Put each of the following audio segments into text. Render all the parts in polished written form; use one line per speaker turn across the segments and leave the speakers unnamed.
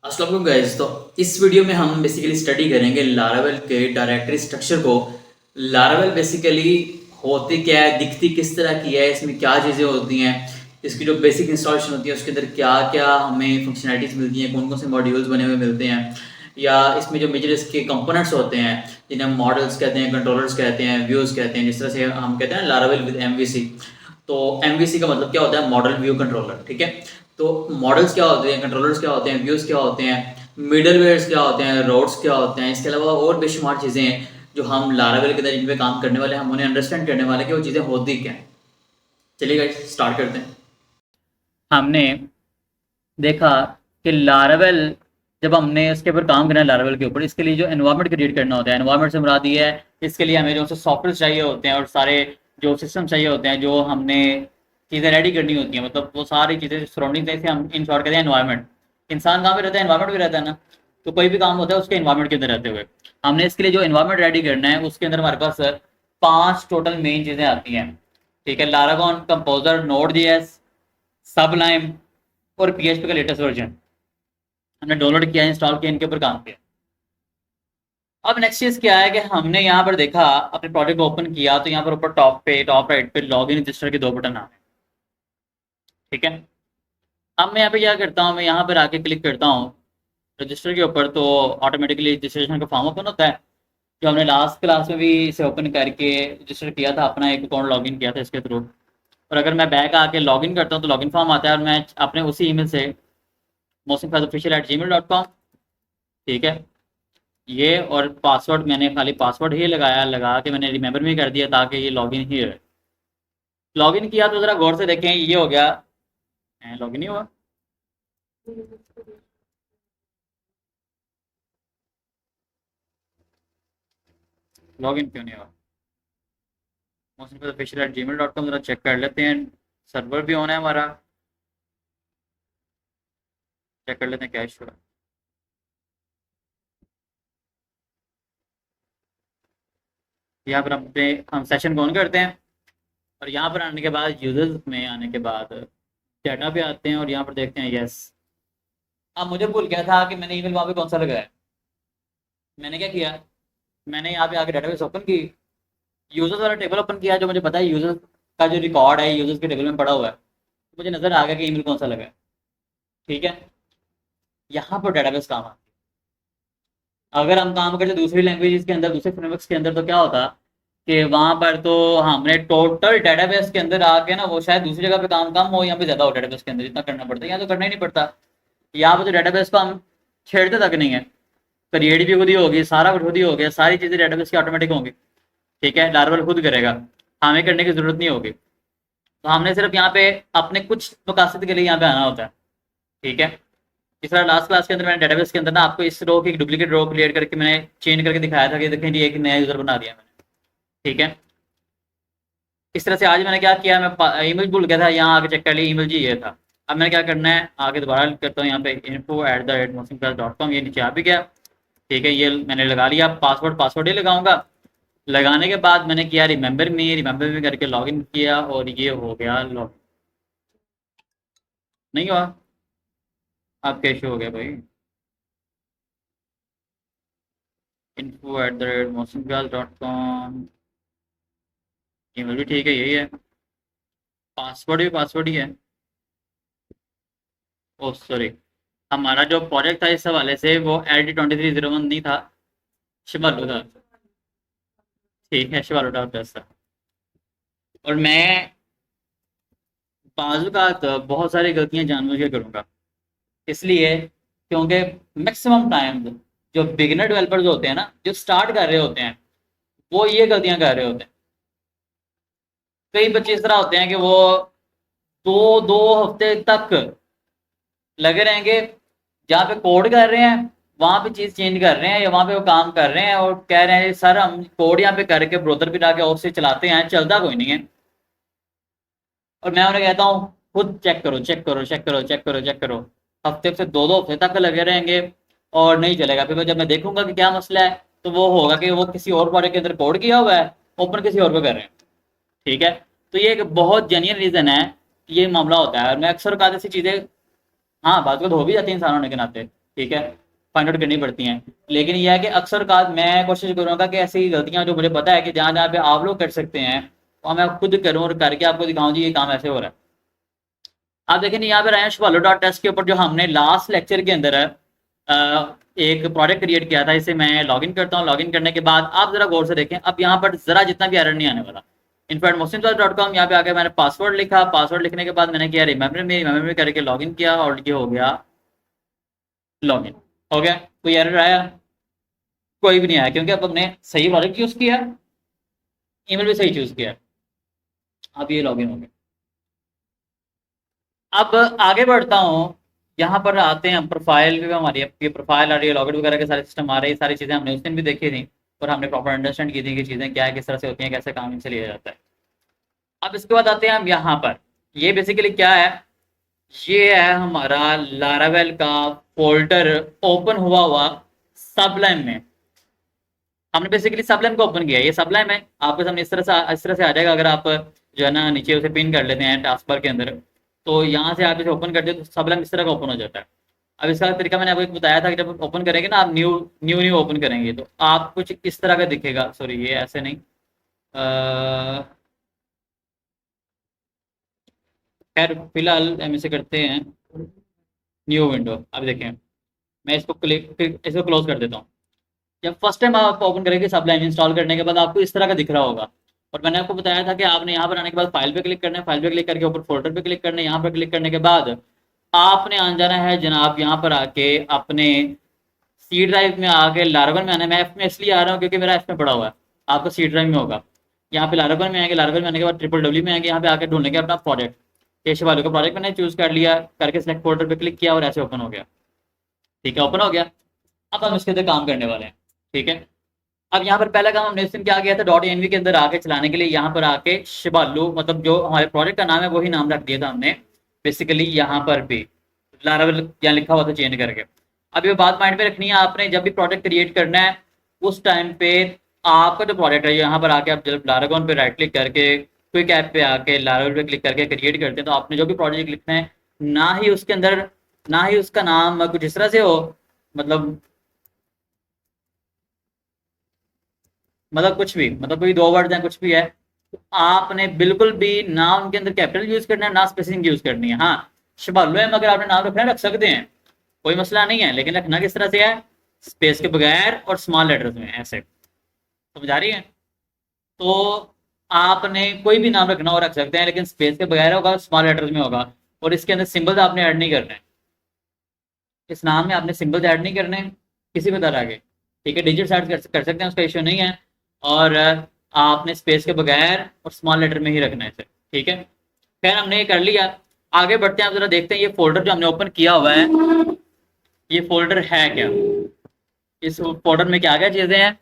अस्सलाम वालेकुम गाइस। तो इस वीडियो में हम बेसिकली स्टडी करेंगे लारावेल के डायरेक्टरी स्ट्रक्चर को। लारावेल बेसिकली होती क्या है, दिखती किस तरह की है, इसमें क्या चीज़ें होती हैं, इसकी जो बेसिक इंस्टॉलेशन होती है उसके अंदर क्या क्या हमें फंक्शनैलिटीज़ मिलती हैं, कौन कौन से मॉड्यूल्स बने हुए मिलते हैं, या इसमें जो मेजर इसके कंपोनेंट्स होते हैं जिन्हें हम मॉडल्स कहते हैं, कंट्रोलर्स कहते हैं, व्यूज़ कहते हैं। जिस तरह से हम कहते हैं लारावेल विद एमवीसी, तो एमवीसी का मतलब क्या होता है, मॉडल व्यू कंट्रोलर। ठीक है, तो मॉडल्स क्या होते हैं, कंट्रोलर्स क्या होते हैं, व्यूज़ क्या होते हैं, मिडलवेयर्स क्या होते हैं, रोड्स क्या होते हैं। इसके अलावा और बेशुमार चीज़ें हैं जो हम लारावेल के अंदर जिन पे काम करने वाले हैं, हम उन्हें अंडरस्टैंड करने वाले हैं कि वो चीज़ें होती क्या हैं। चलिए गाइस स्टार्ट करते हैं। हमने देखा कि लारावेल, जब हमने इसके ऊपर काम करना है लारावेल के ऊपर, इसके लिए जो एनवायरनमेंट क्रिएट करना होता है, एनवायरनमेंट से मुराद ये है इसके लिए हमें जो से सॉफ्टवेयर चाहिए होते हैं और सारे जो सिस्टम चाहिए होते हैं, जो हमने चीज़ें रेडी करनी होती हैं, मतलब वो सारी चीज़ें सराउंडिंग से हम इन शॉर्ट कहते हैं एनवायरनमेंट। इंसान कहाँ पे रहता है, एनवायरनमेंट भी रहता है ना। तो कोई भी काम होता है उसके एनवायरनमेंट के अंदर रहते हुए हमने इसके लिए जो एनवायरनमेंट रेडी करना है उसके अंदर हमारे पास 5 टोटल मेन चीज़ें आती हैं। ठीक है, लारागोन, कंपोजर, नोड जेएस, सबलाइम और पीएचपी का लेटेस्ट वर्जन हमने डाउनलोड किया, इंस्टॉल किया, इनके ऊपर काम किया। अब नेक्स्ट चीज क्या है कि हमने यहाँ पर देखा, अपने प्रोजेक्ट को ओपन किया तो यहाँ पर ऊपर टॉप राइट पे लॉग इन रजिस्टर के 2 बटन आ रहे हैं। ठीक है, अब मैं यहाँ पे क्या करता हूँ, मैं यहाँ पर आके क्लिक करता हूँ रजिस्टर के ऊपर, तो ऑटोमेटिकली रजिस्ट्रेशन का फॉर्म ओपन होता है, जो हमने लास्ट क्लास में भी इसे ओपन करके रजिस्टर किया था, अपना एक अकाउंट लॉगिन किया था इसके थ्रू। और अगर मैं बैक आके लॉगिन करता हूँ तो लॉगिन फॉर्म आता है और मैं अपने उसी ईमेल से mohsinfazofficial@gmail.com, ठीक है, ये और पासवर्ड मैंने खाली पासवर्ड ही लगाया, लगा के मैंने रिमेंबर भी कर दिया ताकि ये लॉगिन ही रहे। लॉगिन किया तो ज़रा गौर से देखें, ये हो गया, लॉगिन ही हुआ। लॉगिन क्यों नहीं हुआ? mohsinfazofficial@gmail.com ज़रा चेक कर लेते हैं, सर्वर भी ऑन है हमारा, चेक कर लेते हैं क्या इशू है। यहाँ पर हम सेशन को ऑन करते हैं और यहाँ पर आने के बाद यूजर्स में आने के बाद डाटा पे आते हैं और यहाँ पर देखते हैं यस। अब मुझे भूल गया था कि मैंने ईमेल वहाँ पे कौन सा लगाया। मैंने क्या किया, मैंने यहाँ पे आके डेटाबेस ओपन की, यूजर्स वाला टेबल ओपन किया, जो मुझे पता है यूजर्स का जो रिकॉर्ड है यूजर्स के टेबल में पड़ा हुआ है, तो मुझे नजर आ गया कि ईमेल कौन सा लगा है। ठीक है, यहाँ पर डेटाबेस काम आता है। अगर हम काम करते दूसरी लैंग्वेज के अंदर, दूसरे फ्रेमवर्क्स के अंदर, तो क्या होता कि वहां पर तो हमने टोटल डेटाबेस के अंदर आके ना, वो शायद दूसरी जगह पे काम कम हो, यहाँ पे ज्यादा हो, डेटाबेस के अंदर इतना करना पड़ता है, यहाँ तो करना ही नहीं पड़ता। यहाँ पे तो डेटाबेस को हम छेड़ते तक नहीं है, क्रिएट भी खुद ही होगी, सारा कुछ खुद ही हो गया, सारी चीजें डेटाबेस की ऑटोमेटिक होंगी। ठीक है, लार्वल खुद करेगा, हमें करने की जरूरत नहीं होगी। तो हमने सिर्फ यहाँ पे अपने कुछ मकासद के लिए यहाँ पे आना होता है। ठीक है, इस तरह लास्ट क्लास के अंदर मैंने डेटाबेस के अंदर ना आपको इस रो की डुप्लीकेट रो क्रिएट करके मैंने चेंज करके दिखाया था कि देखें जी एक नया यूजर बना दिया मैंने। ठीक है, इस तरह से आज मैंने क्या किया, मैं ईमेल भूल गया था, यहाँ आके चेक कर लिया ईमेल जी ये था। अब मैंने क्या करना है, आगे दोबारा करता हूँ यहाँ पे info@mohsinfaz.com, ये नीचे आ भी गया। ठीक है, ये मैंने लगा लिया, पासवर्ड ही लगाऊंगा। लगाने के बाद मैंने किया रिमेंबर मी करके लॉगिन किया और ये हो गया लॉग। नहीं हुआ? अब कैसे हो गया भाई? info@mohsinfaz.com, ईमेल भी ठीक है, यही है, पासवर्ड ही है। ओह सॉरी, हमारा जो प्रोजेक्ट था इस हवाले से वो LD2301 नहीं था, शिवालू था। ठीक है, शिवालू था था। और मैं बाजू का तो बहुत सारी गलतियां जानबूझ के करूँगा, इसलिए क्योंकि मैक्सिमम टाइम जो बिगिनर डेवलपर्स होते हैं ना, जो स्टार्ट कर रहे होते हैं, वो ये गलतियां कर रहे होते हैं। कई बच्चे इस तरह होते हैं कि वो दो दो हफ्ते तक लगे रहेंगे, जहाँ पे कोड कर रहे हैं वहां पे चीज चेंज कर रहे हैं, या वहां पे वो काम कर रहे हैं और कह रहे हैं सर हम कोड यहाँ पे करके ब्राउज़र पे जाके ऑफ से चलाते हैं, चलता कोई नहीं है। और मैं उन्हें कहता हूँ खुद चेक करो चेक करो चेक करो चेक करो चेक करो, हफ्ते से दो दो हफ्ते तक लगे रहेंगे और नहीं चलेगा। फिर जब मैं देखूंगा कि क्या मसला है, तो वो होगा कि वो किसी और प्रोजेक्ट के अंदर कोड किया हुआ है, ओपन किसी और पे कर रहे हैं। ठीक है, तो ये एक बहुत जेन्युइन रीजन है कि ये मामला होता है, और मैं अक्सर औकात ऐसी चीजें, हाँ बात को हो भी जाती है इंसान होने के नाते, ठीक है, फाइंड आउट करनी पड़ती हैं। लेकिन यह है कि अक्सर का मैं कोशिश करूँगा कि ऐसी गलतियां जो मुझे पता है कि जहाँ जहाँ पे आप लोग कर सकते हैं और मैं खुद करूँ और करके आपको दिखाऊं जी ये काम ऐसे हो रहा है। आप देखें यहाँ पे रहे शवालो डॉट टेस्ट के ऊपर जो हमने लास्ट लेक्चर के अंदर एक प्रोजेक्ट क्रिएट किया था, इसे मैं लॉगिन करता हूँ। लॉगिन करने के बाद आप जरा गौर से देखें, अब यहाँ पर जरा जितना भी एरर नहीं आने वाला। इनफैक्ट muslim.com यहाँ पे आके मैंने पासवर्ड लिखा, पासवर्ड लिखने के बाद मैंने किया रिमेम्बर में करके लॉगिन किया और ये हो गया लॉगिन। हो गया, कोई एरर आया? कोई भी नहीं आया, क्योंकि अब हमने सही प्रोजेक्ट यूज किया, ईमेल भी सही चूज किया। अब ये लॉगिन हो गया। अब आगे बढ़ता हूँ, यहाँ पर आते हैं हम प्रोफाइल पे। हमारी ये प्रोफाइल आ रही है, लॉगिन वगैरह के सारे सिस्टम आ रहे हैं। सारी चीज़ें हमने उस दिन भी देखी थी और हमने प्रॉपर अंडरस्टैंड की थी कि चीज़ें क्या है, किस तरह से होती हैं, कैसे काम इनसे लिया जाता है। अब इसके बाद आते हैं हम यहाँ पर, ये बेसिकली क्या है, ये है हमारा लारावेल का फोल्डर ओपन हुआ सबलाइम में। हमने बेसिकली सबलाइम को ओपन किया, ये सबलाइम है आपके सामने इस तरह से आ जाएगा। अगर आप जो है ना नीचे उसे पिन कर लेते हैं टास्क बार के अंदर, तो यहाँ से आप इसे ओपन करते हैं तो सबलाइम इस तरह का ओपन हो जाता है। अब इसका तरीका मैंने आपको एक बताया था कि जब ओपन करेंगे ना आप न्यू न्यू न्यू ओपन करेंगे तो आप कुछ इस तरह का दिखेगा। सॉरी, ये ऐसे नहीं, खैर फिलहाल हम इसे करते हैं न्यू विंडो। अब देखें, मैं इसको क्लोज कर देता हूँ। जब फर्स्ट टाइम आप ओपन करेंगे सबलाइन इंस्टॉल करने के बाद आपको इस तरह का दिख रहा होगा। और मैंने आपको बताया था कि आपने यहाँ पर आने के बाद फाइल पे क्लिक करना है, फाइल पे क्लिक करके ऊपर फोल्डर पे क्लिक करना है। यहाँ पर क्लिक करने के बाद आपने आ जाना है जनाब यहाँ पर आके अपने सी ड्राइव में आके लारावेल में आना है। मैं एफ में इसलिए आ रहा हूँ क्योंकि मेरा एफ में पड़ा हुआ है, आपका सी ड्राइव में होगा। यहाँ पे लारावेल में आएंगे, लारावेल में आने के बाद ट्रिपल में आएंगे, यहाँ पे आके ढूंढेंगे अपना प्रोजेक्ट। केशव वालों का प्रोजेक्ट मैंने चूज कर लिया, करके सिलेक्ट फोल्डर पे क्लिक किया और ऐसे ओपन हो गया। ठीक है, ओपन हो गया। अब हम इसके अंदर काम करने वाले हैं। ठीक है, अब यहाँ पर पहला काम हमने इस दिन क्या किया था, डॉट एनवी के अंदर आके चलाने के लिए यहाँ पर आके शिबालू, मतलब जो हमारे प्रोजेक्ट का नाम है वही नाम रख दिया था हमने बेसिकली। यहाँ पर भी लारावेल यहाँ लिखा हुआ था चेंज करके। अब ये बात माइंड में रखनी है आपने, जब भी प्रोजेक्ट क्रिएट करना है उस टाइम पे आपका जो प्रोजेक्ट है यहाँ पर आके आप जब लारागोन पे राइट क्लिक करके क्विक ऐप पे आके लारावेल पे क्लिक करके क्रिएट करते हैं तो आपने जो भी प्रोजेक्ट लिखना है ना ही उसके अंदर, ना ही उसका नाम कुछ इस तरह से हो, मतलब कुछ भी, मतलब कोई दो वर्ड है कुछ भी है तो आपने बिल्कुल भी ना उनके अंदर कैपिटल यूज करना है ना स्पेसिंग यूज करनी है। हाँ, शबालुम अगर आपने नाम रखना है रख सकते हैं, कोई मसला नहीं है, लेकिन रखना किस तरह से है, स्पेस के बगैर और स्मॉल लेटर्स में ऐसे। समझ आ रही है? तो आपने कोई भी नाम रखना हो रख सकते हैं, लेकिन स्पेस के बगैर होगा, स्मॉल लेटर्स में होगा। और इसके अंदर सिंबल्स आपने ऐड नहीं करने, इस नाम में आपने सिंबल्स ऐड नहीं करने किसी भी तरह के। ठीक है, डिजिट ऐड कर सकते हैं, उसका इश्यू नहीं है। और आपने स्पेस के बगैर और स्मॉल लेटर में ही रखना है इसे। ठीक है, खैर हमने ये कर लिया। आगे बढ़ते हैं, आप जरा देखते हैं ये फोल्डर जो हमने ओपन किया हुआ है ये फोल्डर है क्या, इस फोल्डर में क्या क्या चीजें हैं,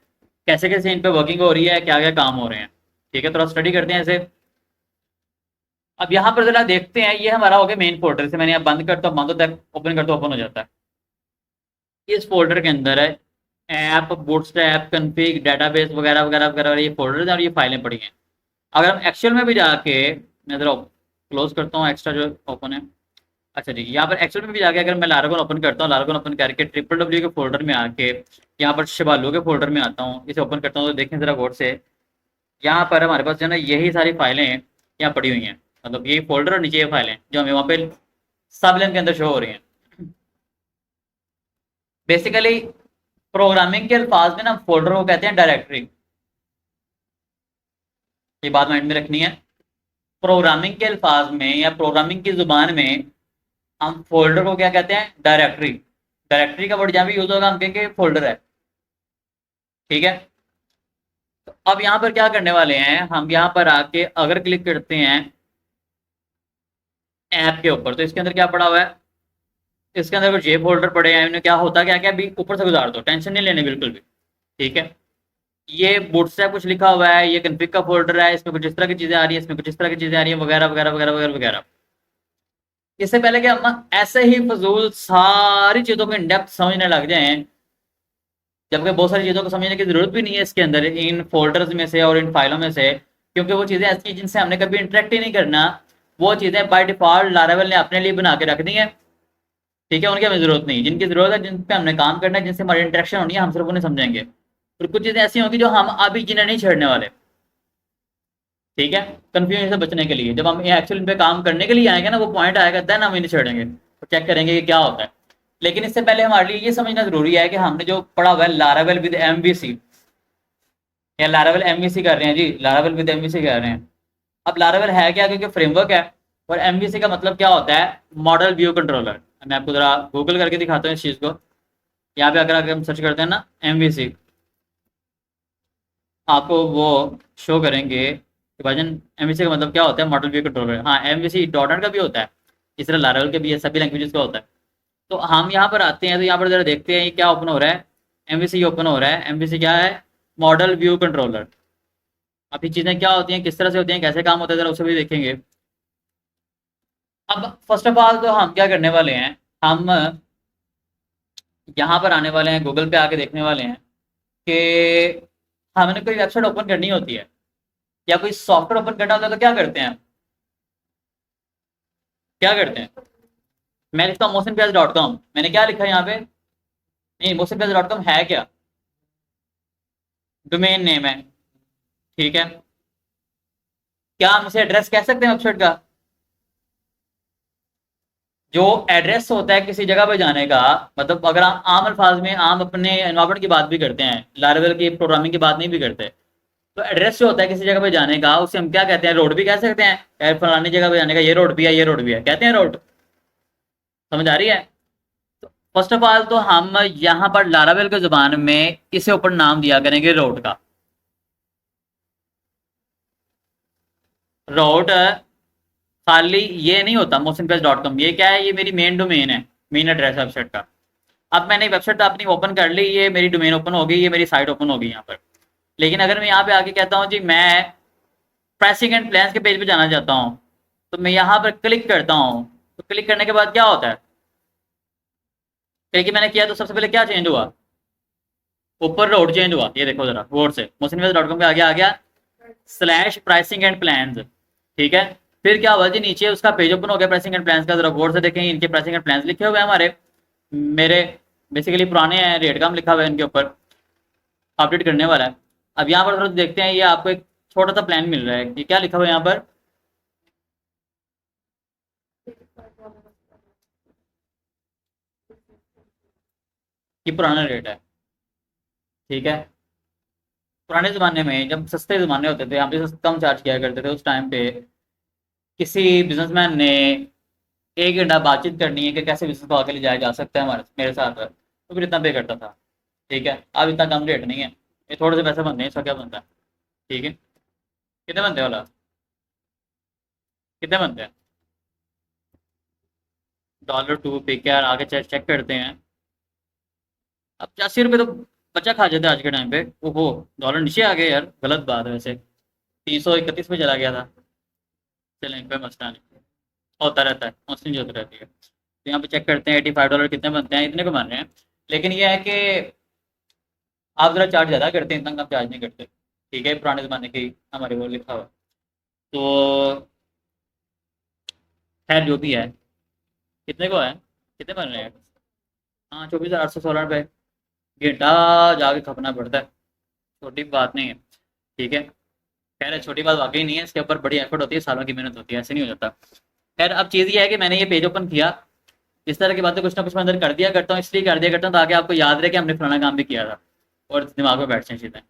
कैसे कैसे इन पे वर्किंग हो रही है, क्या क्या काम हो रहे हैं। ठीक है, थोड़ा स्टडी करते हैं इसे। अब यहाँ पर जरा देखते हैं, ये हमारा हो गया मेन फोल्डर। से मैंने यहाँ बंद करता हूँ, बंद होता है, ओपन करता हूँ ओपन हो जाता है। इस फोल्डर के अंदर है ऐप, बूटस्ट्रैप, कॉन्फ़िग, डेटाबेस वगैरह वगैरह वगैरह, ये फोल्डर और ये फाइलें पड़ी हैं। अगर हम एक्चुअल में भी जाके, मैं जरा क्लोज करता हूँ एक्स्ट्रा जो ओपन है। अच्छा जी, यहाँ पर एक्चुअल में भी जाके अगर मैं लारागोन ओपन करता हूँ, लारागोन ओपन करके ट्रिपल के फोल्डर में आके यहाँ पर शिबालू के फोल्डर में आता हूँ, इसे ओपन करता हूँ तो देखें जरा गौर से, यहाँ पर हमारे पास जो है ना यही सारी फाइलें यहाँ पड़ी हुई हैं। मतलब यही फोल्डर और नीचे ये फाइलें जो हमें वहाँ पे सब के अंदर शो हो रही हैं। बेसिकली प्रोग्रामिंग के अल्फाज में ना फोल्डर को कहते हैं डायरेक्टरी, ये बात माइंड में रखनी है। प्रोग्रामिंग के अल्फाज में या प्रोग्रामिंग की जुबान में हम फोल्डर को क्या कहते हैं, डायरेक्टरी। डायरेक्टरी का वर्ड जहाँ भी यूज होगा हम कहेंगे फोल्डर है। ठीक है, तो अब यहाँ पर क्या करने वाले हैं, हम यहाँ पर आके अगर क्लिक करते हैं ऐप के ऊपर तो इसके अंदर क्या पड़ा हुआ है, इसके अंदर कुछ ये फोल्डर पड़े हैं। इन्हें क्या होता क्या क्या अभी ऊपर से गुजार दो, टेंशन नहीं लेने बिल्कुल भी। ठीक है, ये बूटस्ट्रैप कुछ लिखा हुआ है, ये कॉन्फ़िग का फोल्डर है, इसमें कुछ इस तरह की चीजें आ रही है, इसमें कुछ इस तरह की चीजें आ रही है, वगैरह वगैरह वगैरह वगैरह वगैरह। इससे पहले कि हम ऐसे ही फजूल सारी चीजों को इन डेप्थ समझने लग जाएं, जबकि बहुत सारी चीजों को समझने की जरूरत भी नहीं है इसके अंदर, इन फोल्डर्स में से और इन फाइलों में से, क्योंकि वो चीजें ऐसी जिनसे हमने कभी इंटरेक्ट ही नहीं करना, वो चीजें बाय डिफॉल्ट लारावेल ने अपने लिए बना के रख दी हैं। ठीक है, उनकी हमें जरूरत नहीं। जिनकी जरूरत है, जिन पे हमने काम करना है, जिनसे हमारी इंटरेक्शन होनी है, हम सिर्फ उन्हें समझेंगे। और कुछ चीजें ऐसी होंगी जो हम अभी जिन्हें नहीं छेड़ने वाले। ठीक है, कंफ्यूजन से बचने के लिए जब हम एक्चुअली इन पे काम करने के लिए आएंगे ना, वो पॉइंट आएगा, देन हम इन्हें छेड़ेंगे तो चेक करेंगे कि क्या होता है। लेकिन इससे पहले हमारे लिए ये समझना जरूरी है कि हमने जो पढ़ा हुआ है लारावेल विद एमवीसी, या लारावेल एमवीसी कर रहे हैं जी, लारावेल विद एमवीसी कर रहे हैं। अब लारावेल है क्या, क्योंकि फ्रेमवर्क है। और एमवीसी का मतलब क्या होता है, मॉडल व्यू कंट्रोलर। मैं आपको जरा गूगल करके दिखाता हूँ इस चीज को। यहाँ पे अगर हम सर्च करते हैं ना एमवीसी, आपको वो शो करेंगे कि भाईजान एमवीसी का मतलब क्या होता है, मॉडल व्यू कंट्रोलर। हाँ, एमवीसी डॉट नेट का भी होता है, इस तरह लारावेल के भी है, सभी लैंग्वेजेस का होता है। तो हम यहाँ पर आते हैं, तो यहाँ पर जरा देखते हैं ये क्या ओपन हो रहा है। एमवीसी ओपन हो रहा है। एमवीसी क्या है, मॉडल व्यू कंट्रोलर। अब ये चीजें क्या होती हैं, किस तरह से होती हैं, कैसे काम होता है, जरा उसे भी देखेंगे। अब फर्स्ट ऑफ ऑल तो हम क्या करने वाले हैं, हम यहाँ पर आने वाले हैं, गूगल पे आके देखने वाले हैं कि हमने कोई वेबसाइट ओपन करनी होती है या कोई सॉफ्टवेयर ओपन करना होता है, तो क्या करते हैं, क्या करते हैं। मैं लिखता हूँ motionpage.com। मैंने क्या लिखा है यहाँ पे, नहीं, motionpage.com है क्या, डोमेन नेम है। ठीक है, क्या हम इसे एड्रेस कह सकते हैं वेबसाइट का। जो एड्रेस होता है किसी जगह पे जाने का, मतलब अगर हम आम अल्फाज में, आम अपने एनवायरमेंट की बात भी करते हैं, लारावेल की प्रोग्रामिंग की बात नहीं भी करते, तो एड्रेस जो होता है किसी जगह पे जाने का, उसे हम क्या कहते हैं, रोड भी कह सकते हैं। फलानी जगह पे जाने का ये रोड भी है, ये रोड भी है, कहते हैं रोड। समझ आ रही है। तो फर्स्ट ऑफ ऑल तो हम यहाँ पर लारावेल के जुबान में इसे ऊपर नाम दिया करेंगे रोड का। रोड खाली ये नहीं होता motionpage.com, ये क्या है, ये मेरी मेन डोमेन है, मेन एड्रेस है वेबसाइट का। अब मैंने वेबसाइट अपनी ओपन कर ली, ये मेरी डोमेन ओपन हो गई, ये मेरी साइट ओपन हो गई यहाँ पर। लेकिन अगर मैं यहाँ पे आके कहता हूँ जी मैं प्राइसिंग एंड प्लान्स के पेज पे जाना चाहता हूँ, तो मैं यहाँ पर क्लिक करता हूँ। तो क्लिक करने के बाद क्या होता है, क्लिक मैंने किया तो सबसे पहले क्या चेंज हुआ, ऊपर रोड चेंज हुआ। ये देखो जरा गौर से, motionpage.com पे आगे आ गया स्लैश प्राइसिंग एंड प्लान्स। ठीक है, फिर क्या हुआ जी, नीचे उसका पेज ओपन हो गया प्राइसिंग एंड प्लान्स का। जरा गौर से देखें, इनके प्राइसिंग एंड प्लान्स लिखे हुए हैं हमारे, मेरे बेसिकली पुराने हैं, रेट कम लिखा हुआ है इनके ऊपर, अपडेट करने वाला है। अब यहाँ पर थोड़ा देखते हैं, ये आपको एक छोटा सा प्लान मिल रहा है, ये क्या लिखा हुआ है यहाँ पर, ये पुराना रेट है। ठीक है, पुराने ज़माने में जब सस्ते ज़माने होते थे, हम भी कम चार्ज किया करते थे उस टाइम पे। किसी बिजनेसमैन ने 1 घंटा बातचीत करनी है कि कैसे बिजनेस को आगे ले जाया जा सकता है हमारे मेरे साथ, तो फिर इतना पे करता था। ठीक है, अब इतना कम रेट नहीं है, ये थोड़े से पैसे बनते हैं, इसका क्या बनता है। ठीक है, कितने बनते हैं वाला, कितने बनते हैं, $2 पे क्या, आगे चेक चेक करते हैं। अब 85 रुपये तो बच्चा खा जाता है आज के टाइम पे। ओहो, डॉलर नीचे आ गया यार, गलत बात है वैसे, 331 पे चला गया था। चलें, कोई मसला नहीं, होता रहता है, मौसम होती रहती है। तो यहाँ पे चेक करते हैं $85 कितने बनते हैं, इतने को मान रहे हैं। लेकिन ये है कि आप जरा चार्ज ज़्यादा करते हैं, इतना कम चार्ज नहीं करते। ठीक है, पुराने ज़माने की हमारे वो लिखा हुआ। तो खैर जो भी है, कितने को है, कितने बन रहे हैं। हाँ, 24,816 रुपये, घंटा जाके खपना पड़ता है, छोटी बात नहीं है। ठीक है, खैर छोटी बात वाकई नहीं है, इसके ऊपर बड़ी एफर्ट होती है, सालों की मेहनत होती है, ऐसे नहीं हो जाता। खैर अब चीज़ ये है कि मैंने ये पेज ओपन किया, इस तरह की बातें कुछ ना कुछ मैं अंदर कर दिया करता हूँ, इसलिए कर दिया करता हूँ ताकि आपको याद रहे कि हमने फलाना काम भी किया था और दिमाग में बैठ जाए चीज़ें।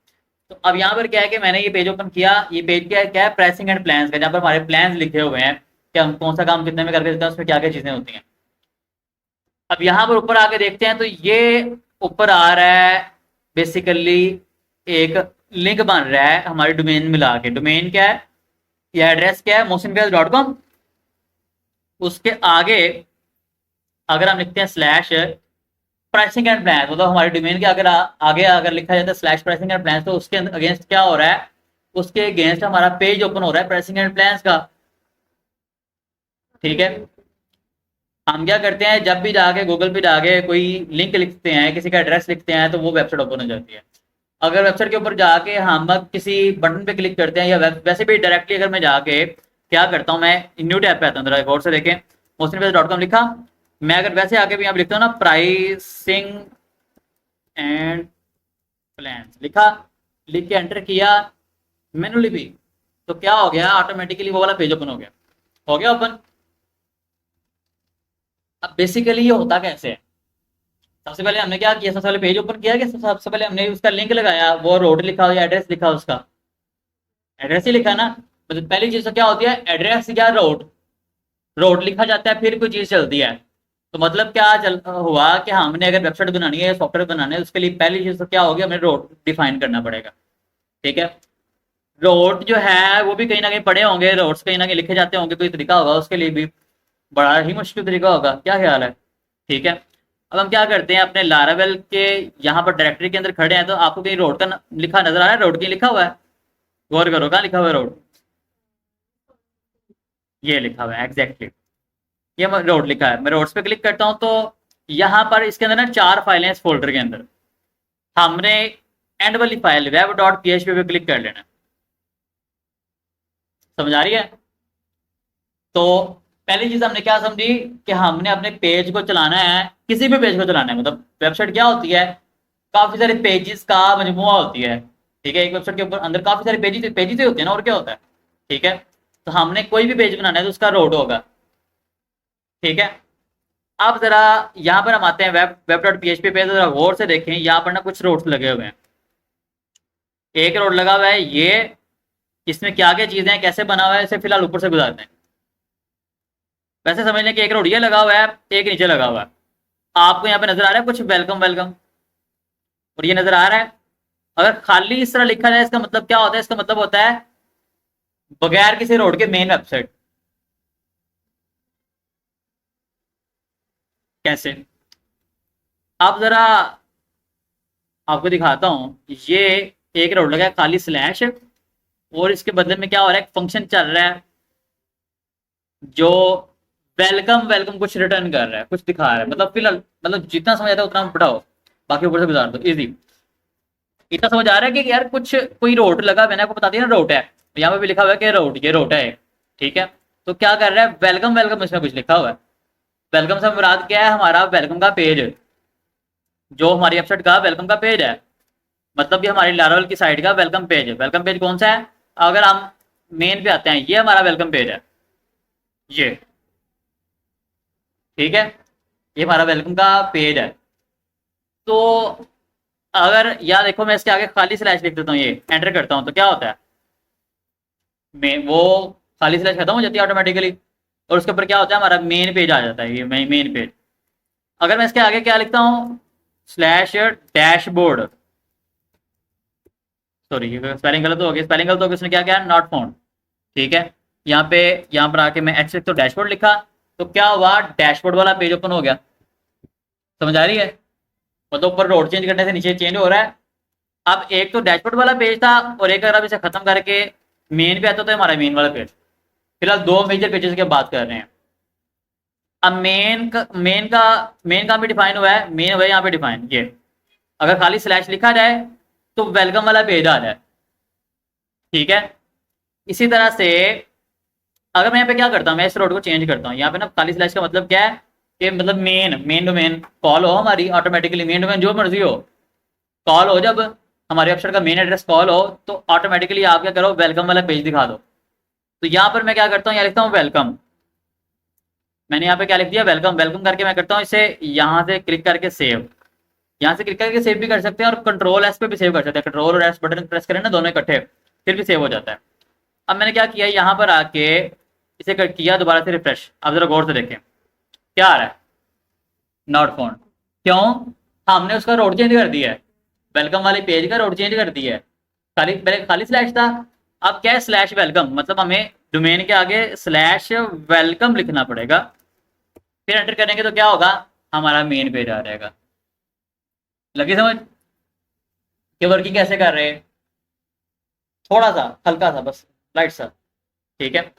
तो अब यहाँ पर क्या है कि मैंने ये पेज ओपन किया, ये पेज क्या है, प्राइसिंग एंड प्लान्स का, जहाँ पर हमारे प्लान्स लिखे हुए हैं कि हम कौन सा काम कितने में करके देते हैं, उसमें क्या क्या चीज़ें होती हैं। अब यहाँ पर ऊपर आके देखते हैं, तो ये ऊपर आ रहा है बेसिकली एक लिंक बन रहा है हमारे डोमेन मिला के। डोमेन क्या है, ये एड्रेस क्या है, motionpage.com। उसके आगे अगर हम लिखते हैं स्लैश प्राइसिंग एंड प्लान, मतलब हमारे डोमेन के अगर आगे अगर लिखा जाता है स्लैश प्राइसिंग एंड प्लान, तो उसके अगेंस्ट क्या हो रहा है, उसके अगेंस्ट हमारा पेज ओपन हो रहा है प्राइसिंग एंड प्लान का। ठीक है, हम क्या करते हैं, जब भी जाके गूगल पे जाके कोई लिंक लिखते हैं, किसी का एड्रेस लिखते हैं, तो वो वेबसाइट ओपन हो जाती है। अगर वेबसाइट के ऊपर जाके हम किसी बटन पे क्लिक करते हैं, या वैसे भी डायरेक्टली अगर मैं जाके क्या करता हूँ, मैं न्यू टैब पे आता हूँ, जरा गौर से देखें, motionpage.com लिखा, मैं अगर वैसे आके भी यहाँ पे लिखता हूँ ना, प्राइसिंग एंड प्लान्स लिखा, लिख के एंटर किया मैनुअली भी, तो क्या हो गया, ऑटोमेटिकली वो वाला पेज ओपन हो गया ओपन। अब बेसिकली ये होता कैसे है, सबसे पहले हमने क्या किया, सबसे पहले पेज ओपन किया कि सबसे पहले हमने उसका लिंक लगाया, वो रोड लिखा या एड्रेस लिखा, उसका एड्रेस ही लिखा ना। मतलब पहली चीज तो क्या होती है, एड्रेस या रोड, रोड लिखा जाता है फिर कोई चीज चलती है। तो मतलब क्या हुआ कि हमने अगर वेबसाइट बनानी है, सॉफ्टवेयर बनाना है, उसके लिए पहली चीज तो क्या होगी, हमें रोड डिफाइन करना पड़ेगा। ठीक है, रोड जो है वो भी कहीं ना कहीं पढ़े होंगे, रोड्स कहीं ना कहीं लिखे जाते होंगे, कोई तरीका होगा उसके लिए भी, बड़ा ही मुश्किल तरीका होगा, क्या ख्याल है। ठीक है, अब हम क्या करते हैं, अपने लारावेल के यहाँ पर डायरेक्टरी के अंदर खड़े हैं, तो आपको कहीं रोड का लिखा नजर आ रहा है, रोड कहीं लिखा हुआ है, गौर करो कहाँ लिखा हुआ है रोड, ये लिखा हुआ है एग्जैक्टली, ये रोड लिखा है। मैं रोड्स पे क्लिक करता हूँ तो यहाँ पर इसके अंदर ना 4 फाइलें हैं इस फोल्डर के अंदर। हमने एंड वाली file web dot P H P पे क्लिक कर लेना है। समझ आ रही है। तो पहली चीज हमने क्या समझी कि हमने अपने पेज को चलाना है, किसी भी पेज को चलाना है, मतलब वेबसाइट क्या होती है, काफी सारे पेजेस का मजमुआ होती है। ठीक है, एक वेबसाइट के ऊपर अंदर काफी सारे पेजेस पेजेस ही होते हैं ना, और क्या होता है। ठीक है, तो हमने कोई भी पेज बनाना है तो उसका रोड होगा। ठीक है, अब जरा यहाँ पर हम आते हैं web web dot P H P पे, जरा गौर से देखें, यहाँ पर ना कुछ रोड्स लगे हुए हैं। एक रोड लगा हुआ है ये, इसमें क्या क्या चीजें हैं, कैसे बना हुआ है, इसे फिलहाल ऊपर से गुजारते हैं। वैसे समझ लें कि एक रोड ये लगा हुआ है, एक नीचे लगा हुआ है। आपको यहाँ पे नजर आ रहा है कुछ वेलकम वेलकम, और ये नजर आ रहा है। अगर खाली इस तरह लिखा जाए इसका मतलब क्या होता है, इसका मतलब होता है बगैर किसी रोड के मेन वेबसाइट। कैसे, आप जरा आपको दिखाता हूं, ये एक रोड लगा है खाली स्लैश, और इसके बदले में क्या हो रहा है, एक फंक्शन चल रहा है जो वेलकम वेलकम कुछ रिटर्न कर रहा है, कुछ दिखा रहा है। मतलब फिलहाल, मतलब जितना समझ आता है उतना पढ़ाओ, बाकी ऊपर से गुजार दो इजी। इतना समझ आ रहा है कि यार कुछ कोई रोड लगा, मैंने आपको बता दिया ना रोड है, यहाँ पे भी लिखा हुआ है कि रोड, ये रोड है। ठीक है, तो क्या कर रहा है, वेलकम वेलकम इसमें कुछ लिखा हुआ है। वेलकम से मुराद क्या है, हमारा वेलकम का पेज, जो हमारी वेबसाइट का वेलकम का पेज है, मतलब ये हमारी लारावेल की साइट का वेलकम पेज है। वेलकम पेज कौन सा है, अगर हम मेन पे आते हैं, ये हमारा वेलकम पेज है ये। ठीक है, ये हमारा वेलकम का पेज है। तो अगर यहाँ देखो, मैं इसके आगे खाली स्लैश लिख देता हूँ, ये एंटर करता हूँ, तो क्या होता है, मैं वो खाली स्लैश खत्म हो जाती है ऑटोमेटिकली, और उसके ऊपर क्या होता है, हमारा मेन पेज आ जाता है, ये मेन पेज। अगर मैं इसके आगे क्या लिखता हूँ, स्लैश डैशबोर्ड, सॉरी स्पेलिंग गलत हो गई, स्पेलिंग गलत हो गई, उसने क्या किया, नॉट फाउंड। ठीक है, यहाँ पे यहाँ पर आके मैं एच लिख तो डैशबोर्ड लिखा, तो क्या हुआ, डैशबोर्ड वाला पेज ओपन हो गया। समझ आ रही है, मतलब ऊपर रोड चेंज करने से नीचे चेंज हो रहा है। अब एक तो डैशबोर्ड वाला पेज था, और एक अगर आप इसे खत्म करके मेन पे आता तो हमारा मेन वाला पेज। फिलहाल 2 मेजर पेजेस की बात कर रहे हैं। अब मेन का भी डिफाइन हुआ है, मेन हुआ है यहाँ पे डिफाइन ये। अगर खाली स्लैश लिखा जाए तो वेलकम वाला पेज आ जाए। ठीक है, इसी तरह से अगर मैं यहाँ पे क्या करता हूँ, मैं इस रोड को चेंज करता हूँ, यहाँ पे ना खाली स्लैश का मतलब क्या है, कि मतलब मेन डोमेन कॉल हो हमारी ऑटोमेटिकली, मेन डोमेन जो मर्जी हो कॉल हो, जब हमारे वेबसाइट का मेन एड्रेस कॉल हो तो ऑटोमेटिकली आप क्या करो, वेलकम वाला पेज दिखा दो। तो यहाँ पर मैं क्या करता हूँ, यहाँ लिखता हूँ वेलकम, मैंने यहाँ पे क्या लिख दिया, वेलकम। वेलकम करके मैं करता हूँ इसे यहाँ से क्लिक करके सेव, यहाँ से क्लिक करके सेव भी कर सकते हैं, और कंट्रोल एस पे भी सेव कर सकते हैं, कंट्रोल और एस बटन प्रेस करें ना दोनों इकट्ठे, फिर भी सेव हो जाता है। अब मैंने क्या किया, यहाँ पर आके इसे किया दोबारा से रिफ्रेश, अब जरा गौर से देखें क्या आ रहा है, नॉट फाउंड। क्यों, हमने उसका रोड चेंज कर दिया है, वेलकम वाले पेज का रोड चेंज कर दिया है। खाली पहले खाली स्लैश था, अब क्या है, स्लैश वेलकम, मतलब हमें डोमेन के आगे स्लैश वेलकम लिखना पड़ेगा। फिर एंटर करेंगे तो क्या होगा, हमारा मेन पेज आ जाएगा। लगी समझ कि वर्किंग कैसे कर रहे हैं, थोड़ा सा हल्का सा बस, लाइट सा। ठीक है,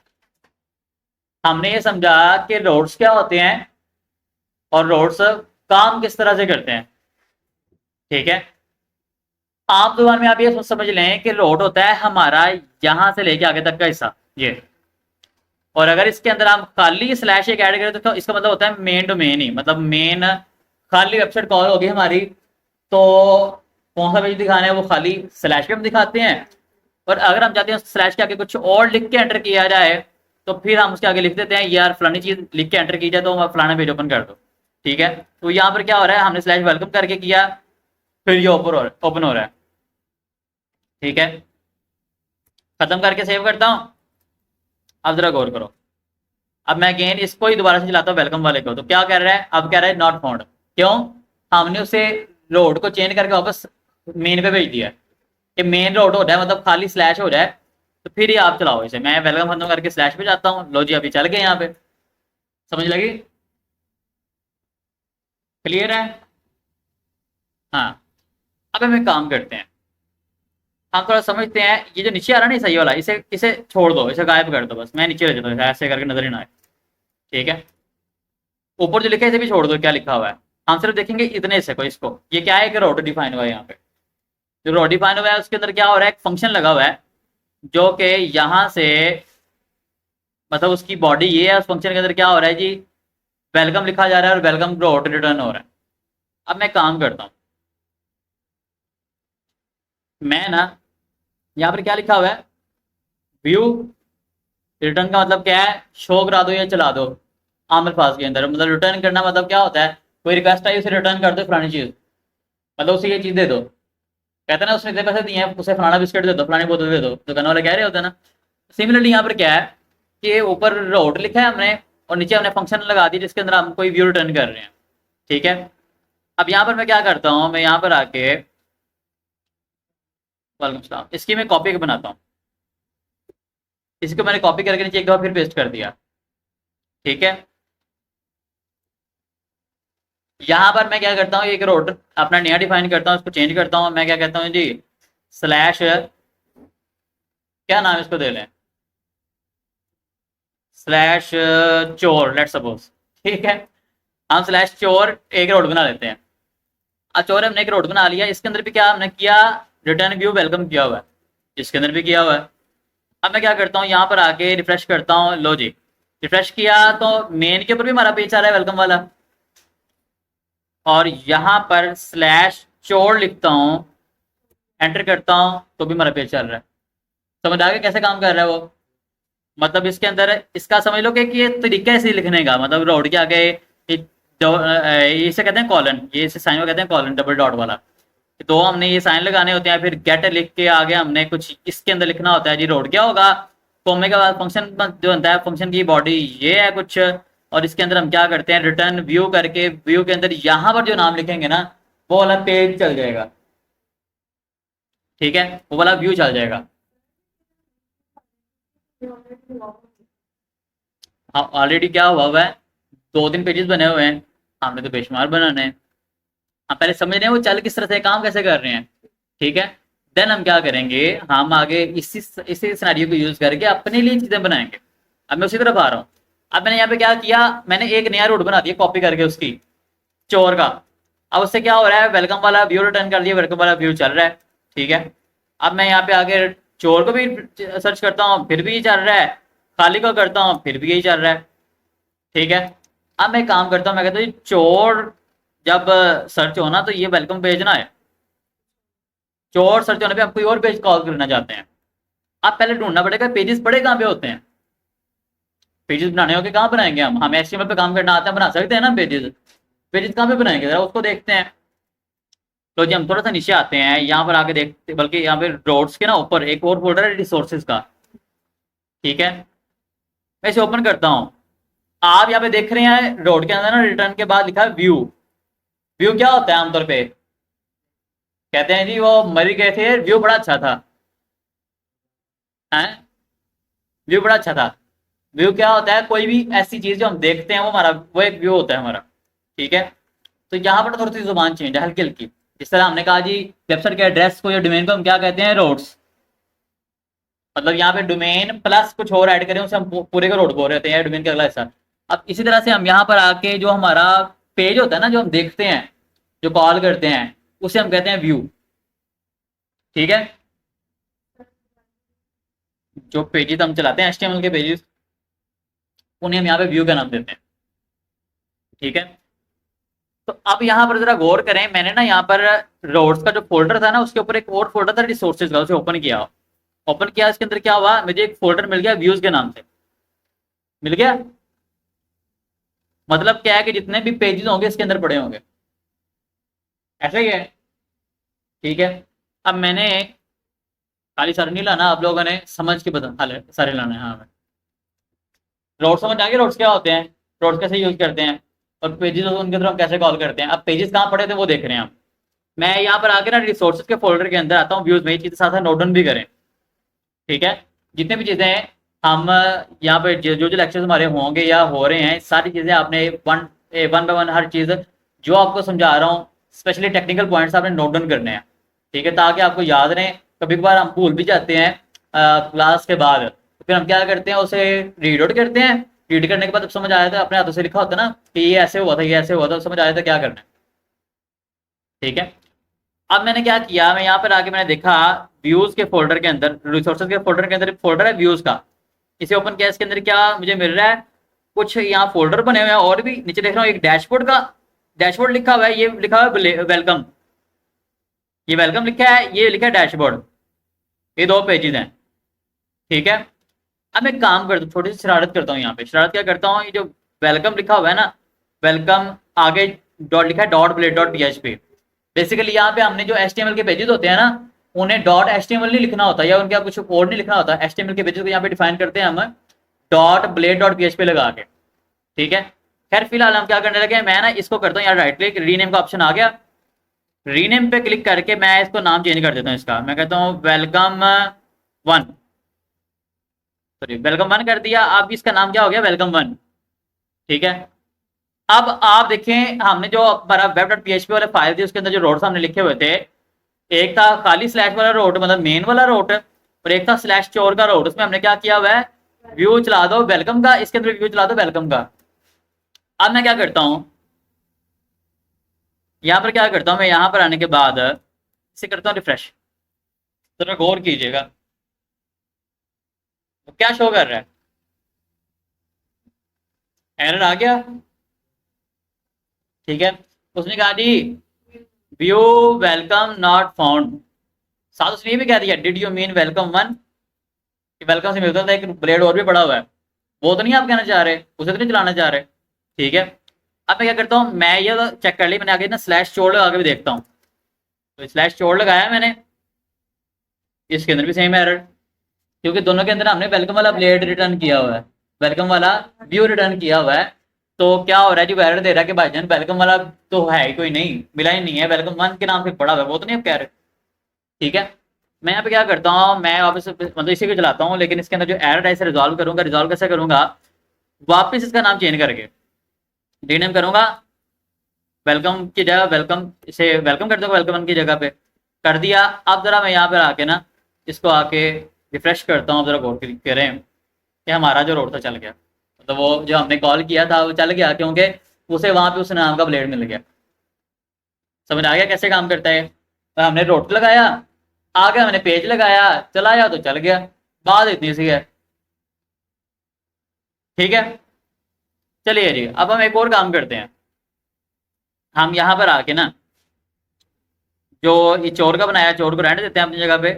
हमने ये समझा कि रोड्स क्या होते हैं और रोड्स काम किस तरह से करते हैं। ठीक है, आम जुबान में आप ये समझ लें कि रोड होता है हमारा यहां से लेके आगे तक का हिस्सा, ये और अगर इसके अंदर हम खाली स्लैश एक ऐड करें तो इसका मतलब होता है मेन डोमेन ही, मतलब मेन खाली वेबसाइट कॉल होगी हमारी। तो कौन सा पेज दिखाना है वो खाली स्लैश पे हम दिखाते हैं। और अगर हम चाहते हैं स्लैश के आगे कुछ और लिख के एंटर किया जाए तो फिर हम उसके आगे लिख देते हैं यार फलानी चीज लिख के एंटर की जाए तो फलाना पेज ओपन कर दो। ठीक है, तो यहाँ पर क्या हो रहा है, हमने स्लैश वेलकम करके किया, फिर ये ओपन हो रहा है। ठीक है, खत्म करके सेव करता हूँ। अब जरा गौर करो, अब मैं अगेन इसको ही दोबारा से चलाता हूँ वेलकम वाले को, तो क्या कर रहा है, अब कह रहा है नॉट फाउंड। क्यों, हमने उसे रोड को चेंज करके वापस मेन पे भेज दिया है। ये मेन रोड हो रहा है, मतलब खाली स्लैश हो रहा है। तो फिर ये आप चलाओ इसे, मैं वेलकम खत्म करके स्लैश पे जाता हूँ। लो जी अभी चल गए यहाँ पे, समझ लगी, क्लियर है। हाँ, अब हम एक काम करते हैं, हम थोड़ा समझते हैं। ये जो नीचे आ रहा है ना सही वाला, इसे इसे छोड़ दो, इसे गायब कर दो, बस मैं नीचे रह जाता हूँ ऐसे करके नजर ही ना आए। ठीक है, ऊपर जो लिखा है इसे भी छोड़ दो, क्या लिखा हुआ है हम सिर्फ देखेंगे इतने से को। इसको ये क्या है कि रोड डिफाइन हुआ है यहाँ पे, जो रोड डिफाइन हुआ है उसके अंदर क्या हो रहा है, एक फंक्शन लगा हुआ है जो कि यहाँ से, मतलब उसकी बॉडी ये है, उस फंक्शन के अंदर क्या हो रहा है जी, वेलकम लिखा जा रहा है और वेलकम रोड रिटर्न हो रहा है। अब मैं काम करता हूँ, मैं ना यहाँ पर क्या लिखा हुआ है, व्यू रिटर्न का मतलब क्या है, शो करा दो या चला दो। आम अल्फाज के अंदर मतलब रिटर्न करना मतलब क्या होता है, कोई रिक्वेस्ट आई उसे रिटर्न कर दो फलानी चीज, मतलब उसे ये चीज दे दो। कहते हैं ना उसने इतने पैसे दिए हैं उसे फलाना बिस्किट दे दो, फलानी बोतल दे दो, दुकान वाले कह रहे होते हैं ना। सिमिलरली यहाँ पर क्या है कि ऊपर रोड लिखा है हमने और नीचे हमने फंक्शन लगा दी जिसके अंदर हम कोई व्यू रिटर्न कर रहे हैं। ठीक है, अब यहाँ पर मैं क्या करता हूँ, मैं यहाँ पर आके वालेकुम सलाम, इसकी मैं कॉपी बनाता हूँ। इसको मैंने कॉपी करके नीचे एक दफा फिर पेस्ट कर दिया। ठीक है, यहाँ पर मैं क्या करता हूँ, एक रोड अपना नया डिफाइन करता हूँ, इसको चेंज करता हूँ। मैं क्या कहता हूँ जी, स्लैश, क्या नाम इसको दे लें, स्लैश चोर लेट सपोज। ठीक है, हम स्लैश चोर एक रोड बना लेते हैं। अब चोर हमने एक रोड बना लिया, इसके अंदर भी क्या हमने किया, रिटर्न व्यू वेलकम किया हुआ है, इसके अंदर भी किया हुआ है। अब मैं क्या करता हूँ, यहाँ पर आके रिफ्रेश करता हूँ। लो जी, रिफ्रेश किया तो मेन के ऊपर भी हमारा पेज आ रहा है वेलकम वाला, और यहाँ पर स्लैश चोर लिखता हूँ, एंटर करता हूँ तो भी हमारा पेज चल रहा है। समझ आ गया कैसे काम कर रहा है वो, मतलब इसके अंदर इसका समझ लो कि ये तरीका है इसे लिखने का, मतलब रोड के आगे इसे कहते हैं कॉलन, ये इसे साइन कहते हैं कॉलन डबल डॉट वाला। तो हमने ये साइन लगाने होते हैं, फिर गेट लिख के आगे हमने कुछ इसके अंदर लिखना होता है जी, रोड क्या होगा, कॉमे के बाद फंक्शन जो बनता है, फंक्शन की बॉडी ये है कुछ, और इसके अंदर हम क्या करते हैं, रिटर्न व्यू करके व्यू के अंदर यहाँ पर जो नाम लिखेंगे ना वो वाला पेज चल जाएगा। ठीक है, वो वाला व्यू चल जाएगा। हाँ ऑलरेडी क्या हुआ है, 2-3 पेजेस बने हुए हैं, हमने तो बेशुमार बनाने हैं। हम पहले समझ रहे हैं वो चल किस तरह से, काम कैसे कर रहे हैं। ठीक है, देन हम क्या करेंगे, हम आगे इसी सिनेरियो को यूज करके अपने लिए चीजें बनाएंगे। अब मैं उसी तरफ आ रहा हूँ। अब मैंने यहाँ पे क्या किया, मैंने एक नया रूट बना दिया कॉपी करके उसकी, चोर का। अब उससे क्या हो रहा है, वेलकम वाला व्यू रिटर्न कर दिया, वेलकम वाला व्यू चल रहा है। ठीक है, अब मैं यहाँ पे आगे चोर को भी सर्च करता हूँ, फिर भी ये चल रहा है, खाली को करता हूँ फिर भी यही चल रहा है। ठीक है, अब मैं काम करता हूँ, मैं कहता हूँ चोर जब सर्च होना तो ये वेलकम पेज ना है, चोर सर्च होने पे आप कोई और पेज कॉल करना चाहते हैं। आप पहले ढूंढना पड़ेगा पेजेस पड़े कहाँ पे होते हैं, पेजेस बनाने होके कहाँ बनाएंगे हम एचटीएमएल पे काम करना आता है, बना सकते हैं ना पेजेस, पेजेस कहाँ पे बनाएंगे जरा उसको देखते हैं। तो जी हम थोड़ा सा नीचे आते हैं, यहाँ पर आके देखते, बल्कि यहाँ पे रोड्स के ना ऊपर एक और फोल्डर है रिसोर्सेज का। ठीक है, मैं इसे ओपन करता हूँ। आप यहाँ पे देख रहे हैं रोड के अंदर ना रिटर्न के बाद लिखा है व्यू। व्यू क्या होता है आमतौर पे, कहते हैं जी वो मर गए थे, व्यू बड़ा अच्छा था, है व्यू बड़ा अच्छा था। व्यू क्या होता है, कोई भी ऐसी चीज जो हम देखते हैं वो हमारा, वो एक व्यू होता है हमारा। ठीक है, तो यहाँ पर थोड़ी सी जुबान चेंज है हल्की हल्की। जिस तरह हमने कहा जी वेबसाइट के एड्रेस को या डोमेन को हम क्या कहते हैं, रोड्स, मतलब यहाँ पे डोमेन प्लस कुछ और ऐड करें उसे हम पूरे का रोड बोल रहे होते हैं, डोमेन का अगला हिस्सा। अब इसी तरह से हम यहाँ पर आके जो हमारा पेज होता है ना, जो हम देखते हैं, जो कॉल करते हैं, उसे हम कहते हैं व्यू। ठीक है, जो पेजेस हम चलाते हैं एचटीएमएल के पेजेस, उन्हें हम यहाँ पे व्यू का नाम देते हैं। ठीक है, तो अब यहाँ पर जरा गौर करें, मैंने ना यहाँ पर रोड्स का जो फोल्डर था ना, उसके ऊपर एक और फोल्डर था रिसोर्सेज का, उसे ओपन किया। ओपन किया, इसके अंदर क्या हुआ, मुझे एक फोल्डर मिल गया व्यूज के नाम से, मिल गया। मतलब क्या है कि जितने भी पेजेस होंगे इसके अंदर पड़े होंगे, ऐसा ही है। ठीक है, अब मैंने खाली सारे नहीं लाना, आप लोगों ने समझ के बता सारे लाना है। हाँ, रोड समझ आ गए, रोड्स क्या होते हैं, रोड्स कैसे यूज करते हैं, और पेजेस उनके थ्रू हम कैसे कॉल करते हैं। अब पेजेस कहाँ पड़े थे वो देख रहे हैं हम। मैं यहाँ पर आके ना रिसोर्सेज के फोल्डर के अंदर आता हूँ, व्यूज में ये चीज़ें साथ साथ नोट डाउन भी करें। ठीक है, जितने भी चीज़ें हैं हम यहाँ पे जो जो लेक्चर्स हमारे होंगे या हो रहे हैं, सारी चीज़ें आपने वन वन बाय वन हर चीज़ जो आपको समझा रहा हूँ, स्पेशली टेक्निकल पॉइंट्स आपने नोट डाउन करने हैं। ठीक है, ताकि आपको याद रहे। कभी कभार हम भूल भी जाते हैं क्लास के बाद, तो फिर हम क्या करते हैं, उसे रीड आउट करते हैं। रीड करने के बाद समझ आया था, अपने हाथों से लिखा होता है ना कि ये ऐसे हुआ था, ये ऐसे हुआ था, समझ आया था क्या करना है। ठीक है, अब मैंने क्या किया, मैं यहाँ पर आके मैंने देखा व्यूज के फोल्डर के अंदर, रिसोर्सेज के फोल्डर के अंदर एक फोल्डर है व्यूज का। इसे ओपन किया, इसके अंदर क्या मुझे मिल रहा है, कुछ यहाँ फोल्डर बने हुए हैं, और भी नीचे देख रहा हूँ एक डैशबोर्ड का, डैशबोर्ड लिखा हुआ है, ये लिखा हुआ है वेलकम, ये वेलकम लिखा है, ये लिखा है डैशबोर्ड। ये दो पेजेस हैं। ठीक है, अब मैं काम करता हूँ, छोटी सी शरारत करता हूँ यहाँ पे। शरारत क्या करता हूँ, ये जो वेलकम लिखा हुआ है ना, वेलकम आगे डॉट लिखा है dot blade dot PHP. Basically यहाँ पे हमने जो एचटीएमएल के पेजेस होते हैं ना, उन्हें डॉट एचटीएमएल नहीं लिखना होता, या उनका कुछ कोड नहीं लिखना होता। एचटीएमएल के पेजेस को यहाँ पे डिफाइन करते हैं हम डॉट ब्लेड डॉट पीएचपी लगा के। ठीक है, खैर फिलहाल हम क्या करने लगे, मैं ना इसको करता हूँ यार राइट क्लिक, रीनेम का ऑप्शन आ गया, रीनेम पे क्लिक करके मैं इसको नाम चेंज कर देता हूँ इसका। मैं कहता हूँ welcome one, sorry welcome one कर दिया। अब इसका नाम क्या हो गया, वेलकम वन। ठीक है, अब आप देखें, हमने जो हमारा वेब डॉट पीएचपी वाले फाइल थी, उसके अंदर जो रोड्स हमने लिखे हुए थे, एक था खाली स्लैश वाला रोड, मतलब मेन वाला रोड, और एक था स्लैश चोर का रोड। उसमें हमने क्या किया हुआ है, व्यू चला दो वेलकम का, इसके अंदर व्यू चला दो वेलकम का। अब मैं क्या करता हूं, यहां पर क्या करता हूं, मैं यहां पर आने के बाद इसे करता हूं रिफ्रेश। तो गौर कीजिएगा तो क्या शो कर रहा है, एरर आ गया। ठीक है, उसने कहा जी व्यू वेलकम नॉट फाउंड, साथ उसने ये भी कह दिया did you mean welcome one, welcome से मिलता था एक ब्लेड और भी पड़ा हुआ है, वो तो नहीं आप कहना चाह रहे, उसे तो नहीं चलाना चाह रहे। ठीक है, अब मैं क्या करता हूँ, मैं ये तो चेक कर ली मैंने, आगे ना स्लैश चोर लगा के भी देखता हूँ। तो स्लैश चोर लगाया मैंने, इसके अंदर भी सेम एरर, क्योंकि दोनों के अंदर हमने वेलकम वाला ब्लेड रिटर्न किया हुआ है, वेलकम वाला व्यू रिटर्न किया हुआ है। तो क्या हो रहा है, जो एरर दे रहा है कि भाईजान वेलकम वाला तो है ही कोई नहीं, मिला ही नहीं है, वेलकम वन के नाम से पड़ा हुआ है, वो तो नहीं आप कह रहे। ठीक है, मैं यहाँ पे क्या करता हूँ, मैं वापस मतलब इसी को चलाता हूँ, लेकिन इसके अंदर जो एरर है इसे रिजॉल्व करूंगा। रिजॉल्व कैसे करूंगा, वापस इसका नाम चेंज करके रीनेम करूंगा, वेलकम की जगह वेलकम, इसे वेलकम कर दूंगा, वेलकम वन की जगह पे कर दिया। अब जरा मैं यहाँ पर आके ना इसको आके रिफ्रेश करता हूँ, जरा गौर करें कि हमारा जो रोड था चल गया, मतलब वो जो हमने कॉल किया था वो चल गया, क्योंकि उसे वहां पे उस नाम का ब्लेड मिल गया। समझ आ गया कैसे काम करता है। तो हमने रोड लगाया, आगे हमने पेज लगाया, चलाया तो चल गया, बात इतनी सी है। ठीक है, चलिए जी, अब हम एक और काम करते हैं। हम यहाँ पर आके ना जो ये चोर का बनाया, चोर को रहने देते हैं अपनी जगह पे।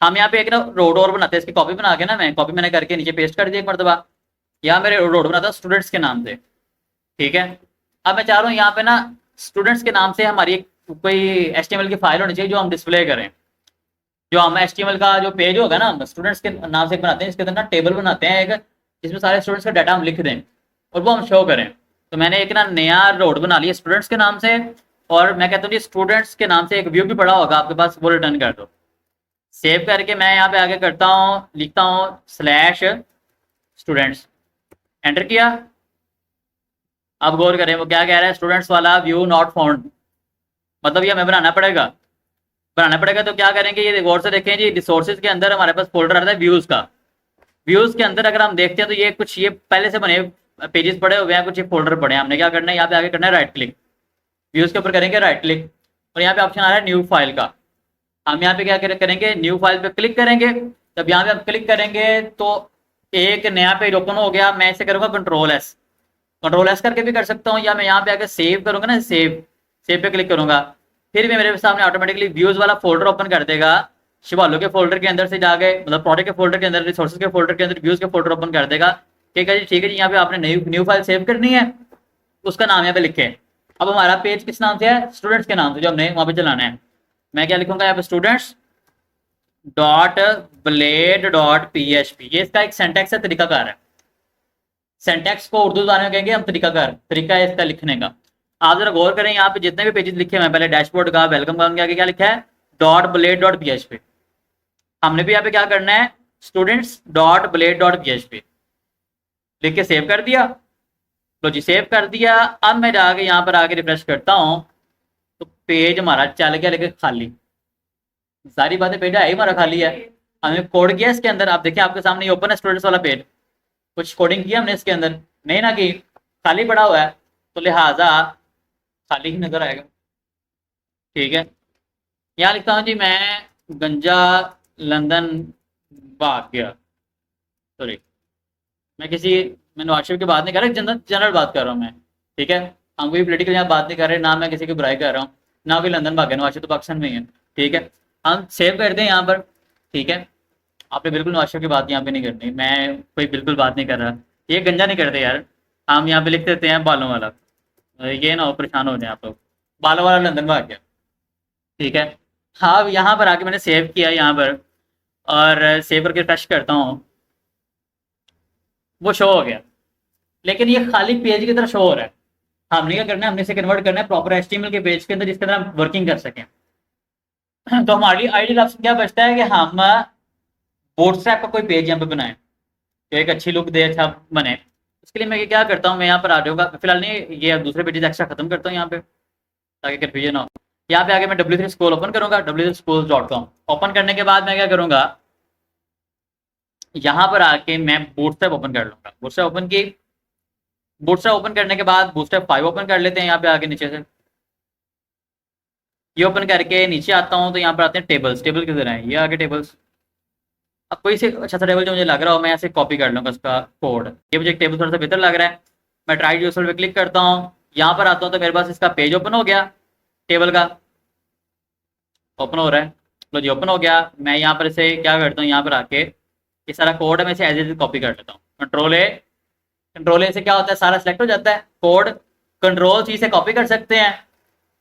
हम यहाँ पे एक ना रोड और बनाते हैं, इसकी कॉपी बना के ना, मैं कॉपी मैंने करके नीचे पेस्ट कर दिया एक मरतबा। यहाँ मेरे रोड बनाता स्टूडेंट्स के नाम से। ठीक है, अब मैं चाह रहा हूँ यहाँ पे ना स्टूडेंट्स के नाम से हमारी एक कोई एचटीएमएल की फाइल होनी चाहिए जो हम डिस्प्ले करें। जो हम एचटीएमएल का जो पेज होगा ना, हम स्टूडेंट्स के नाम से बनाते हैं, इसके अंदर ना टेबल बनाते हैं एक, जिसमें सारे स्टूडेंट्स का डाटा हम लिख दें और वो हम शो करें। तो मैंने एक ना नया रोड बना लिया स्टूडेंट्स के नाम से, और मैं कहता हूँ स्टूडेंट्स के नाम से एक व्यू भी पड़ा होगा आपके पास, वो रिटर्न कर दो। सेव करके मैं यहाँ पे आगे करता हूँ, लिखता हूँ स्लैश स्टूडेंट्स, एंटर किया। अब गौर करें वो क्या कह रहा है, स्टूडेंट्स वाला व्यू नॉट फाउंड, मतलब ये हमें बनाना पड़ेगा। बनाना पड़ेगा तो क्या करेंगे, ये गौर से देखें जी, रिसोर्सेज के अंदर हमारे पास फोल्डर आता है व्यूज का। व्यूज के अंदर अगर हम देखते हैं तो ये कुछ ये पहले से बने पेजेस पड़े हुए हैं, कुछ ये फोल्डर पड़े हैं। हमने क्या करना है, यहाँ पे आगे करना है राइट क्लिक, व्यूज के ऊपर करेंगे राइट क्लिक, और यहाँ पे ऑप्शन आ रहा है न्यू फाइल का। हम यहाँ पे क्या करेंगे, न्यू फाइल पे क्लिक करेंगे। जब यहाँ पे हम क्लिक करेंगे तो एक नया पेज ओपन हो गया, मैं इसे करूंगा कंट्रोल एस करके भी कर सकता हूँ, या मैं यहाँ पे आके सेव करूंगा ना, सेव पे क्लिक करूंगा, फिर भी मेरे सामने ऑटोमेटिकली व्यूज वाला फोल्डर ओपन कर देगा। शिवालो के फोल्डर के अंदर से जाके, मतलब प्रोडक्ट के फोल्डर के अंदर, रिसोर्सेज के फोल्डर के अंदर व्यूज के फोल्डर ओपन कर देगा। ठीक है जी, ठीक है जी, यहाँ पे आपने न्यू न्यू फाइल सेव करनी है, उसका नाम यहाँ पे लिखे। अब हमारा पेज किस नाम से है, स्टूडेंट्स के नाम से, जो हमने वहां पे चलाना है। मैं क्या लिखूंगा यहाँ पे, students dot blade dot PHP. ये इसका एक सेंटेक्स है, तरीकाकार है। सेंटेक्स को उर्दू जबान में कहेंगे हम तरीकाकार, तरीका है इसका लिखने का। आप जरा गौर करें, यहाँ पे जितने भी पेजेस लिखे हैं, पहले डैशबोर्ड का, वेलकम का, उनके आगे क्या लिखा है, डॉट ब्लेड डॉट पीएचपी। हमने भी यहाँ पे क्या करना है, students dot blade dot PHP लिख के सेव कर दिया। तो जी सेव कर दिया। अब मैं जाके यहाँ पर आके रिफ्रेश करता हूँ, तो पेज हमारा चल गया, लेकिन खाली। सारी बातें, पेज है ही हमारा खाली है। हमने कोड किया इसके अंदर, आप देखिए आपके सामने ओपन है स्टूडेंट्स वाला पेज। कुछ कोडिंग किया हमने इसके अंदर, नहीं ना कि खाली पड़ा हुआ है, तो लिहाजा खाली ही नजर आएगा। ठीक है, यहाँ लिखता हूँ जी, मैं गंजा लंदन भाग गया। सॉरी, मैं नवाज शरीफ की बात नहीं कर रहा, जनरल बात कर रहा हूँ मैं। ठीक है, हम कोई पोलिटिकल यहाँ बात नहीं कर रहे, ना मैं किसी की बुराई कर रहा हूँ, ना कोई लंदन भाग गया, नवाज शरीफ तो पाकिस्तान में ही है। ठीक है, हम सेव कर दें यहाँ पर। ठीक है, आपने बिल्कुल नवाज शरीफ की बात यहाँ पे नहीं करनी, मैं कोई बिल्कुल बात नहीं कर रहा, ये गंजा नहीं करते यार। हम यहाँ पे लिख देते हैं बालों वाला, ये ना हो परेशान हो जाए आप लोग, बालों वाला लंदन भाग गया। ठीक है, हाँ अब यहाँ पर आके मैंने सेव किया यहाँ पर, और सेव करके टच करता हूँ, वो शो हो गया, लेकिन ये खाली पेज की तरह शो हो रहा है। हमने क्या करना है, हमने इसे कन्वर्ट करना है प्रॉपर एचटीएमएल के पेज के अंदर, जिसके अंदर हम वर्किंग कर सकें। तो हमारे लिए आइडियल ऑप्शन क्या बचता है कि हम बोटस्ट्रैप का कोई पेज यहाँ पे बनाएं, जो एक अच्छी लुक दे, अच्छा बने। उसके लिए मैं क्या करता हूँ, मैं यहाँ पर आ जाऊँगा, फिलहाल नहीं, ये दूसरे पेजेस एक्स्ट्रा खत्म करता हूँ यहाँ पे, ताकि कन्फ्यूजन हो। यहाँ पे आके मैं W3 स्कूल ओपन करूंगा, w3schools.com ओपन करने के बाद मैं क्या करूंगा, यहाँ पर आके मैं बूटस्ट्रैप ओपन कर लूंगा। बूटस्ट्रैप ओपन करने के बाद बूटस्ट्रैप 5 ओपन कर लेते हैं यहाँ पे आके नीचे से। ये ओपन करके नीचे आता हूँ, तो यहाँ पर आते हैं टेबल्स। टेबल किधर है, ये आगे टेबल्स। अब कोई से अच्छा सा टेबल जो मुझे लग रहा हो, मैं ऐसे कॉपी कर लूंगा उसका कोड। ये मुझे एक टेबल थोड़ा सा बेहतर लग रहा है, मैं ट्राई यूजफुल पे क्लिक करता हूँ, यहाँ पर आता हूँ, तो मेरे पास इसका पेज ओपन हो गया, टेबल का ओपन हो रहा है। लो जी ओपन हो गया। मैं यहाँ पर इसे क्या करता हूँ, यहाँ पर आके ये सारा कोड है, मैं इसे एज एज कॉपी कर लेता हूँ। कंट्रोल ए से क्या होता है, सारा सिलेक्ट हो जाता है कोड। कंट्रोल सी से कॉपी कर सकते हैं,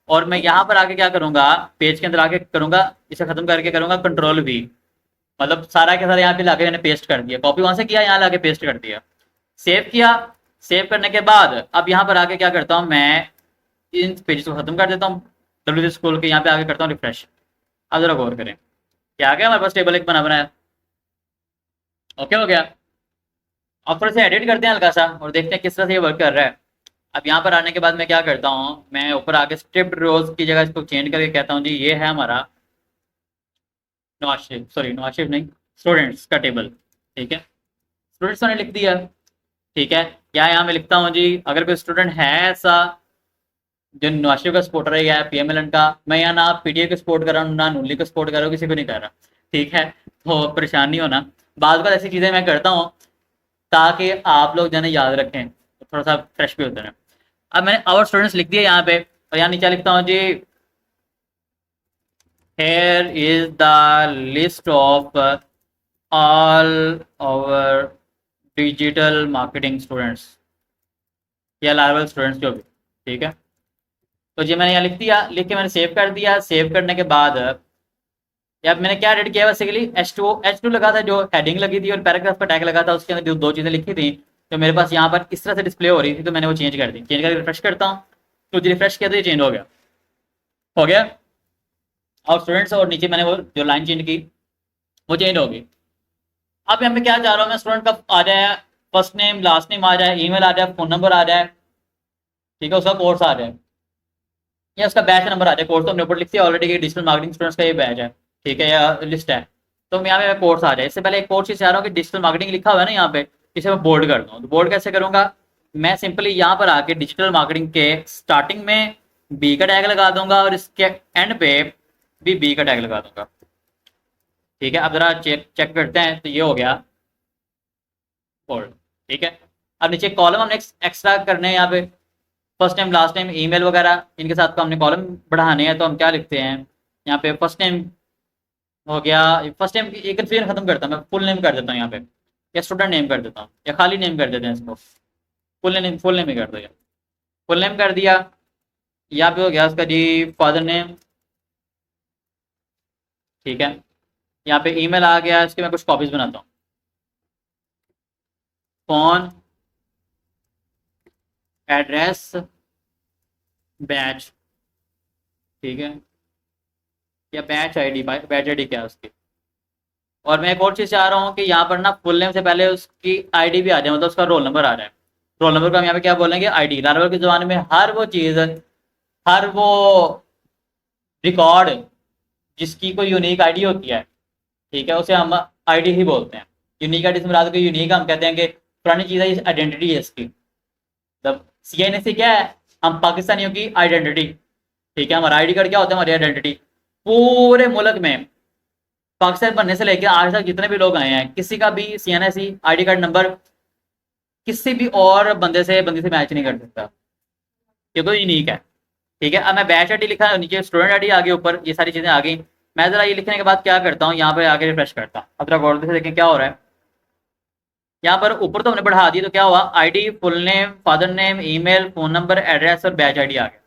और मैं यहाँ पर आके क्या करूंगा, पेज के अंदर आके करूंगा, इसे खत्म करके करूंगा कंट्रोल वी, मतलब सारा के सारा यहाँ पे लाके मैंने पेस्ट कर दिया। कॉपी वहां से किया, यहाँ लाके पेस्ट कर दिया, सेव किया। सेव करने के बाद अब यहाँ पर आके क्या करता हूँ, मैं इन पेजेस को खत्म कर देता हूँ, W3 स्कूल के यहाँ पे आके करता हूँ रिफ्रेश। अब जरा गौर करें, क्या आ गया हमारे पास, टेबल एक बना बनाया। ओके हो गया। अब थोड़ा सा एडिट करते हैं हल्का सा, और देखते हैं किस तरह से ये वर्क कर रहा है। अब यहाँ पर आने के बाद मैं क्या करता हूँ, मैं ऊपर आके स्ट्रिप्ड रोज की जगह इसको चेंज करके कहता हूँ जी ये है हमारा नवाज शरीफ नहीं, स्टूडेंट्स का टेबल। ठीक है, स्टूडेंट्स मैंने लिख दिया। ठीक है, या यहाँ मैं लिखता हूँ जी, अगर कोई स्टूडेंट है ऐसा जो नवाज शरीफ का सपोर्टर है या PMLN का, मैं यहाँ ना PTI को सपोर्ट कर रहा हूँ, ना नूनली को सपोर्ट कर रहा हूँ, किसी को नहीं कर रहा। ठीक है, तो परेशान नहीं होना। बाद बार ऐसी चीज़ें मैं करता हूँ ताकि आप लोग जाने याद रखें, तो थोड़ा सा फ्रेश भी होते हैं। अब मैंने आवर स्टूडेंट्स लिख दिया यहाँ पे, और यहाँ नीचे लिखता हूँ जी here is the list of all our digital marketing students या लार्वल स्टूडेंट्स जो भी। ठीक है, तो ये मैंने यहाँ लिख दिया, लिख के मैंने सेव कर दिया। सेव करने के बाद या मैंने क्या एडिट किया, बेसिकली H2 लगा था, जो हेडिंग लगी थी और पैराग्राफ का टैग लगा था, उसके अंदर जो दो चीज़ें लिखी थी, तो मेरे पास यहाँ पर इस तरह से डिस्प्ले हो रही थी, तो मैंने वो चेंज कर दी। चेंज करके रिफ्रेश करता हूँ, तो रिफ्रेश किया तो ये चेंज हो गया। हो गया, और स्टूडेंट्स, और नीचे मैंने वो जो लाइन चेंज की वो चेंज हो गई। अब यहाँ पे क्या चाह रहा हूँ मैं, स्टूडेंट का आ जाए, फर्स्ट नेम लास्ट नेम आ जाए, ईमेल आ जाए, फोन नंबर आ जाए। ठीक है, उसका कोर्स आ जाए या उसका बैच नंबर आ जाए। कोर्स तो हमने ऊपर लिख दिया ऑलरेडी कि डिजिटल मार्केटिंग स्टूडेंट्स का ये बैच है। ठीक है, या लिस्ट है, तो यहाँ पे कोर्स आ जाए। इससे पहले एक कोर्स ही चाह रहा हूँ कि डिजिटल मार्केटिंग लिखा हुआ है ना यहाँ पे, इसे मैं बोल्ड कर दूँ। तो बोल्ड कैसे करूँगा, मैं सिंपली यहाँ पर आके डिजिटल मार्केटिंग के स्टार्टिंग में बी का टैग लगा दूंगा, और इसके एंड पे भी बी का टैग लगा दूंगा। ठीक है, अब जरा चेक करते हैं, तो ये हो गया। ओल्ड। ठीक है, अब नीचे कॉलम हमने एक्स्ट्रा करने हैं यहाँ पे, first name last name email वगैरह इनके साथ को हमने कॉलम बढ़ाने हैं, तो हम क्या लिखते हैं यहाँ पे, फर्स्ट नेम हो गया, फर्स्ट नेम एक कन्फ्यूजन खत्म करता हूँ मैं, फुल नेम कर देता हूँ यहाँ पे, या स्टूडेंट नेम कर देता हूँ, या खाली नेम कर देते हैं इसको, फुल नेम ही कर दो, या फुल नेम कर दिया। यहाँ पे हो गया उसका जी फादर नेम। ठीक है, यहाँ पे ईमेल आ गया, इसके मैं कुछ कॉपीज बनाता हूँ, फोन, एड्रेस, बैच। ठीक है, या बैच आईडी, बैच आईडी क्या है उसकी। और मैं एक और चीज़ चाह रहा हूँ कि यहाँ पर ना फुल नेम से पहले उसकी आईडी भी आ जाए, मतलब उसका रोल नंबर आ जाए। रोल नंबर को हम यहाँ पे क्या बोलेंगे, आईडी। लारावल के ज़माने में हर वो चीज़, हर वो रिकॉर्ड जिसकी कोई यूनिक आईडी होती है, ठीक है, उसे हम आईडी ही बोलते हैं। यूनिक आईडी से मुराद कोई यूनिक, हम कहते हैं कि पुरानी चीज़ है, आइडेंटिटी है इसकी। मतलब CNC क्या है, हम पाकिस्तानियों की आइडेंटिटी। ठीक है, हमारा आईडी कार्ड क्या होता है, हमारी आइडेंटिटी। पूरे मुल्क में पाकिस्तान बनने से लेकर आज तक जितने भी लोग आए हैं, किसी का भी CNC आईडी कार्ड नंबर किसी भी और बंदे से मैच नहीं कर सकता, ये तो यूनिक है। ठीक है, अब मैं बैच आईडी लिखा है, नीचे स्टूडेंट आईडी आ गई, ऊपर ये सारी चीजें आ गई। मैं जरा ये लिखने के बाद क्या करता हूँ, यहाँ पे आके रिफ्रेश करता हूँ। अब जरा गौर से देखें क्या हो रहा है। यहाँ पर ऊपर तो हमने बढ़ा दी, तो क्या हुआ, ID, full name, father name, email, phone number, address और बैच आईडी आ गया।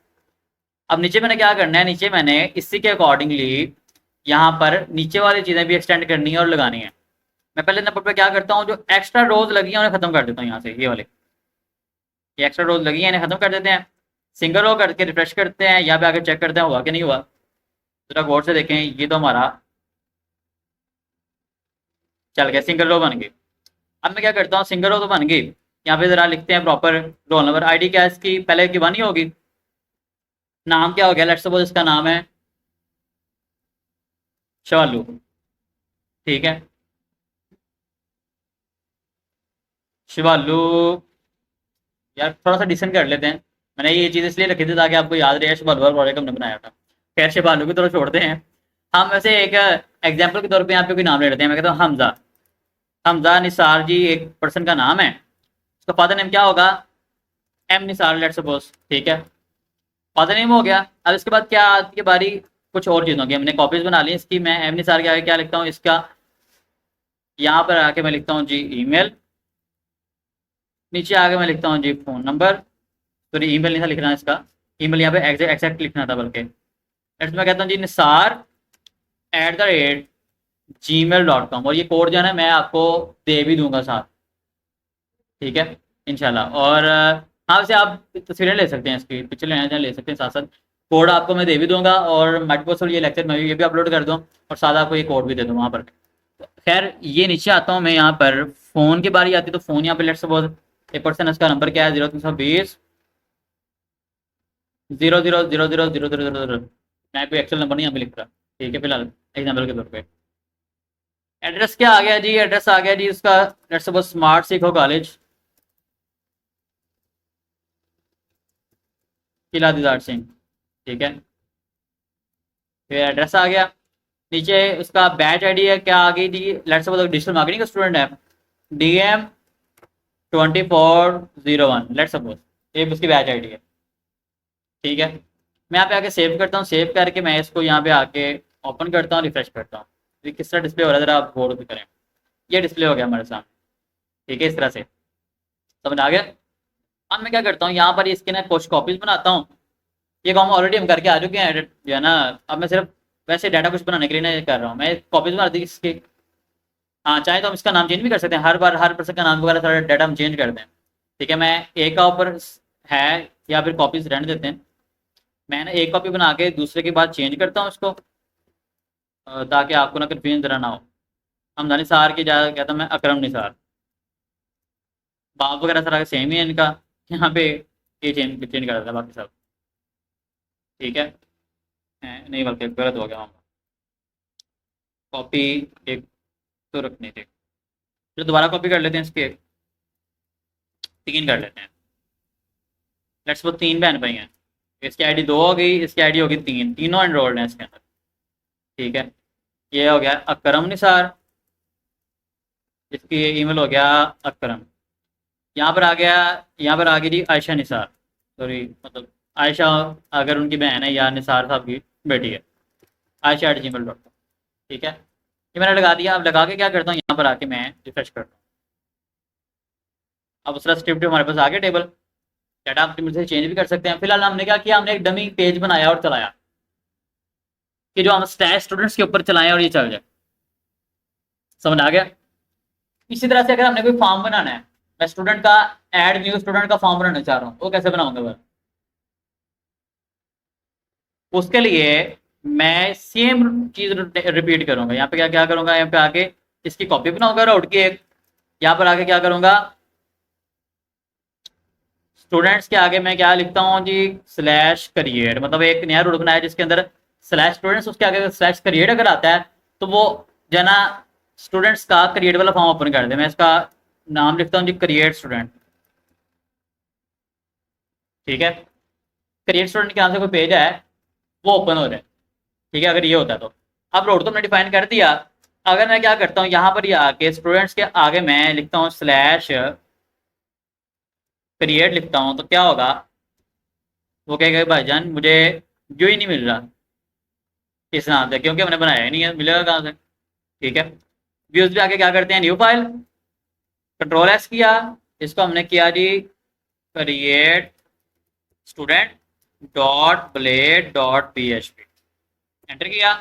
अब नीचे मैंने क्या करना है, नीचे मैंने इसी के अकॉर्डिंगली यहाँ पर नीचे वाली चीजें भी एक्सटेंड करनी है और लगानी है। मैं पहले नंबर पर क्या करता हूँ, जो एक्स्ट्रा रोज लगी है उन्हें खत्म कर देता हूँ यहाँ से, ये वाले, ये एक्स्ट्रा रोज लगी है इन्हें खत्म कर देते हैं। सिंगल रो करके रिफ्रेश करते हैं, यहाँ पे आके चेक करते हैं हुआ कि नहीं हुआ। जरा गौर से देखें, ये तो हमारा चल गया, सिंगल रो बन गई। अब मैं क्या करता हूँ, सिंगल रो तो बन गई, यहाँ पे जरा लिखते हैं प्रॉपर रोल नंबर। आईडी क्या है इसकी, पहले की बनी होगी। नाम क्या हो गया, लेट्स सपोज इसका नाम है शालू। ठीक है, शिवालू, यार थोड़ा सा डिसेंट कर लेते हैं। मैंने ये चीज़ इसलिए रखी थी ताकि आपको याद रहे, शिवालू और प्रोजेक्ट हमने बनाया था। खैर शिवालू की तरफ छोड़ते हैं। हम वैसे एक एग्जाम्पल के तौर पे यहाँ पे कोई नाम ले लेते हैं। मैं कहता हूँ हमजा। हमजा निसार जी एक पर्सन का नाम है, उसका फादर नेम क्या होगा, M निसार, लेट्स सपोज। ठीक है, फादर नेम हो गया। अब इसके बाद क्या आती है बारी, कुछ और चीज़ों की। हमने कॉपीज बना ली इसकी। मैं M निसार के आगे क्या लिखता हूँ, इसका यहाँ पर आके मैं लिखता हूँ जी ईमेल, नीचे आके मैं लिखता हूँ जी फोन नंबर। सॉरी, ईमेल नहीं था लिखना इसका, ईमेल यहाँ पे एग्जैक्ट लिखना था बल्कि। मैं कहता हूँ जी nisar@gmail.com, और ये कोड जो है ना मैं आपको दे भी दूंगा साथ। ठीक है, इंशाल्लाह। और हाँ, वैसे आप तस्वीरें ले सकते हैं, इसकी पिक्चर लेना चाहें ले सकते हैं, साथ साथ कोड आपको मैं दे भी दूंगा, और मल्टीपल ये लेक्चर मैं ये भी अपलोड कर दूँ, और साथ आपको ये कोड भी दे दूँ वहाँ पर। खैर ये नीचे आता हूँ मैं, यहाँ पर फ़ोन की बारी आती है, तो फ़ोन यहाँ पे लेट्स सपोज एक पर्सन, इसका नंबर क्या है, 0320 0000000। मैं कोई एक्चुअल नंबर नहीं यहाँ पे लिख रहा। ठीक है, फिलहाल एग्जाम्पल के तौर पे। एड्रेस क्या आ गया जी, एड्रेस आ गया जी उसका लेट्स सपोज स्मार्ट सीखो कॉलेज, किला दीदार सिंह। ठीक है, फिर एड्रेस आ गया। नीचे उसका बैच आईडी है, क्या आ गई जी, लेट्स सपोज डिजिटल मार्केटिंग का स्टूडेंट है, DM2401, लेट्स सपोज ये उसकी बैच आईडी है। ठीक है, मैं यहाँ पे आके सेव करता हूँ। सेव करके मैं इसको यहाँ पे आके ओपन करता हूँ, रिफ्रेश करता हूँ। ये किस तरह डिस्प्ले हो रहा है, जरा आप गौर भी करें। ये डिस्प्ले हो गया हमारे सामने। ठीक है, इस तरह से समझ आ गया। अब मैं क्या करता हूँ, यहाँ पर इसके ना कुछ कॉपीज बनाता हूँ। ये काम ऑलरेडी हम करके आ चुके हैं जो है ना। अब मैं सिर्फ वैसे डाटा कुछ बनाने के लिए नहीं कर रहा हूँ, मैं कॉपीज बना दी इसकी। हाँ, चाहे तो हम इसका नाम चेंज भी कर सकते हैं, हर बार हर पर्सन का नाम वगैरह सारा डाटा हम चेंज कर दें। ठीक है, मैं एक का ऊपर है, या फिर कॉपीज रहने देते हैं। मैंने एक कॉपी बना के दूसरे के बाद चेंज करता हूँ इसको, ताकि आपको ना कन्फ्यूजन जरा ना हो। हमदा निसार की जगह कहता हूँ मैं अकरम निसार। बाप वगैरह सारा सेम ही है इनका, यहाँ पे ये चेंज चेंज कर देता है बाकी सब। ठीक है, नहीं बल्कि गलत हो गया, हम कॉपी एक तो रखनी थी, फिर दोबारा कॉपी कर लेते हैं इसके, तीन कर लेते हैं। लेट्स वो तीन बहन भाई हैं, इसकी आईडी 2 हो गई, इसकी आईडी होगी 3, तीनों एनरोल्ड हैं इसके अंदर। ठीक है, ये हो गया अकरम निसार, इसकी ईमेल हो गया अकरम। यहाँ पर आ गया, यहाँ पर आ गई जी आयशा निसार, सॉरी मतलब आयशा अगर उनकी बहन है या निसार साहब की बेटी है, aisha@gmail.com। ठीक है, ये मैंने लगा दिया। अब लगा के क्या करता हूँ, यहाँ पर आके मैं रिफ्रेश करता हूँ। अब उसका स्क्रिप्ट हमारे पास आ गया टेबल। डाटा आप मुझसे चेंज भी कर सकते हैं। फिलहाल हमने क्या किया, हमने एक डमी पेज बनाया और चलाया कि जो हम स्टैश स्टूडेंट्स के ऊपर चलाएं और ये चल जाए। समझ आ गया। इसी तरह से अगर हमने कोई फॉर्म बनाना है, मैं स्टूडेंट का ऐड न्यू स्टूडेंट का फॉर्म बनाना चाह रहा हूँ, वो कैसे बनाऊंगा मैं? उसके लिए मैं सेम चीज रिपीट करूंगा। यहाँ पे क्या क्या करूंगा, यहाँ पे आके इसकी कॉपी बनाऊंगा राउट की एक, यहाँ पर आके क्या करूंगा, स्टूडेंट्स के आगे मैं क्या लिखता हूँ जी, स्लैश करियर, मतलब एक नया रूल बनाया जिसके अंदर स्लैश स्टूडेंट्स, उसके आगे स्लैश करियर अगर आता है तो वो जना स्टूडेंट्स का क्रिएट वाला फॉर्म ओपन कर दे। मैं इसका नाम लिखता हूँ जी क्रिएट स्टूडेंट। ठीक है, क्रिएट स्टूडेंट के नाम से कोई पेज है वो ओपन हो रहा है। ठीक है, अगर ये होता है तो अब रोड तो हमने डिफाइन कर दिया। अगर मैं क्या करता हूँ, यहाँ पर ये आके स्टूडेंट्स के आगे मैं लिखता हूँ स्लैश क्रिएट लिखता हूँ, तो क्या होगा, वो कहेगा भाईजान मुझे जो ही नहीं मिल रहा इस नाम से, क्योंकि हमने बनाया ही नहीं है, मिलेगा कहाँ से? ठीक है, व्यूज पे आके क्या करते हैं, न्यू फाइल, कंट्रोल एस किया, इसको हमने किया जी create student dot blade dot php, enter किया।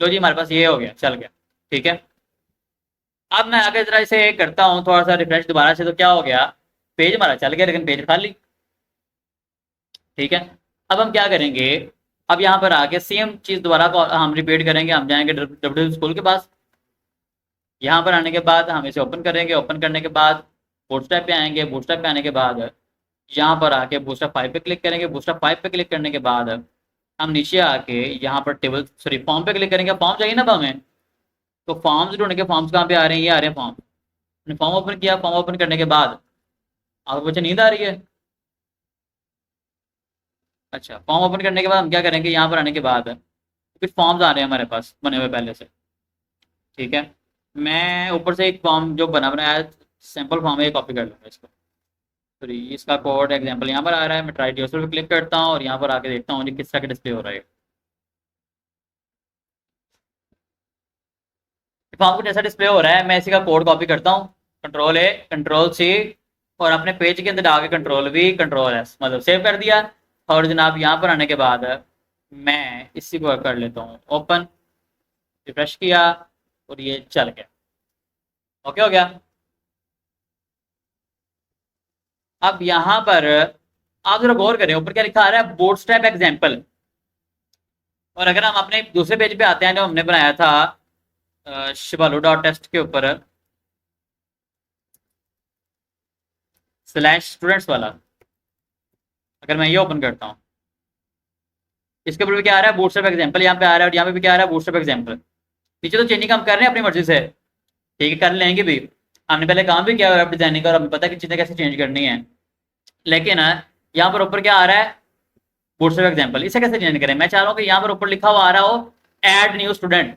लो जी हमारे पास ये हो गया, चल गया। ठीक है, अब मैं आगे जरा इसे करता हूँ थोड़ा सा रिफ्रेश दोबारा से, तो क्या हो गया, पेज हमारा चल गया लेकिन पेज खाली। ठीक है, अब हम क्या करेंगे, अब यहाँ पर आके सेम चीज दोबारा को हम रिपीट करेंगे। हम जाएंगे डब्ल्यू स्कूल के पास, यहाँ पर आने के बाद हम इसे ओपन करेंगे। ओपन करने के बाद बूटस्ट्रैप पे आएंगे। बूटस्ट्रैप पे आने के बाद यहाँ पर आके बूटस्ट्रैप 5 पे क्लिक करेंगे। बूटस्ट्रैप 5 पे क्लिक करने के बाद हम नीचे आके यहाँ पर टेबल सॉरी फॉर्म पे क्लिक करेंगे। फॉर्म चाहिए ना अब हमें, तो फॉर्म्स ढूंढने के, फॉर्म्स कहाँ पे आ रहे हैं, ये आ रहे हैं फॉर्म। हमने फॉर्म ओपन किया। फॉर्म ओपन करने के बाद आपको बच्चे नींद आ रही है? अच्छा, फॉर्म ओपन करने के बाद हम क्या करेंगे, यहाँ पर आने के बाद कुछ फॉर्म्स आ रहे हैं हमारे पास बने हुए पहले से। ठीक है, मैं ऊपर से एक फॉर्म जो बना बनाया सैम्पल फॉर्म है, कॉपी कर लूँगा इसको। तो इसका कोड एग्जांपल यहाँ पर आ रहा है। मैं ट्राई यूजर पे क्लिक करता हूँ और यहाँ पर आके देखता हूँ किस तरह का डिस्प्ले हो रहा है। फॉर्म कुछ ऐसा डिस्प्ले हो रहा है। मैं इसी का कोड कॉपी करता हूँ, कंट्रोल ए कंट्रोल सी, और अपने पेज के अंदर आके कंट्रोल वी कंट्रोल एस, मतलब सेव कर दिया। और जनाब यहाँ पर आने के बाद मैं इसी को कर लेता हूँ ओपन, रिफ्रेश किया और ये चल गया। ओके हो गया। अब यहाँ पर आप जरा गौर करें, ऊपर क्या लिखा आ रहा है, बूटस्ट्रैप एग्जाम्पल। और अगर हम अपने दूसरे पेज पे आते हैं जो हमने बनाया था शिबालू डॉट टेस्ट के ऊपर स्लैश स्टूडेंट्स वाला, अगर मैं ये ओपन करता हूँ, इसके ऊपर भी क्या आ रहा है, बूटस्ट्रैप एग्जाम्पल यहाँ पे आ रहा है और यहाँ पे भी क्या आ रहा है, बूटस्ट्रैप एग्जाम्पल। पीछे तो चेंजिंग हम कर रहे हैं अपनी मर्जी से, ठीक है, कर लेंगे भी। हमने पहले काम भी किया वेब डिजाइनिंग का और हमें पता है कि चीजें कैसे चेंज करनी है। लेकिन यहाँ पर ऊपर क्या आ रहा है, बूटस्ट्रैप एग्जाम्पल, इसे कैसे चेंज करें? मैं चाह रहा हूँ कि यहाँ पर ऊपर लिखा हुआ आ रहा हो ऐड न्यू स्टूडेंट,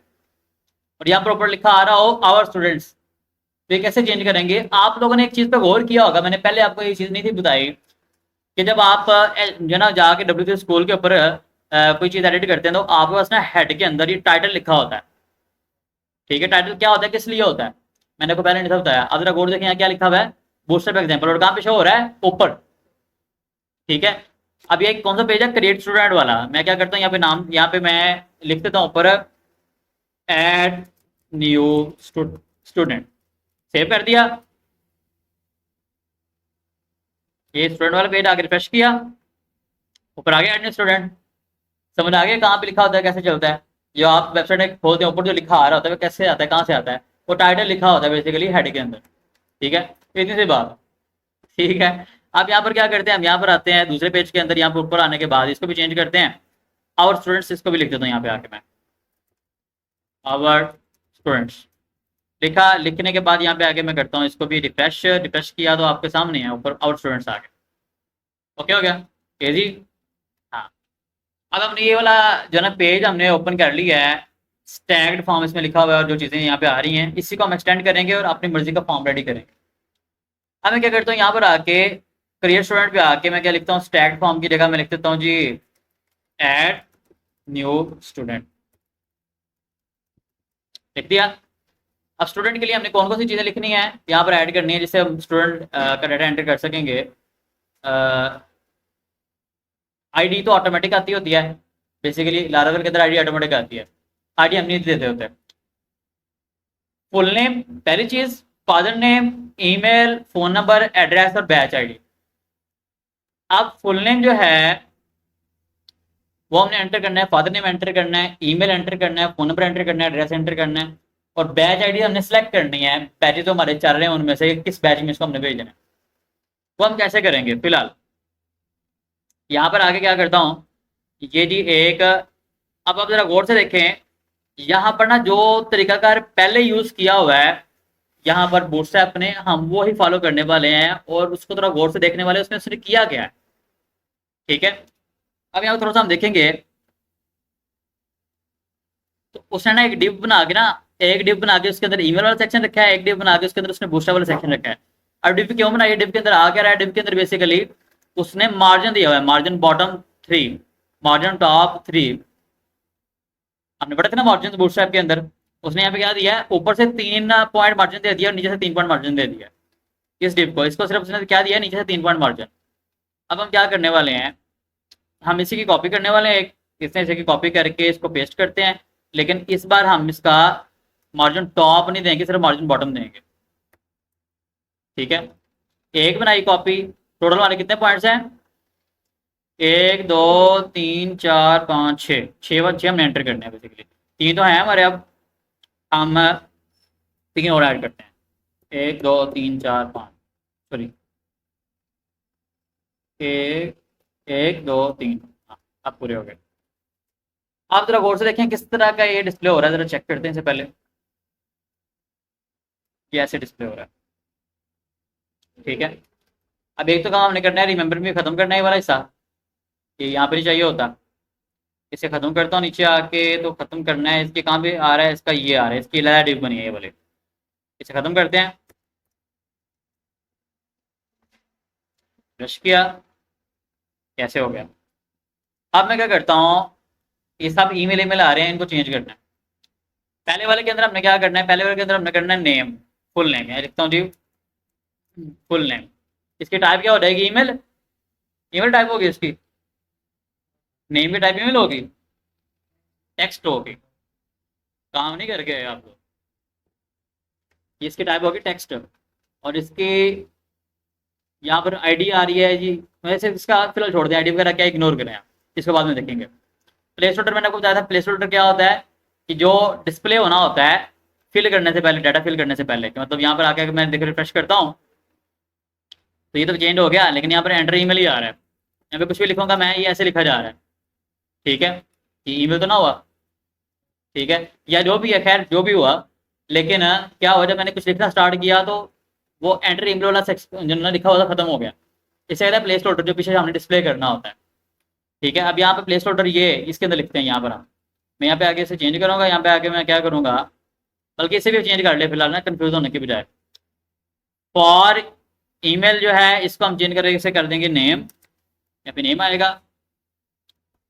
और यहाँ पर ऊपर लिखा आ रहा हो आवर स्टूडेंट्स। तो ये कैसे चेंज करेंगे? आप लोगों ने एक चीज पर गौर किया होगा, मैंने पहले आपको ये चीज नहीं थी बताई, कि जब आप जो ना जाके डब्ल्यू स्कूल के ऊपर कोई चीज एडिट करते हैं तो आपके पास ना हेड के अंदर ये टाइटल लिखा होता है। ठीक है, टाइटल क्या होता है, किस लिए होता है, मैंने को पहले नहीं था बताया। अब जरा गौर देखें यहाँ क्या लिखा हुआ है, बूटस्ट्रैप एग्जाम्पल, और कहाँ पे शो हो रहा है, ऊपर। ठीक है, अब ये कौन सा पेज है, क्रिएट स्टूडेंट वाला। मैं क्या करता हूँ, यहाँ पे नाम, यहाँ पे मैं लिख देता हूँ ऊपर ऐड न्यू स्टूडेंट, सेव कर दिया। ये स्टूडेंट वाला पेज आगे रिफ्रेश किया, ऊपर आ गया ऐड न्यू स्टूडेंट। समझ आ गया कहाँ पे लिखा होता है, कैसे चलता है? जो आप वेबसाइट में खोलते हैं ऊपर जो लिखा आ रहा होता है वो कैसे आता है, कहाँ से आता है? वो टाइटल लिखा होता है बेसिकली हेड के अंदर। ठीक है, तो इतनी सी बात। ठीक है, अब यहाँ पर क्या करते हैं, हम यहाँ पर आते हैं दूसरे पेज के अंदर, यहाँ पर ऊपर आने के बाद इसको भी चेंज करते हैं, आवर स्टूडेंट्स, इसको भी लिख देता हूँ यहाँ पे आके मैं, आवर स्टूडेंट्स लिखा। लिखने के बाद यहाँ पे आके मैं करता हूँ इसको भी रिफ्रेश, रिफ्रेश किया तो आपके सामने है ऊपर आवर स्टूडेंट्स आ गए। ओके हो गया, इजी। हाँ, अब हमने ये वाला जो ना पेज हमने ओपन कर लिया है, स्टैग्ड फॉर्म इसमें लिखा हुआ है और जो चीज़ें यहाँ पे आ रही हैं इसी को हम एक्सटेंड करेंगे और अपनी मर्जी का फॉर्म रेडी करेंगे। अब मैं क्या करता हूँ, यहाँ पर आके क्रिएट स्टूडेंट पे आके मैं क्या लिखता हूँ, स्टैग्ड फॉर्म की जगह मैं लिख देता हूँ जी ऐड न्यू स्टूडेंट, लिख दिया। अब स्टूडेंट के लिए हमने कौन कौन सी चीज़ें लिखनी है यहाँ पर ऐड करनी है जिससे हम स्टूडेंट का डाटा एंटर कर सकेंगे। आईडी तो ऑटोमेटिक आती होती है, बेसिकली लारावेल के अंदर आईडी ऑटोमेटिक आती है, आईडी हम नहीं देते होते। फुल नेम पहली चीज, father name, email, phone number, address और बैच आईडी। अब फुल नेम जो है वो हमने एंटर करना है, फादर नेम एंटर करना है, ईमेल एंटर करना है, फोन नंबर एंटर करना है, एड्रेस एंटर करना है और बैच आईडी हमने सेलेक्ट करनी है। बैचेज तो हमारे चल रहे हैं उनमें से किस बैच में इसको हमने भेजना है, वो हम कैसे करेंगे। फिलहाल यहाँ पर आगे क्या करता हूँ, ये जी एक, अब आप जरा गौर से देखें यहाँ पर ना जो तरीकाकार पहले यूज किया हुआ है यहाँ पर बूटस्ट्रैप ने, हम वो ही फॉलो करने वाले हैं और उसको थोड़ा गौर से देखने वाले उसमें उसने किया गया है। ठीक है, अब यहाँ थोड़ा सा हम देखेंगे तो उसने ना एक डिव बना के ना, एक डिव बना के उसके अंदर ईमेल वाला सेक्शन रखा है, एक डिव बना के उसके अंदर उसने बूस्टरैप वाला सेक्शन रखा है। अब डिव क्यों बनाई है, डिव के अंदर आ क्या रहा है, डिव के अंदर बेसिकली उसने मार्जिन दिया हुआ है, मार्जिन बॉटम 3, मार्जिन टॉप 3, आपने पढ़ा था ना मार्जिन बूटस्ट्रैप के अंदर। उसने यहाँ पे क्या दिया है, ऊपर से 3 पॉइंट मार्जिन दे दिया और नीचे से 3 पॉइंट मार्जिन दे दिया इस डिव को, इसको सिर्फ उसने क्या दिया, नीचे से 3 पॉइंट मार्जिन। अब हम क्या करने वाले हैं, हम इसी की कॉपी करने वाले हैं, एक इसने इसे की कॉपी करके इसको पेस्ट करते हैं, लेकिन इस बार हम इसका मार्जिन टॉप नहीं देंगे, सिर्फ मार्जिन बॉटम देंगे। ठीक है, एक बनाई कॉपी, टोटल हमारे कितने पॉइंट्स हैं, 1 2 3 4 5 6, 6 हमने एंटर करने हैं बेसिकली, 3 तो हैं हमारे। अब हम 3 और ऐड करते हैं, 1 2 3 4 5, सॉरी 1 2 3, हाँ अब पूरे हो गए। आप जरा गौर से देखें किस तरह का ये डिस्प्ले हो रहा है, जरा चेक करते हैं इससे पहले, ये ऐसे डिस्प्ले हो रहा है। ठीक है, अब एक तो काम हमने करना है, रिमेंबर में खत्म करना है वाला हिस्सा, ये यहाँ पे नहीं चाहिए होता, इसे खत्म करता हूँ नीचे आके, तो खत्म करना है, इसके कहाँ पे आ रहा है, इसका ये आ रहा है, इसकी अलग डिव बनी है ये वाले, इसे खत्म करते हैं। रश किया, कैसे हो गया। अब मैं क्या करता हूँ, ये सब ईमेल ईमेल आ रहे हैं, इनको चेंज करना है। पहले वाले के अंदर हमने क्या करना है, पहले वाले के अंदर हमने करना है नेम, फुल नेम, यहाँ लिखता हूँ जी फुल नेम। इसकी टाइप क्या हो जाएगी, ईमेल, ईमेल टाइप होगी इसकी, नेम की टाइप ईमेल होगी, टेक्स्ट होगी, काम नहीं करके गए आप लोग, इसकी टाइप होगी टेक्स्ट। और इसकी यहाँ पर आईडी आ रही है जी, वैसे इसका फिलहाल छोड़ दें, आईडी वगैरह क्या इग्नोर करें आप, इसके बाद में देखेंगे। प्ले स्टोर मैंने आपको बताया था, प्ले स्टोर क्या होता है कि जो डिस्प्ले होना होता है फिल करने से पहले, डाटा फिल करने से पहले, कि मतलब यहाँ पर आके मैं देखो रिफ्रेश करता हूँ तो ये तो चेंज हो गया, लेकिन यहाँ पर एंटर ईमेल ही आ रहा है, यहाँ पे कुछ भी लिखूंगा मैं, ये ऐसे लिखा जा रहा है। ठीक है, ये ईमेल तो ना हुआ, ठीक है, या जो भी है, खैर जो भी हुआ, लेकिन क्या हुआ, जब मैंने कुछ लिखना स्टार्ट किया तो वो एंटर ईमेल वाला सेक्शन जो लिखा हुआ था खत्म हो गया। इसे कहता है प्ले स्टोर जो पीछे हमने डिस्प्ले करना होता है। ठीक है, अब यहाँ पे प्ले स्टोर ये इसके अंदर लिखते हैं, यहाँ पर हम, मैं यहाँ पे आगे इसे चेंज करूँगा, यहाँ पे आके मैं क्या करूँगा, बल्कि इसे भी चेंज कर ले फिलहाल ना, कंफ्यूज होने के बजाय। फॉर ईमेल जो है इसको हम चेंज करके इसे कर देंगे नेम, यहाँ पे नेम आएगा,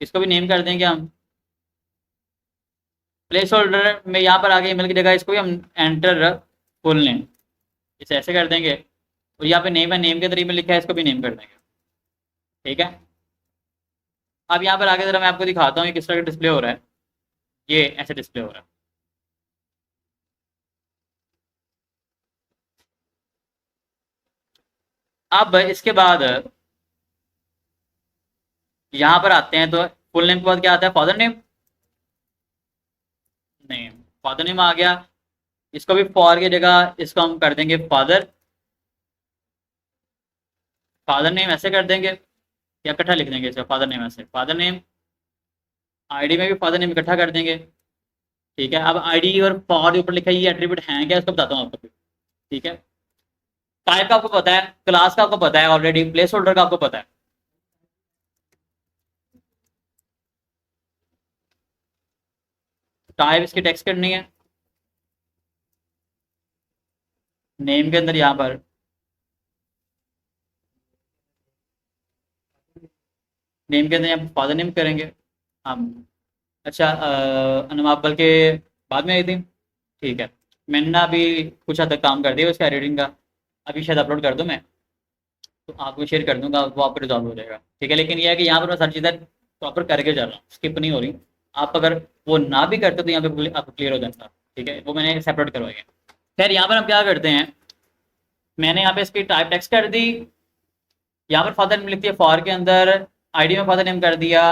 इसको भी नेम कर देंगे हम। प्लेस होल्डर में यहाँ पर आगे ईमेल की जगह इसको भी हम एंटर फुल नेम, इसे ऐसे कर देंगे, और यहाँ पे नेम है, नेम के अंदर ईमेल लिखा है, इसको भी नेम कर देंगे। ठीक है, अब यहाँ पर आगे जरा मैं आपको दिखाता हूँ किस तरह का डिस्प्ले हो रहा है, ये ऐसे डिस्प्ले हो रहा है। अब इसके बाद यहाँ पर आते हैं, तो फुल नेम के बाद क्या आता है, father name, name, father name आ गया, इसको भी फॉर की जगह इसको हम कर देंगे फादर, फादर नेम ऐसे कर देंगे, या इकट्ठा लिख देंगे इसे, फादर नेम ऐसे, फादर नेम, आईडी में भी फादर नेम इकट्ठा कर देंगे। ठीक है, अब आईडी और फॉर के ऊपर लिखा है, ये एट्रीब्यूट हैं क्या, इसको बताता हूँ आपको। ठीक है, टाइप का आपको पता है, क्लास का आपको पता है ऑलरेडी, प्लेस होल्डर का आपको पता है। टाइप इसकी टेक्स्ट करनी है, नेम के अंदर यहाँ पर नेम के अंदर यहाँ फादर नेम करेंगे हम। अच्छा अनमाबल के बाद में आई थी, ठीक है। मैंने ना अभी कुछ हद तक काम कर दिया उसका एडिटिंग का, अभी शायद अपलोड कर दूँ मैं, तो आपको शेयर कर दूंगा, वो आपको रिजॉल्व हो जाएगा, ठीक है। लेकिन यह है कि यहाँ पर मैं सारी चीज़ें प्रॉपर करके जा रहा हूँ, स्किप नहीं हो रही। आप अगर वो ना भी करते तो यहाँ पे आपको क्लियर हो जाता, ठीक है। वो मैंने सेपरेट करवाई है। खैर यहाँ पर हम क्या करते हैं, मैंने यहाँ पे इसकी टाइप टेक्स्ट कर दी, यहाँ पर फादर नेम लिखती है फॉर के अंदर, आईडी में फादर नेम कर दिया।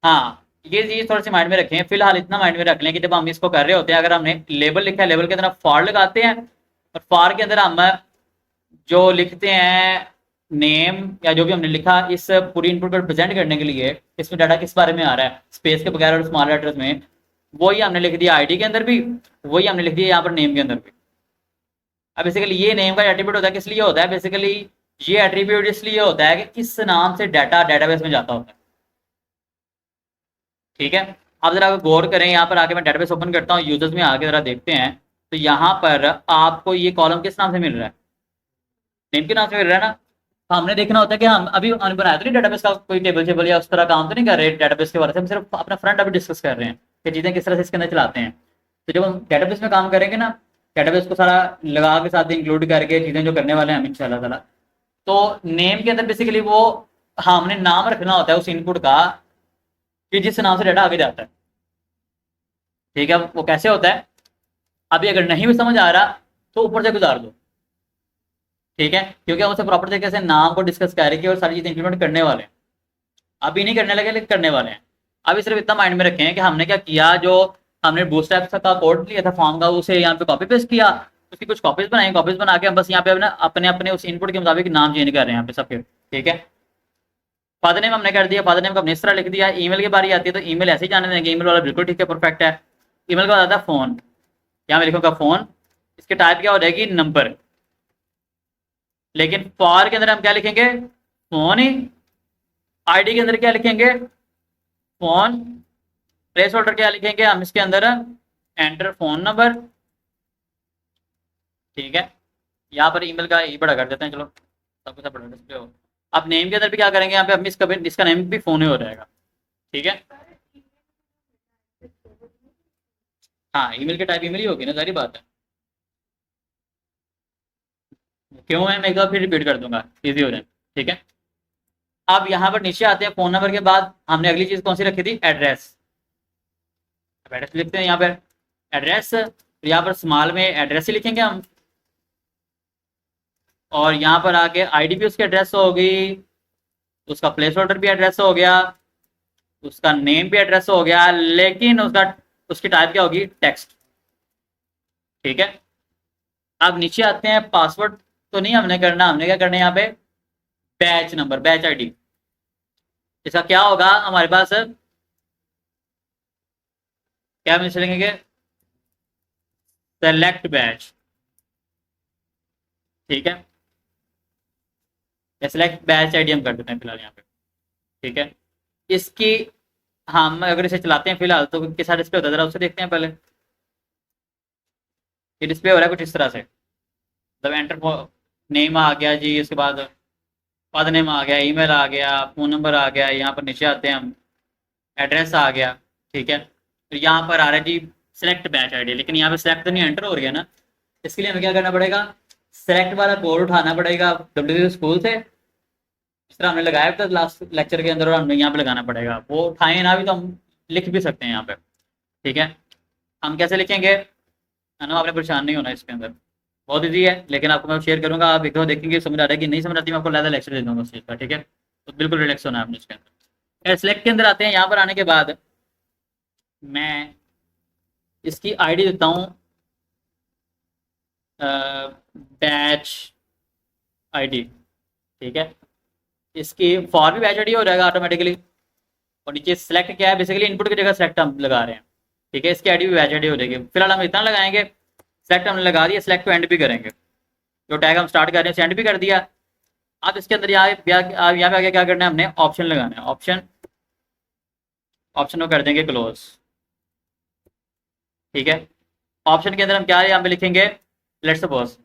हाँ ये चीज थोड़ी सी माइंड में रखें, फिलहाल इतना माइंड में रख लें कि जब हम इसको कर रहे होते हैं, अगर हमने लेबल लिखा है, लेबल के अंदर फॉर लगाते हैं, और फॉर के अंदर हम जो लिखते हैं नेम या जो भी हमने लिखा, इस पूरी इनपुट को प्रेजेंट करने के लिए इसमें डाटा किस बारे में आ रहा है, स्पेस के बगैर और स्मॉल लेटर्स में, वही हमने लिख दिया आईडी के अंदर भी, वही हमने लिख दिया यहाँ पर नेम के अंदर भी। अब बेसिकली ये नेम का एट्रीब्यूट होता है, किस लिए होता है, बेसिकली ये एट्रीब्यूट इसलिए होता है कि इस नाम से डाटा डेटाबेस में जाता होता है, ठीक है। अब जरा गौर करें, यहाँ पर आके मैं डेटाबेस ओपन करता हूँ, यूजर्स में आके जरा देखते हैं, तो यहाँ पर आपको ये कॉलम किस नाम से मिल रहा है, नेम के नाम से मिल रहा है ना। तो हमने देखना होता है कि हम अभी हमने बनाया तो नहीं डेटाबेस का कोई टेबल शेबल या उस तरह काम तो नहीं कर रहे डेटाबेस के बारे में, हम सिर्फ अपना फ्रंट अभी डिस्कस कर रहे हैं कि चीज़ें किस तरह से इसके अंदर चलाते हैं। तो जब हम डेटाबेस में काम करेंगे ना, डेटाबेस को सारा लगा के साथ इंक्लूड करके चीज़ें जो करने वाले हैं हम इंशाल्लाह ताला, तो नेम के अंदर बेसिकली वो हमने नाम रखना होता है उस इनपुट का कि जिस नाम से डाटा आगे जाता है, ठीक है। वो कैसे होता है, अभी अगर नहीं भी समझ आ रहा तो ऊपर से गुजार दो, ठीक है, क्योंकि हम उसे प्रॉपर तरीके से नाम को डिस्कस करेंगे और सारी चीजें इंप्लीमेंट करने वाले हैं। अभी नहीं करने लगे लेकिन करने वाले हैं। अभी सिर्फ इतना माइंड में रखें कि हमने क्या किया, जो हमने बूटस्ट्रैप का कोड लिया था फॉर्म का, उसे यहाँ पे कॉपी पेस्ट किया, उसकी कुछ कॉपीज बनाई, कॉपीज बना के हम बस यहाँ पे अपने अपने उस इनपुट के मुताबिक नाम चेंज कर रहे हैं यहाँ पे सबके, ठीक है। फादर नेम हमने कर दिया, फादर नेम को हमने इस तरह लिख दिया। ईमेल की बारी आती है तो ईमेल ऐसे ही जाने देंगे, ईमेल वाला बिल्कुल ठीक है, परफेक्ट है। ईमेल का आता है फोन, यहाँ मैं लिखूंगा फोन, इसके टाइप क्या हो जाएगी नंबर, लेकिन फॉर के अंदर हम क्या लिखेंगे फोन ही, आईडी के अंदर क्या लिखेंगे फोन, प्लेस होल्डर क्या लिखेंगे हम इसके अंदर एंटर फोन नंबर, ठीक है। यहाँ पर ईमेल का ई बड़ा कर देते हैं, चलो सब कुछ बड़ा डिस्प्ले हो। अब नेम के अंदर भी क्या करेंगे, यहाँ पे हम इसका नेम भी फोन ही हो जाएगा, ठीक है। हाँ ईमेल के टाइप ईमेल ही होगी ना, सारी बात है। क्यों है मैं एक बार फिर रिपीट कर दूंगा, इजी हो जाए, ठीक है। अब यहाँ पर नीचे आते हैं, फोन नंबर के बाद हमने अगली चीज कौन सी रखी थी, एड्रेस। अब एड्रेस लिखते हैं यहाँ पर एड्रेस, यहाँ पर स्मॉल में एड्रेस ही लिखेंगे हम, और यहाँ पर आके आईडी भी उसकी एड्रेस होगी, उसका प्लेस होल्डर भी एड्रेस हो गया, उसका नेम भी एड्रेस हो गया, लेकिन उसकी टाइप क्या होगी टेक्स्ट, ठीक है। अब नीचे आते हैं, पासवर्ड तो नहीं हमने करना, हमने क्या करना है यहाँ पे बैच नंबर, बैच आईडी। इसका क्या होगा हमारे पास, क्या हम चलेंगे सेलेक्ट बैच, ठीक है। सेलेक्ट बैच आईडी हम कर देते हैं फिलहाल यहाँ पे, ठीक है। इसकी हम अगर इसे चलाते हैं फिलहाल तो किस डिस्प्ले होता है, जरा उससे देखते हैं पहले। ये डिस्प्ले हो रहा है कुछ इस तरह से, मतलब एंटर नेम आ गया जी, उसके बाद फादर नेम आ गया, ईमेल आ गया, फ़ोन नंबर आ गया, यहाँ पर नीचे आते हैं हम एड्रेस आ गया, ठीक है। तो यहाँ पर आ रहा है जी सेलेक्ट बैच आईडी, लेकिन यहाँ पे सेलेक्ट तो नहीं एंटर हो रही है ना, इसके लिए हमें क्या करना पड़ेगा, सेलेक्ट वाला कोड उठाना पड़ेगा डब्ल्यू स्कूल से, इस तरह हमने लगाया था लास्ट लेक्चर के अंदर, और हमें यहाँ पे लगाना पड़ेगा। वो उठाए ना भी तो हम लिख भी सकते हैं यहाँ पे, ठीक है। हम कैसे लिखेंगे, है ना, आपने परेशान नहीं होना इसके अंदर, बहुत ईजी है, लेकिन आपको मैं शेयर करूंगा, आप एक दो देखेंगे समझ आ रहा है कि नहीं समझ आती, मैं आपको ज़्यादा लेक्चर दे दूंगा उस चीज़ का, ठीक है। तो बिल्कुल रिलैक्स होना है आपने इसके अंदर। सेलेक्ट के अंदर आते हैं, यहाँ पर आने के बाद मैं इसकी आईडी देता हूँ बैच आईडी, ठीक है। इसकी फॉर भी बैच आईडी हो जाएगा ऑटोमेटिकली, और नीचे सेलेक्ट क्या है, बेसिकली इनपुट की जगह सेलेक्ट हम लगा रहे हैं, ठीक है। इसकी आईडी भी बैच आईडी हो जाएगी। फिलहाल हम इतना लगाएंगे, सेलेक्ट हमने लगा दिया, सेलेक्ट को एंड भी करेंगे, जो टैग हम स्टार्ट कर रहे हैं सेंड भी कर दिया। अब इसके अंदर यहाँ पे आगे क्या करना है, हमने ऑप्शन लगाना है, ऑप्शन को कर देंगे क्लोज, ठीक है। ऑप्शन के अंदर हम क्या यहाँ पे लिखेंगे, लेट्स सपोज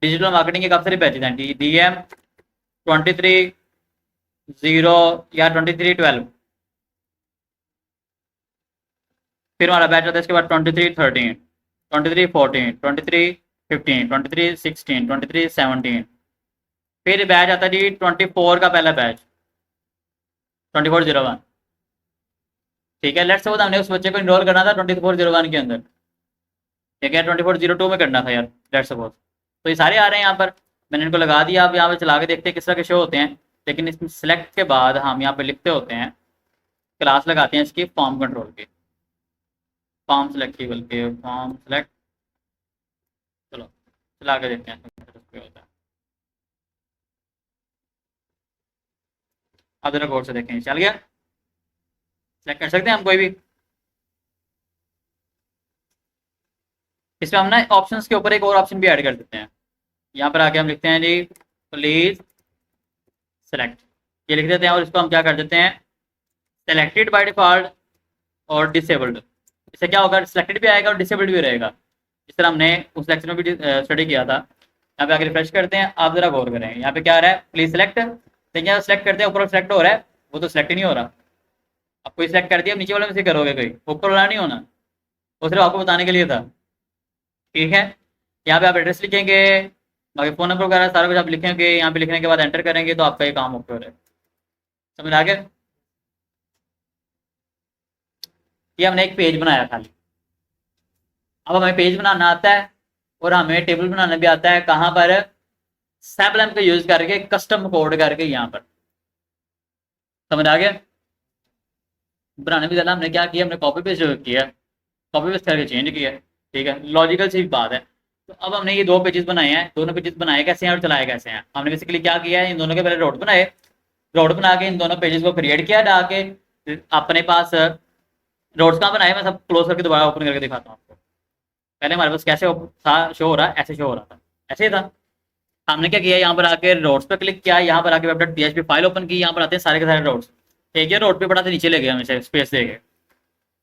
डिजिटल मार्केटिंग के काफी सारे बैचेज हैं, DM 23/0 या 23/12, फिर हमारा बैच आता है इसके बाद 23/13, 23/14, 23/15, 23/16, 23/17, फिर बैच आता है जी 24 का पहला बैच 24/01। ठीक है, लेट्स सपोज हमने उस बच्चे को इनरोल करना था 24/01 के अंदर, ठीक है, 24/02 में करना था यार, लेट्स सपोज। तो ये सारे आ रहे हैं यहाँ पर, मैंने इनको लगा दिया। आप यहाँ पे चला के देखते हैं किस तरह के शो होते हैं, लेकिन इसमें सेलेक्ट के बाद हम यहाँ पे लिखते होते हैं, क्लास लगाते हैं इसकी फॉर्म कंट्रोल की, फॉर्म सेलेक्ट की, बल्कि फॉर्म सेलेक्ट, चलो चला के देखते हैं क्या होता है। अब जरा गौर से देखें, चल गया, सेलेक्ट कर सकते हैं हम कोई भी। इसमें हम ना ऑप्शंस के ऊपर एक और ऑप्शन भी ऐड कर देते हैं, यहाँ पर आके हम लिखते हैं जी प्लीज सेलेक्ट, ये लिख देते हैं और इसको हम क्या कर देते हैं सेलेक्टेड बाय डिफॉल्ट और डिसेबल्ड। इससे क्या होगा, सिलेक्टेड भी आएगा और डिसेबल्ड भी रहेगा, जिस तरह हमने उस लेक्चर में भी स्टडी किया था। यहाँ पे आगे रिफ्रेश करते हैं, आप जरा गौर करें यहाँ पे क्या आ रहा है, प्लीज सेलेक्ट, देखिए सेलेक्ट करते हैं ऊपर सेलेक्ट हो रहा है, वो तो सेलेक्ट ही नहीं हो रहा। अब कोई सिलेक्ट कर दिया, नीचे वाले में से करोगे, कोई ऊपर वाला नहीं होना, वो सिर्फ आपको बताने के लिए था। ठीक है, यहाँ पे आप एड्रेस लिखेंगे, बाकी फोन नंबर वगैरह सारा कुछ आप लिखेंगे, यहाँ पे लिखने के बाद एंटर करेंगे तो आपका ये काम ओके हो रहा है। समझ आ गया। ये हमने एक पेज बनाया खाली, अब हमें पेज बनाना आता है और हमें टेबल बनाना भी आता है, कहाँ पर, सैपलैम का यूज करके, कस्टम कोड करके, यहाँ पर। समझ आ गया। बनाने भी ज़्यादा हमने क्या किया, हमने कॉपी पेस्ट किया, कॉपी पेस्ट करके चेंज किया। ठीक है, लॉजिकल सी बात है। तो अब हमने ये दो पेजेस बनाए हैं, दोनों पेजेस बनाए कैसे हैं और चलाए कैसे हैं, हमने बेसिकली क्या किया है, इन दोनों के पहले रोड बनाए, रोड बना के इन दोनों पेजेस को क्रिएट किया, डाके अपने पास रोड्स कहाँ बनाए, मैं सब क्लोज करके दोबारा ओपन करके दिखाता हूँ आपको। पहले हमारे पास कैसे था, शो हो रहा है, ऐसे शो हो रहा था, ऐसे ही था। हमने क्या किया, यहाँ पर आके रोड्स पर क्लिक किया, यहाँ पर आके web.php फाइल ओपन की, यहाँ पर आते हैं सारे के सारे रोड्स। ठीक है, रोड पे पड़ा था, नीचे ले गया हमेशा स्पेस दे गए,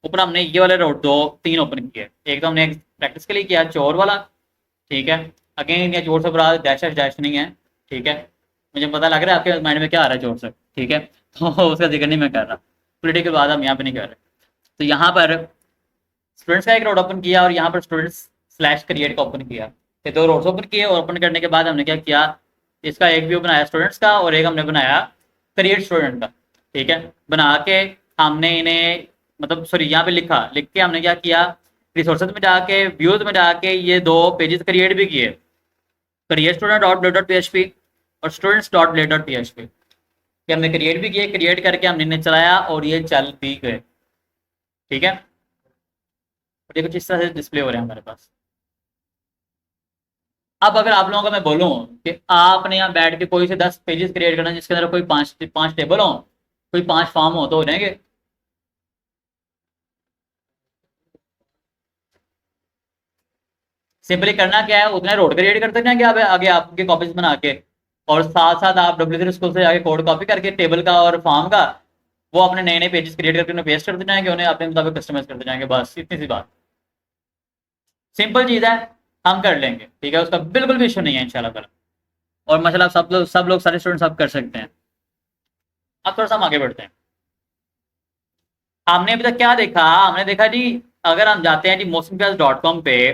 ऊपर हमने ये वाले रोड 2-3 ओपन किए। एक तो हमने प्रैक्टिस के लिए किया चोर वाला, ठीक है, अगेन ये चोर से बड़ा डैश डैश नहीं है। ठीक है, मुझे पता लग रहा है आपके माइंड में क्या आ रहा है चोर से, ठीक है, तो उसका जिक्र नहीं मैं कर रहा, पॉलिटिकल बात हम यहाँ पे नहीं कर रहे। तो यहाँ पर स्टूडेंट्स का एक रोड ओपन किया और यहाँ पर स्टूडेंट्स स्लैश क्रिएट का ओपन किया, तो 2 रोड्स ओपन किए, और ओपन करने के बाद हमने क्या किया, इसका एक व्यू बनाया स्टूडेंट्स का और एक हमने बनाया क्रिएट स्टूडेंट का। ठीक है, बना के हमने इन्हें, मतलब सॉरी यहाँ पे लिख के हमने क्या किया, रिसोर्सेज में जाके, व्यूज में जाके ये 2 पेजेस क्रिएट भी किए, क्रिएट स्टूडेंट .blade.php और students.blade.php, हमने क्रिएट भी किए, क्रिएट करके हमने इन्हें चलाया और ये चल भी गए। ठीक है, और ये कुछ इस तरह से डिस्प्ले हो रहे हैं हमारे पास। अब अगर आप लोगों को मैं बोलूं कि आपने यहाँ बैठ के कोई से 10 पेजेस क्रिएट करना, जिसके अंदर कोई 5 टेबल हो, कोई 5 फॉर्म हो, तो हो जाएंगे। सिंपली करना क्या है, उतने रोड क्रिएट करते जाएंगे आप आगे आपके कॉपीज बना के, और साथ साथ आप W3 स्कूल से जाके कोड कॉपी करके टेबल का और फॉर्म का, वो अपने नए नए पेजेस क्रिएट करके उन्हें पेस्ट करते जाएंगे, उन्हें अपने मुताबिक कस्टमाइज करते जाएंगे, बस इतनी सी बात, सिंपल चीज है, हम कर लेंगे। ठीक है, उसका बिल्कुल भी इशू नहीं है इंशाल्लाह ताला, और माशाल्लाह सब लोग सारे स्टूडेंट्स सब कर सकते हैं। अब थोड़ा सा हम आगे बढ़ते हैं। हमने अभी तक क्या देखा, हमने देखा जी, अगर हम जाते हैं जी muslimclass.com पे,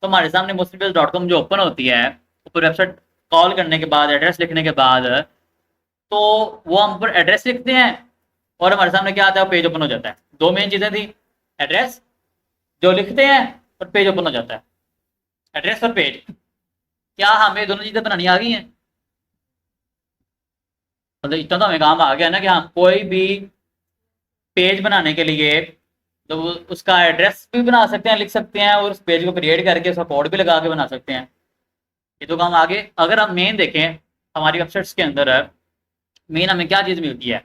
तो हमारे सामने muslimclass.com जो ओपन होती है, ऊपर वेबसाइट कॉल करने के बाद, एड्रेस लिखने के बाद, तो वो हम ऊपर एड्रेस लिखते हैं और हमारे सामने क्या आता है, पेज ओपन हो जाता है। 2 मेन चीजें थी, एड्रेस जो लिखते हैं और पेज ओपन हो जाता है, एड्रेस और पेज। क्या हमें दोनों चीजें बनानी आ गई हैं, मतलब इतना तो हमें काम आ गया ना कि हम कोई भी पेज बनाने के लिए तो उसका एड्रेस भी बना सकते हैं, लिख सकते हैं, और उस पेज को क्रिएट करके उसका कोड भी लगा के बना सकते हैं। ये तो काम आगे। अगर हम मेन देखें हमारी वेबसाइट्स के अंदर, मेन हमें क्या चीज़ मिलती है,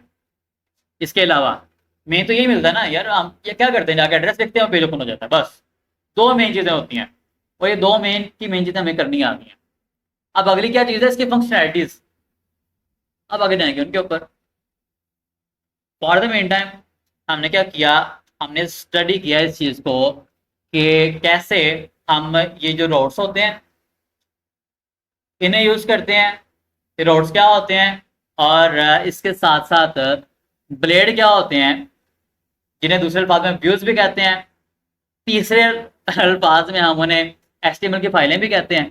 इसके अलावा मेन तो यही मिलता है ना यार, हम ये क्या करते हैं, जाके एड्रेस लिखते हैं और पेज ओपन हो जाता है, बस 2 मेन चीज़ें होती हैं, और ये 2 मेन की मेन चीज़ें हमें करनी आ गई हैं। अब अगली क्या चीज़ है, इसकी फंक्शनैलिटीज़, अब आगे जाएंगे उनके ऊपर। फॉर द मेन टाइम हमने क्या किया, हमने स्टडी किया इस चीज़ को कि कैसे हम ये जो रोड्स होते हैं इन्हें यूज करते हैं। ये रोड्स क्या होते हैं, और इसके साथ साथ ब्लेड क्या होते हैं, जिन्हें दूसरे अल्फाज में व्यूज भी कहते हैं। तीसरे अल्फाज में हम उन्हें एचटीएमएल की फाइलें भी कहते हैं।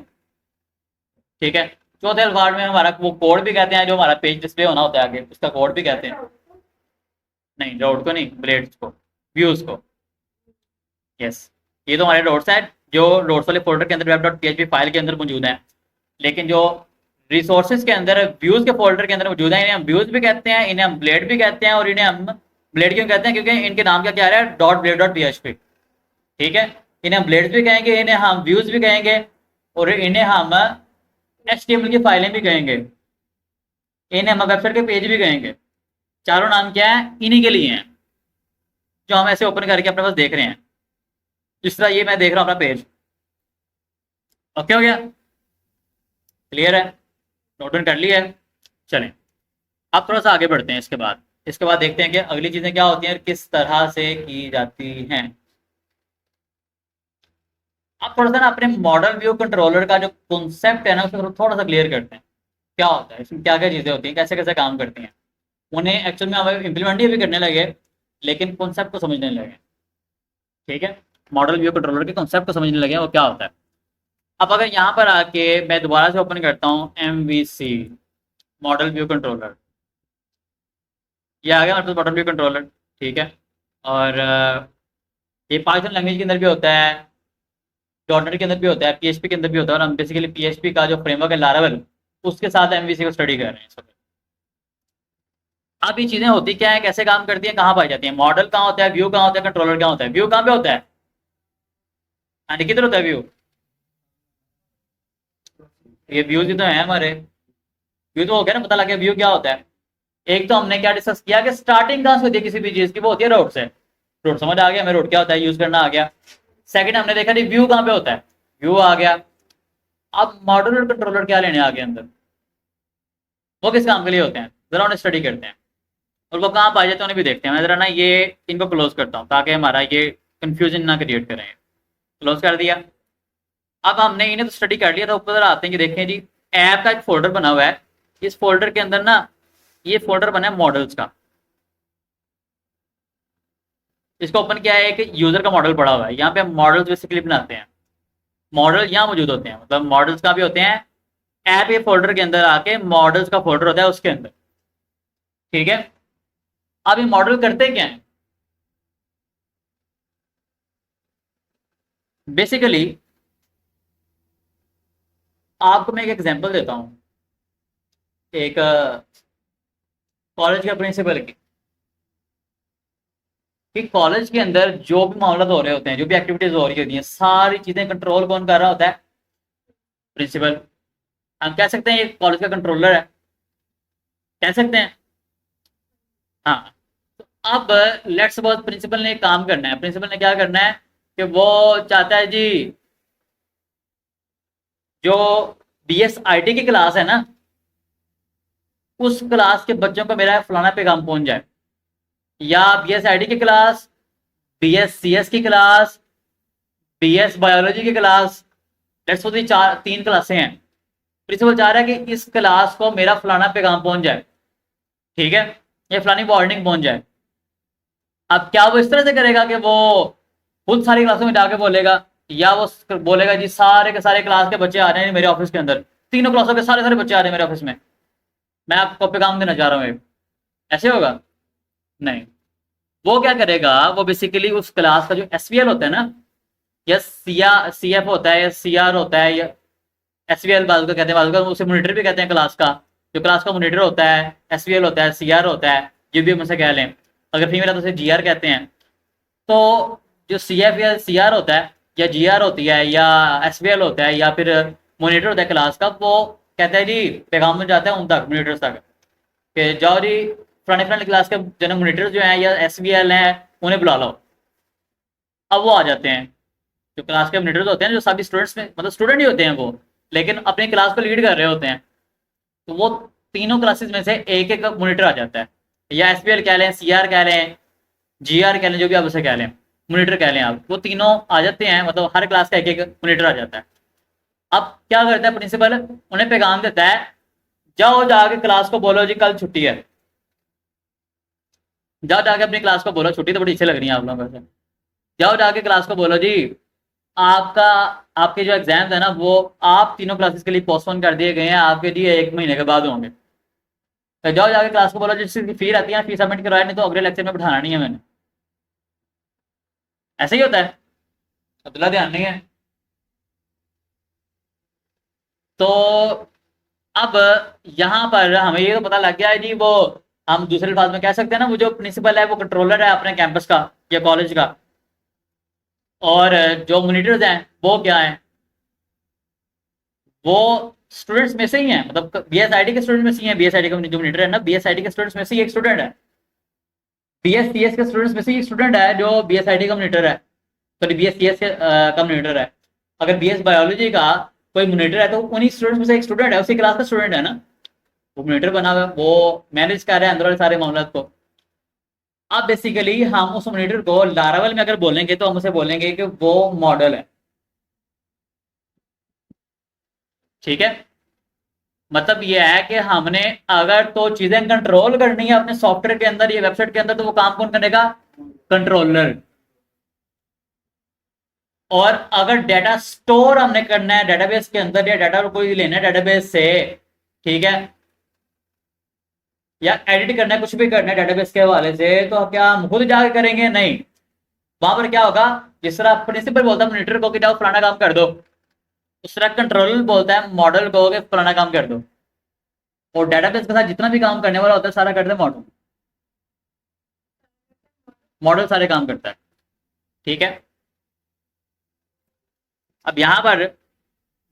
ठीक है, चौथे अल्फाज में हमारा वो कोड भी कहते हैं, जो हमारा पेज डिस्प्ले होना होता है आगे, उसका कोड भी कहते हैं। नहीं, रोड को नहीं, ब्लेड्स को, व्यूज को। यस, ये तो हमारे रोड्स हैं जो रोड्स वाले फोल्डर के अंदर वेब डॉट पीएचपी फाइल के अंदर मौजूद है। लेकिन जो रिसोर्सेज के अंदर व्यूज के फोल्डर के अंदर मौजूद है, इन्हें हम व्यूज भी कहते हैं, इन्हें हम ब्लेड भी कहते हैं। और इन्हें हम ब्लेड क्यों कहते हैं, क्योंकि इनके नाम का क्या है, डॉट ब्लेड डॉट पीएचपी। ठीक है, इन्हें हम ब्लेड्स भी कहेंगे, इन्हें हम व्यूज भी कहेंगे, और इन्हें हम एचटीएमएल की फाइलें भी कहेंगे, इन्हें हम वेबसाइट के पेज भी कहेंगे। चारों नाम क्या है, इन्हीं के लिए हैं, जो हम ऐसे ओपन करके अपने पास देख रहे हैं। जिस तरह ये मैं देख रहा हूँ अपना पेज। ओके हो गया, क्लियर है, नोट डाउन कर लिया है। चलें, अब थोड़ा सा आगे बढ़ते हैं। इसके बाद देखते हैं कि अगली चीजें क्या होती हैं, किस तरह से की जाती हैं। अब थोड़ा सा ना अपने मॉडल व्यू कंट्रोलर का जो कॉन्सेप्ट है ना, उसको थोड़ा सा क्लियर करते हैं। क्या होता है इसमें, क्या क्या चीजें होती हैं, कैसे कैसे काम करती हैं। उन्हें एक्चुअल में हमें इम्प्लीमेंट भी करने लगे, लेकिन कॉन्सेप्ट को समझने लगे। ठीक है, मॉडल व्यू कंट्रोलर के कॉन्सेप्ट को समझने लगे वो क्या होता है। अब अगर यहाँ पर आके मैं दोबारा से ओपन करता हूँ MVC मॉडल व्यू कंट्रोलर, ये आ गया हमारे पास मॉडल व्यू कंट्रोलर। ठीक है, और ये पाइथन लैंग्वेज के अंदर भी होता है, डॉटनेट के अंदर भी होता है, PHP के अंदर भी होता है। और हम बेसिकली PHP का जो फ्रेमवर्क है लारावेल, उसके साथ MVC को स्टडी कर रहे हैं इस वक्त। अब ये चीजें होती क्या है, कैसे काम करती है, कहाँ पाई जाती है, मॉडल कहाँ होता है, व्यू कहाँ होता है, कंट्रोलर कहाँ होता है। व्यू कहाँ पे होता है, हाँ किधर होता है व्यू, ये व्यूज ही तो है हमारे। व्यू तो हो गया ना, पता लग गया व्यू क्या होता है। एक तो हमने क्या डिस्कस किया कि स्टार्टिंग कहाँ से होती है किसी भी चीज की, वो होती है रोड से। रोड समझ आ गया हमें, रोड क्या होता है, यूज करना आ गया। सेकंड हमने देखा नहीं व्यू कहाँ पे होता है, व्यू आ गया। अब मॉडल और कंट्रोलर क्या लेने आ गए अंदर, वो किस काम के लिए होते हैं, जरा उन्हें स्टडी करते हैं। और वो कहाँ पाए जाते हैं उन्हें भी देखते हैं। मैं जरा ना ये इनको क्लोज करता हूँ ताकि हमारा ये कंफ्यूजन ना क्रिएट करें। क्लोज कर दिया। अब हमने इन्हें तो स्टडी कर लिया था, ऊपर आते हैं कि देखें जी, ऐप का एक फोल्डर बना हुआ है। इस फोल्डर के अंदर ना, ये फोल्डर बना है मॉडल्स का। इसको ओपन किया है, एक यूजर का मॉडल पड़ा हुआ है, यहाँ पे हम मॉडल्स बेसिकली बनाते हैं। मॉडल यहाँ मौजूद होते हैं, मतलब मॉडल्स का भी होते हैं। ऐप ये फोल्डर के अंदर आके मॉडल्स का फोल्डर होता है उसके अंदर। ठीक है, अब ये मॉडल करते क्या है, बेसिकली आपको मैं एक एग्जांपल देता हूं। एक कॉलेज का प्रिंसिपल की, कि कॉलेज के अंदर जो भी मामला हो रहे होते हैं, जो भी एक्टिविटीज हो रही होती हैं, सारी चीजें कंट्रोल कौन कर रहा होता है, प्रिंसिपल। हम कह सकते हैं ये कॉलेज का कंट्रोलर है, कह सकते हैं। हाँ, तो अब लेट्स सपोज प्रिंसिपल ने एक काम करना है। प्रिंसिपल ने क्या करना है कि वो चाहता है जी, जो BSIT की क्लास है ना, उस क्लास के बच्चों को मेरा फलाना पैगाम पहुंच जाए। या BSIT की क्लास, BSCS की क्लास, BS बायोलॉजी की क्लास, लेट्स सपोज तीन क्लासें हैं। प्रिंसिपल चाह रहा है कि इस क्लास को मेरा फलाना पैगाम पहुंच जाए। ठीक है, या फलानी वार्निंग पहुंच जाए। अब क्या वो इस तरह से करेगा कि वो खुद सारी क्लासों में जाके बोलेगा, या वो बोलेगा जी सारे के सारे क्लास के बच्चे आ रहे हैं मेरे ऑफिस के अंदर, तीनों क्लासों के सारे सारे बच्चे आ रहे हैं मेरे ऑफिस में, मैं आपको पैगाम देना चाह रहा हूँ, ऐसे होगा? नहीं। वो क्या करेगा, वो बेसिकली उस क्लास का जो SVL होता है ना, या CF होता है, या CR होता है, या SVL बाजू का कहते हैं, बाजू का उसे मॉनिटर भी कहते हैं क्लास का। जो क्लास का मॉनिटर होता है, SVL होता है, CR होता है, जो भी हम उसे कह लें। अगर फीमेल है तो उसे GR कहते हैं। तो जो CF या CR होता है, या GR होती है, या SVL होता है, या फिर मॉनिटर होता है क्लास का, वो कहता है जी पैगाम में जाता है उन तक, मॉनिटर्स तक, कि जाओ जी फलानी क्लास के जो मॉनिटर जो है, या SVL हैं, उन्हें बुला लो। अब वो आ जाते हैं, जो क्लास के मॉनिटर्स होते हैं, जो सभी स्टूडेंट्स में, मतलब स्टूडेंट ही होते हैं वो, लेकिन अपनी क्लास को लीड कर रहे होते हैं। तो वो तीनों क्लासेस में से एक एक मॉनिटर आ जाता है, या SPL कह लें, CR कह लें, GR कह लें, जो भी आप उसे कह लें। मॉनिटर कह लें आप, वो तीनों आ जाते हैं, मतलब हर क्लास का एक एक मॉनिटर आ जाता है। अब क्या करता है प्रिंसिपल, उन्हें पैगाम देता है, जाओ जाके क्लास को बोलो जी कल छुट्टी है। जाओ जाके अपनी क्लास को बोलो, छुट्टी तो बड़ी अच्छी लग रही है आप लोगों को। जाओ जाके क्लास को बोलो जी आपका, आपके जो एग्जाम है ना वो आप तीनों क्लासेस के लिए पोस्टपोन कर दिए गए हैं, आपके लिए 1 महीने के बाद होंगे। तो जाओ जाके क्लास को बोलो जिसकी फी रहती है फी सबमिट करवाए, नहीं तो अगले लेक्चर में बैठाना नहीं है मैंने। ऐसे ही होता है, अब्दुल्ला ध्यान नहीं है। तो अब यहाँ पर हमें ये तो पता लग गया है जी, वो हम दूसरे अल्फाज में कह सकते हैं ना, वो जो प्रिंसिपल है वो कंट्रोलर है अपने कैंपस का या कॉलेज का, और जो मॉनिटर्स हैं वो क्या है, वो स्टूडेंट्स में से ही हैं, मतलब बीएसआईडी के स्टूडेंट में से ही हैं। बीएसआईडी का जो मॉनिटर है ना, बीएसआईडी के स्टूडेंट्स में से ही एक स्टूडेंट है। बीएससीएस के स्टूडेंट्स में से ही एक स्टूडेंट है जो बीएसआईडी का मॉनिटर है, सॉरी बीएससीएस का मॉनिटर है। अगर बीएस बायोलॉजी का कोई मॉनिटर है तो उन्हीं स्टूडेंट्स में से एक स्टूडेंट है, उसी क्लास का स्टूडेंट है ना, वो मॉनिटर बना हुआ है, वो मैनेज कर रहा है अंदर वाले सारे मामला को। अब बेसिकली हम उस मॉनिटर को लारावेल में अगर बोलेंगे तो हम उसे बोलेंगे कि वो मॉडल है। ठीक है, मतलब ये है कि हमने अगर तो चीजें कंट्रोल करनी है अपने सॉफ्टवेयर के अंदर या वेबसाइट के अंदर, तो वो काम कौन करेगा, कंट्रोलर। और अगर डेटा स्टोर हमने करना है डेटाबेस के अंदर, या डाटा कोई लेना है डेटाबेस से, ठीक है, या एडिट करना है, कुछ भी करना है डेटाबेस के हवाले से, तो क्या हम खुद जाके करेंगे, नहीं। वहां पर क्या होगा, जिस तरह प्रिंसिपल बोलता है मॉनिटर को कि जाओ फलाना काम कर दो, उस तरह कंट्रोलर बोलता है मॉडल को कि फलाना काम कर दो। और डेटाबेस के साथ जितना भी काम करने वाला होता है सारा करता है मॉडल, मॉडल सारे काम करता है। ठीक है, अब यहाँ पर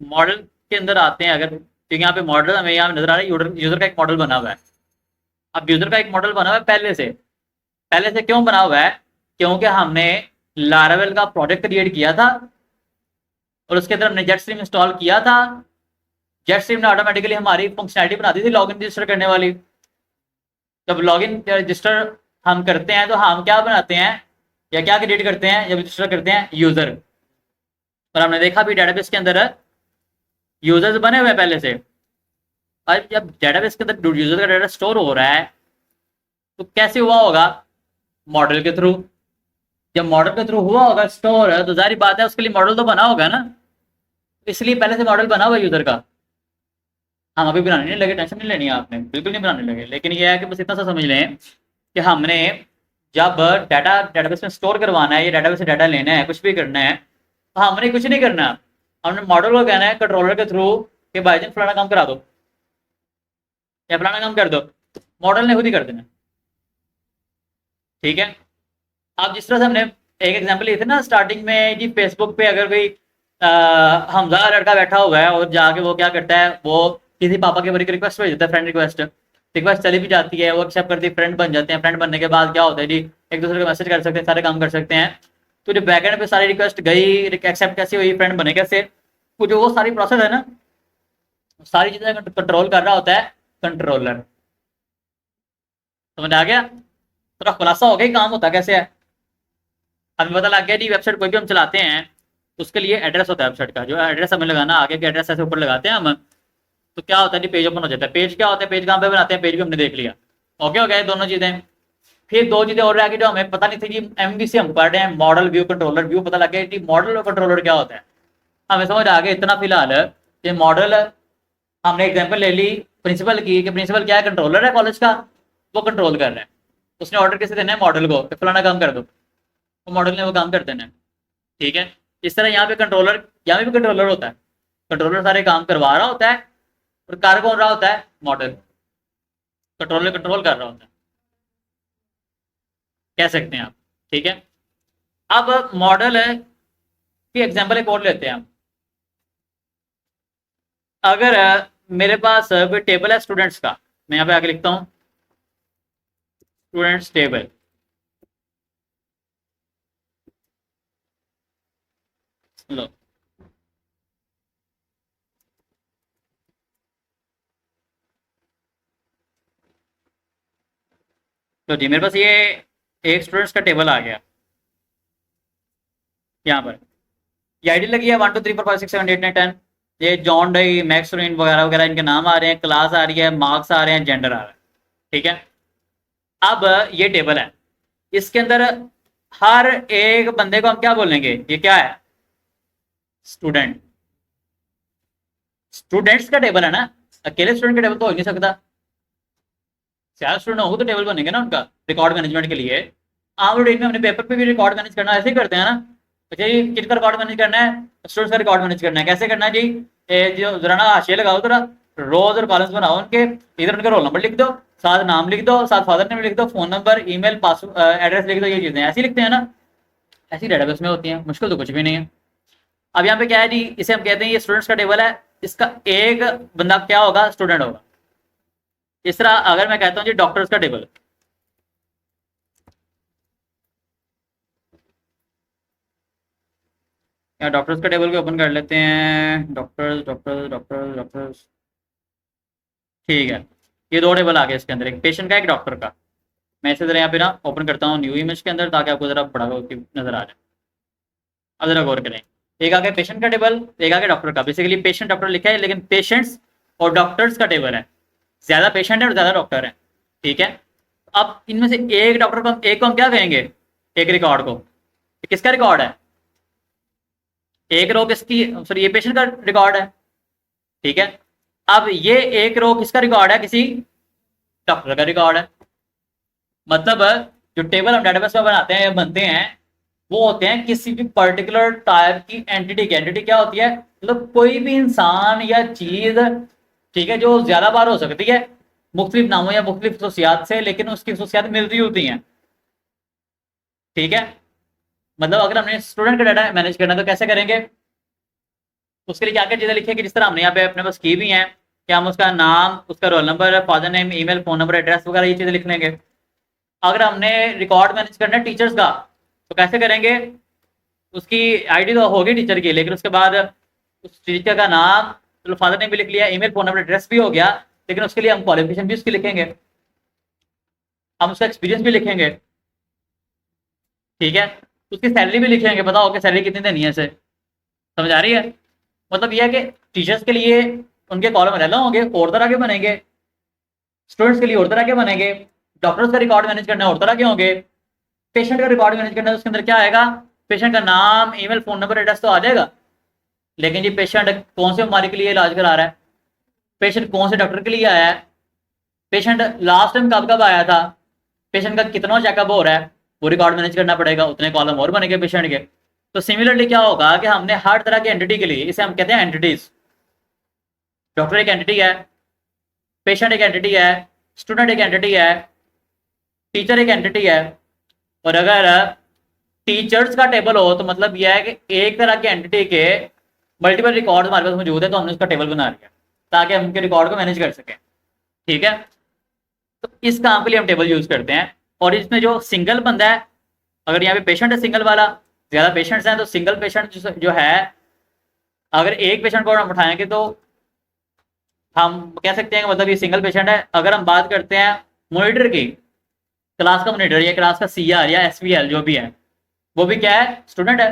मॉडल के अंदर आते हैं अगर, क्योंकि यहाँ पे मॉडल हमें यहाँ नजर आ रहा है, यूजर का एक मॉडल बना हुआ है। अब यूजर का एक मॉडल बना हुआ है पहले से क्यों बना हुआ है, क्योंकि हमने लारावेल का प्रोजेक्ट क्रिएट किया था और उसके अंदर हमने जेट स्ट्रीम इंस्टॉल किया था। जेट स्ट्रीम ने ऑटोमेटिकली हमारी फंक्शनैलिटी बना दी थी लॉगिन रजिस्टर करने वाली। जब लॉगिन रजिस्टर हम करते हैं तो हम क्या बनाते हैं या क्या क्रिएट करते हैं, जब रजिस्टर करते हैं यूजर। और हमने देखा भी डेटाबेस के अंदर यूजर्स बने हुए पहले से। अब जब डेटाबेस के अंदर यूजर का डाटा स्टोर हो रहा है तो कैसे हुआ होगा, मॉडल के थ्रू। जब मॉडल के थ्रू हुआ होगा स्टोर, तो जारी बात है उसके लिए मॉडल तो बना होगा ना, इसलिए पहले से मॉडल बना हुआ यूजर का। हम अभी बनाने नहीं लगे, टेंशन नहीं लेनी है आपने, बिल्कुल नहीं बनाने लगे। लेकिन ये है कि बस इतना सा समझ लें कि हमने जब डाटा डेटाबेस में स्टोर करवाना है या डेटाबेस से डाटा लेना है, कुछ भी करना है, तो हमने कुछ नहीं करना। हमने मॉडल को कहना है कंट्रोलर के थ्रू कि भाई जी फलाना काम करा दो या फलाना काम कर दो, मॉडल ने खुद ही कर देना। ठीक है, अब जिस तरह से हमने एक एग्जांपल लिए थे ना स्टार्टिंग में जी, फेसबुक पे अगर कोई हमजा लड़का बैठा हुआ है और जाके वो क्या करता है, वो किसी पापा के बड़ी रिक्वेस्ट भेज देता है, फ्रेंड रिक्वेस्ट। रिक्वेस्ट चली भी जाती है, वो एक्सेप्ट करती है, फ्रेंड बन जाते हैं। फ्रेंड बनने के बाद क्या होता है जी, एक दूसरे को मैसेज कर सकते हैं, सारे काम कर सकते हैं। तो जो बैकएंड पे सारी रिक्वेस्ट गई, एक्सेप्ट कैसे हुई, फ्रेंड बने कैसे, वो जो वो सारी प्रोसेस है ना, सारी चीजें कंट्रोल कर रहा होता है कंट्रोलर। समझ आ गया, थोड़ा खुलासा हो गया काम होता कैसे है। हमें पता लग गया जी, वेबसाइट कोई भी हम चलाते हैं उसके लिए एड्रेस होता है वेबसाइट का, जो एड्रेस हमें लगाना, आगे के एड्रेस ऐसे ऊपर लगाते हैं हम, तो क्या होता है जी, पेज ओपन हो जाता है। पेज क्या होता है, पेज कहाँ पे बनाते हैं, पेज भी हमने देख लिया। ओके हो गया दोनों चीजें। फिर दो चीजें और रह गई जो हमें पता नहीं थी जी, एमवीसी हम पढ़ रहे हैं, मॉडल व्यू कंट्रोलर व्यू, पता लग गया जी मॉडल और कंट्रोलर क्या होता है, हमें समझ आ गया इतना फिलहाल। ये मॉडल हमने एग्जाम्पल ले ली प्रिंसिपल की, कि प्रिंसिपल क्या है, कंट्रोलर है कॉलेज का, वो कंट्रोल कर रहा है। उसने ऑर्डर किसे देना है, मॉडल को, कि फलाना काम कर दो, तो मॉडल ने वो काम कर देना है। ठीक है, इस तरह यहाँ पे कंट्रोलर, यहाँ पे भी कंट्रोलर होता है, कंट्रोलर सारे काम करवा रहा होता है, और कार्य कौन रहा होता है, मॉडल। कंट्रोलर कंट्रोल कर रहा होता है, कह सकते हैं आप। ठीक है, अब मॉडल है कि एग्जाम्पल एक और लेते हैं हम। अगर मेरे पास कोई टेबल है स्टूडेंट्स का, मैं यहाँ पे आगे लिखता हूँ स्टूडेंट्स टेबल। लो, तो जी मेरे पास ये एक स्टूडेंट्स का टेबल आ गया। यहाँ पर ये आईडी लगी है 1 2 3 4 5 6 7 8 9 10, ये जॉन डाई मैक्सरीन वगैरह वगैरह इनके नाम आ रहे हैं, क्लास आ रही है, मार्क्स आ रहे हैं, जेंडर आ रहा है। ठीक है, अब ये टेबल है, इसके अंदर हर एक बंदे को हम क्या बोलेंगे, ये क्या है, स्टूडेंट। स्टूडेंट्स का टेबल है ना, अकेले स्टूडेंट का टेबल तो हो ही नहीं सकता, चार स्टूडेंट होंगे तो टेबल बनेंगे ना उनका रिकॉर्ड मैनेजमेंट के लिए। आम रूटीन में अपने पेपर पे भी रिकॉर्ड मैनेज करना ऐसे ही करते हैं ना। अच्छा जी, किसका रिकॉर्ड मैनेज करना है, स्टूडेंट्स का रिकॉर्ड मैनेज करना है, कैसे करना है जी, जो जरा ना हाशिए लगाओ जरा, रोज और कॉलम्स बनाओ उनके, इधर उनका रोल नंबर लिख दो, साथ नाम लिख दो, साथ फादर नेम लिख दो, phone number, email, password, address लिख दो, ये चीजें ऐसे ही लिखते हैं ना, ऐसी डेटाबेस में होती हैं, मुश्किल तो कुछ भी नहीं है। अब यहाँ पे क्या है जी, इसे हम कहते हैं ये स्टूडेंट्स का टेबल है, इसका एक बंदा क्या होगा, स्टूडेंट होगा। इस तरह अगर मैं कहता हूँ जी डॉक्टर्स का टेबल, या डॉक्टर्स का टेबल को ओपन कर लेते हैं, डॉक्टर्स डॉक्टर्स डॉक्टर्स डॉक्टर्स, ठीक है, ये दो टेबल आ गए इसके अंदर, एक पेशेंट का एक डॉक्टर का। मैं इसे जरा यहाँ पे ना ओपन करता हूँ न्यू इमेज के अंदर, ताकि आपको जरा बड़ा नजर आ जाए। अब जरा गौर करें, एक आगे पेशेंट का टेबल, एक आगे डॉक्टर का, बेसिकली पेशेंट डॉक्टर लिखा है, लेकिन पेशेंट्स और डॉक्टर्स का टेबल है, ज्यादा पेशेंट है और ज्यादा डॉक्टर है। ठीक है, अब इनमें से एक डॉक्टर को एक को हम क्या कहेंगे, एक रिकॉर्ड को, किसका रिकॉर्ड है, एक रो किसकी, सॉरी ये पेशेंट का रिकॉर्ड है। ठीक है, अब ये एक रो किसका रिकॉर्ड है, किसी डॉक्टर का रिकॉर्ड है। मतलब जो टेबल हम डेटाबेस में बनाते हैं या बनते हैं, वो होते हैं किसी भी पर्टिकुलर टाइप की एंटिटी की। एंटिटी क्या होती है, मतलब कोई भी इंसान या चीज, ठीक है, जो ज्यादा बार हो सकती है मुख्तलिफ नामों या मुख्तलिफ खसूसियात से, लेकिन उसकी खसूसियात मिलती होती हैं। ठीक है, मतलब अगर हमने स्टूडेंट का डाटा मैनेज करना है तो कैसे करेंगे, उसके लिए क्या क्या चीजें लिखेंगे, जिस तरह हमने यहाँ पे अपने पास की भी हैं, कि हम उसका नाम, उसका roll number, father name, email, phone number, address वगैरह ये चीजें लिख लेंगे। अगर हमने रिकॉर्ड मैनेज करना है टीचर्स का, तो कैसे करेंगे, उसकी आईडी तो होगी टीचर की, लेकिन उसके बाद उस टीचर का नाम, चलो फादर नेम भी लिख लिया, ईमेल, फोन नंबर, एड्रेस भी हो गया, लेकिन उसके लिए हम क्वालिफिकेशन भी उसकी लिखेंगे, हम उसका एक्सपीरियंस भी लिखेंगे। ठीक है, उसकी सैलरी भी लिखेंगे, बताओ कि सैलरी कितनी देनी है इसे, समझ आ रही है। मतलब यह है कि टीचर्स के लिए उनके कॉलम अलग होंगे, और तरह के बनेंगे, स्टूडेंट्स के लिए और तरह के बनेंगे, डॉक्टर्स का रिकॉर्ड मैनेज करना और तरह के होंगे, पेशेंट का रिकॉर्ड मैनेज करना है, उसके अंदर क्या आएगा, पेशेंट का नाम, ईमेल, फोन नंबर, एड्रेस तो आ जाएगा, लेकिन ये पेशेंट कौन से बीमारी के लिए इलाज करा रहा है, पेशेंट कौन से डॉक्टर के लिए आया है, पेशेंट लास्ट टाइम कब कब आया था, पेशेंट का कितना चेकअप हो रहा है, वो रिकॉर्ड मैनेज करना पड़ेगा, उतने कॉलम और बनेंगे पेशेंट के। तो सिमिलरली क्या होगा कि हमने हर तरह की एंटिटी के लिए, इसे हम कहते हैं एंटिटीज, डॉक्टर एक एंटिटी है, पेशेंट एक एंटिटी है, स्टूडेंट एक एंटिटी है, टीचर एक एंटिटी है। और अगर टीचर्स का टेबल हो तो मतलब यह है कि एक तरह की एंटिटी के मल्टीपल रिकॉर्ड हमारे पास मौजूद है, तो हमने उसका टेबल बना लिया ताकि हम उनके रिकॉर्ड को मैनेज कर सकें। ठीक है, तो इस काम के लिए हम टेबल यूज करते हैं। और इसमें जो सिंगल बंदा है, अगर यहाँ पे पेशेंट है सिंगल वाला, ज्यादा पेशेंट्स हैं तो सिंगल पेशेंट जो है, अगर एक पेशेंट को हम उठाएंगे तो हम कह सकते हैं कि मतलब ये सिंगल पेशेंट है। अगर हम बात करते हैं मॉनिटर की, क्लास का मॉनिटर या क्लास का सीआर या एसवीएल जो भी है, वो भी क्या है, स्टूडेंट है।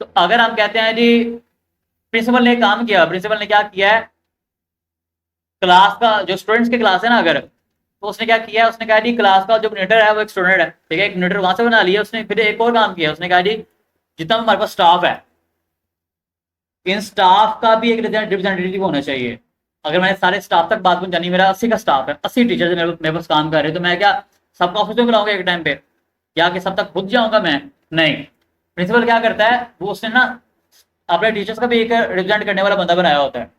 तो अगर हम कहते हैं जी प्रिंसिपल ने काम किया, प्रिंसिपल ने क्या किया है, क्लास का जो स्टूडेंट्स की क्लास है ना, अगर तो उसने क्या किया, उसने कहा जी क्लास का जो मॉनिटर है वो एक स्टूडेंट है। ठीक है, एक मॉनिटर वहां से बना लिया उसने, फिर एक और काम किया, उसने कहा जी जितना हमारे पास स्टाफ है, इन स्टाफ का भी एक रिप्रेजेंटेटिव होना चाहिए। अगर मैंने सारे स्टाफ तक बात पहुंचानी, मेरा 80 का स्टाफ है, 80 टीचर मेरे पास काम कर रहे हैं, तो मैं क्या सबका ऑफिस में बुलाऊंगा एक टाइम पे, या कि सब तक खुद जाऊंगा मैं, नहीं। प्रिंसिपल क्या करता है, वो उसने ना अपने टीचर्स का भी एक रिप्रेजेंट करने वाला बंदा बनाया होता है,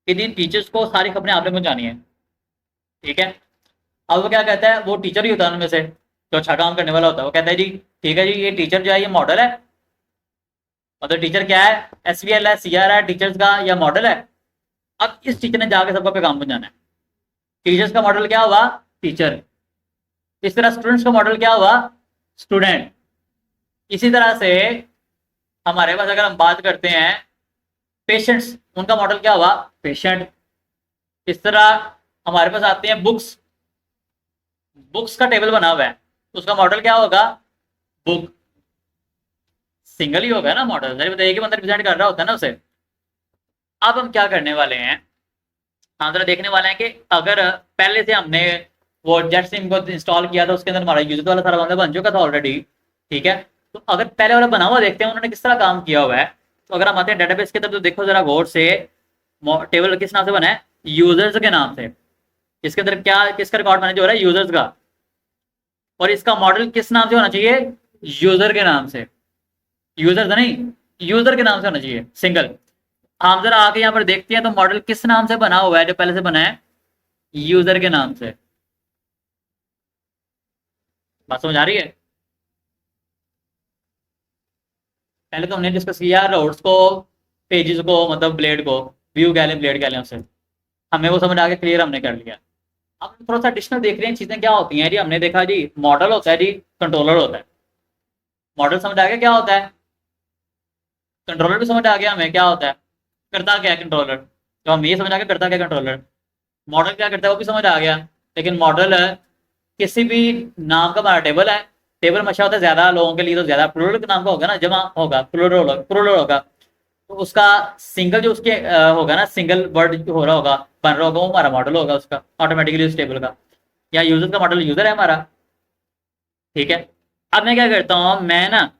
कि इन टीचर्स को सारी खबरें आपने पहुंचानी है। ठीक है, अब वो क्या कहता है, वो टीचर ही होता है उनमें से जो अच्छा काम करने वाला होता है, वो कहता है जी ठीक है जी, ये टीचर जो है ये मॉडल है, मतलब टीचर क्या है, एसवीएल है, सीआर है टीचर्स का, या मॉडल है। अब इस टीचर ने जाके सबका पैगाम पहुंचाना है। टीचर्स का मॉडल क्या हुआ, टीचर। इस तरह स्टूडेंट्स का मॉडल क्या हुआ, स्टूडेंट। इसी तरह से हमारे पास अगर हम बात करते हैं पेशेंट्स, उनका मॉडल क्या हुआ, पेशेंट। इस तरह हमारे पास आते हैं बुक्स, बुक्स का टेबल बना हुआ है, तो उसका मॉडल क्या होगा, बुक। सिंगल ही होगा ना मॉडल, जब एक ही बंदा रिप्रेजेंट कर रहा होता है ना उसे। अब हम क्या करने वाले हैं, हम जरा देखने वाले हैं कि अगर पहले से हमने वो जेट सिम को इंस्टॉल किया था, उसके अंदर हमारा यूजर वाला सारा बंदा बन चुका था ऑलरेडी, ठीक है। तो अगर पहले वाला बना हुआ देखते हैं उन्होंने किस तरह काम किया हुआ है। तो अगर हम आते हैं डेटाबेस की तरफ, तो देखो जरा गौर से, टेबल किस नाम से बना है, यूजर्स के नाम से। इसके अंदर क्या, किसका रिकॉर्ड मैनेज हो रहा है, यूजर्स का। और इसका मॉडल किस नाम से होना चाहिए, यूजर के नाम से, यूजर नहीं, यूजर के नाम से होना चाहिए, सिंगल। हम जरा आके यहाँ पर देखते हैं तो मॉडल किस नाम से बना हुआ है, जो पहले से बना है यूजर के नाम से। बात समझ आ रही है। पहले तो हमने डिस्कस किया रोड्स को, पेजेस को, मतलब ब्लेड को, व्यू कह लें, ब्लेड कह लें उसे, हमें वो समझ आ गया, क्लियर हमने कर लिया। अब थोड़ा सा एडिशनल देख रहे हैं चीजें क्या होती हैं जी। हमने देखा जी मॉडल होता है जी, कंट्रोलर होता है। मॉडल समझ आ गया क्या होता है, कंट्रोलर भी समझ आ गया हमें क्या होता है, करता क्या है कंट्रोलर। तो हम ये समझ आ गया करता क्या कंट्रोलर। मॉडल क्या करता है वो भी समझ आ गया। लेकिन मॉडल किसी भी नाम का हमारा टेबल है, टेबल मशा होता है ज्यादा लोगों के लिए, तो ज्यादा प्लूरल के नाम का होगा ना, जमा होगा, प्लूरल होगा। तो उसका सिंगल जो उसके होगा ना, सिंगल वर्ड जो हो रहा होगा, बन रहा होगा, वो हमारा मॉडल होगा उसका ऑटोमेटिकली उस टेबल का। या यूजर का मॉडल यूजर है हमारा, ठीक है। अब मैं क्या करता हूँ, मैं ना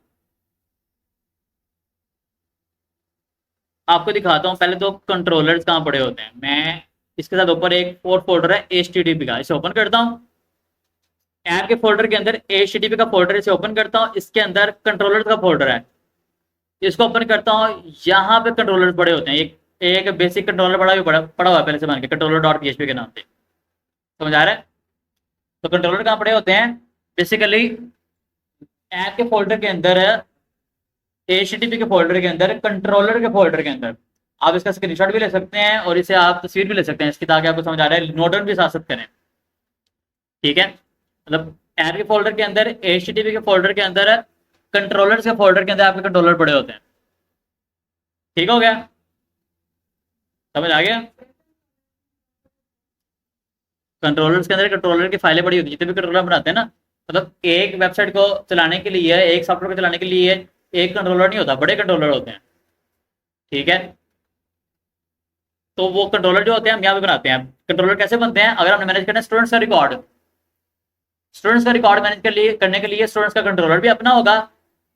आपको दिखाता हूँ पहले तो कंट्रोलर्स कहाँ पड़े होते हैं। मैं इसके साथ ऊपर एक फोर फोल्डर है HTTP का, इसे ओपन करता हूँ। ऐप के फोल्डर के अंदर HTTP का फोल्डर, इसे ओपन करता हूँ। इसके अंदर कंट्रोलर का फोल्डर है, इसको ओपन करता हूँ। यहाँ पे कंट्रोलर पड़े होते हैं, एक बेसिक कंट्रोलर पड़ा हुआ है पहले से बन के, कंट्रोलर डॉट PHP के नाम से। समझ आ रहा है। तो कंट्रोलर कहाँ पड़े होते हैं, बेसिकली ऐप के फोल्डर के अंदर, HTTP के फोल्डर के अंदर, कंट्रोलर के फोल्डर के अंदर। आप इसका स्क्रीनशॉट भी ले सकते हैं और इसे आप तस्वीर भी ले सकते हैं इसकी, ताकि आपको समझ आ रहा है, नोट डाउन भी साथ करें, ठीक है। मतलब ऐप के फोल्डर के अंदर, HTTP के फोल्डर के अंदर, कंट्रोलर के फोल्डर के अंदर आपके कंट्रोलर पड़े होते हैं। ठीक हो गया, समझ आ गया। कंट्रोलर्स के अंदर कंट्रोलर की फाइलें पड़ी होती है, जितने भी कंट्रोलर बनाते हैं ना, मतलब एक वेबसाइट को चलाने के लिए, एक सॉफ्टवेयर को चलाने के लिए एक कंट्रोलर नहीं होता, बड़े कंट्रोलर होते हैं, ठीक है। तो वो कंट्रोलर जो होते हैं हम यहाँ पे बनाते हैं। कंट्रोलर कैसे बनते हैं, अगर हमने मैनेज करना है स्टूडेंट्स का रिकॉर्ड, स्टूडेंट्स का रिकॉर्ड मैनेज करने के लिए स्टूडेंट्स का कंट्रोलर भी अपना होगा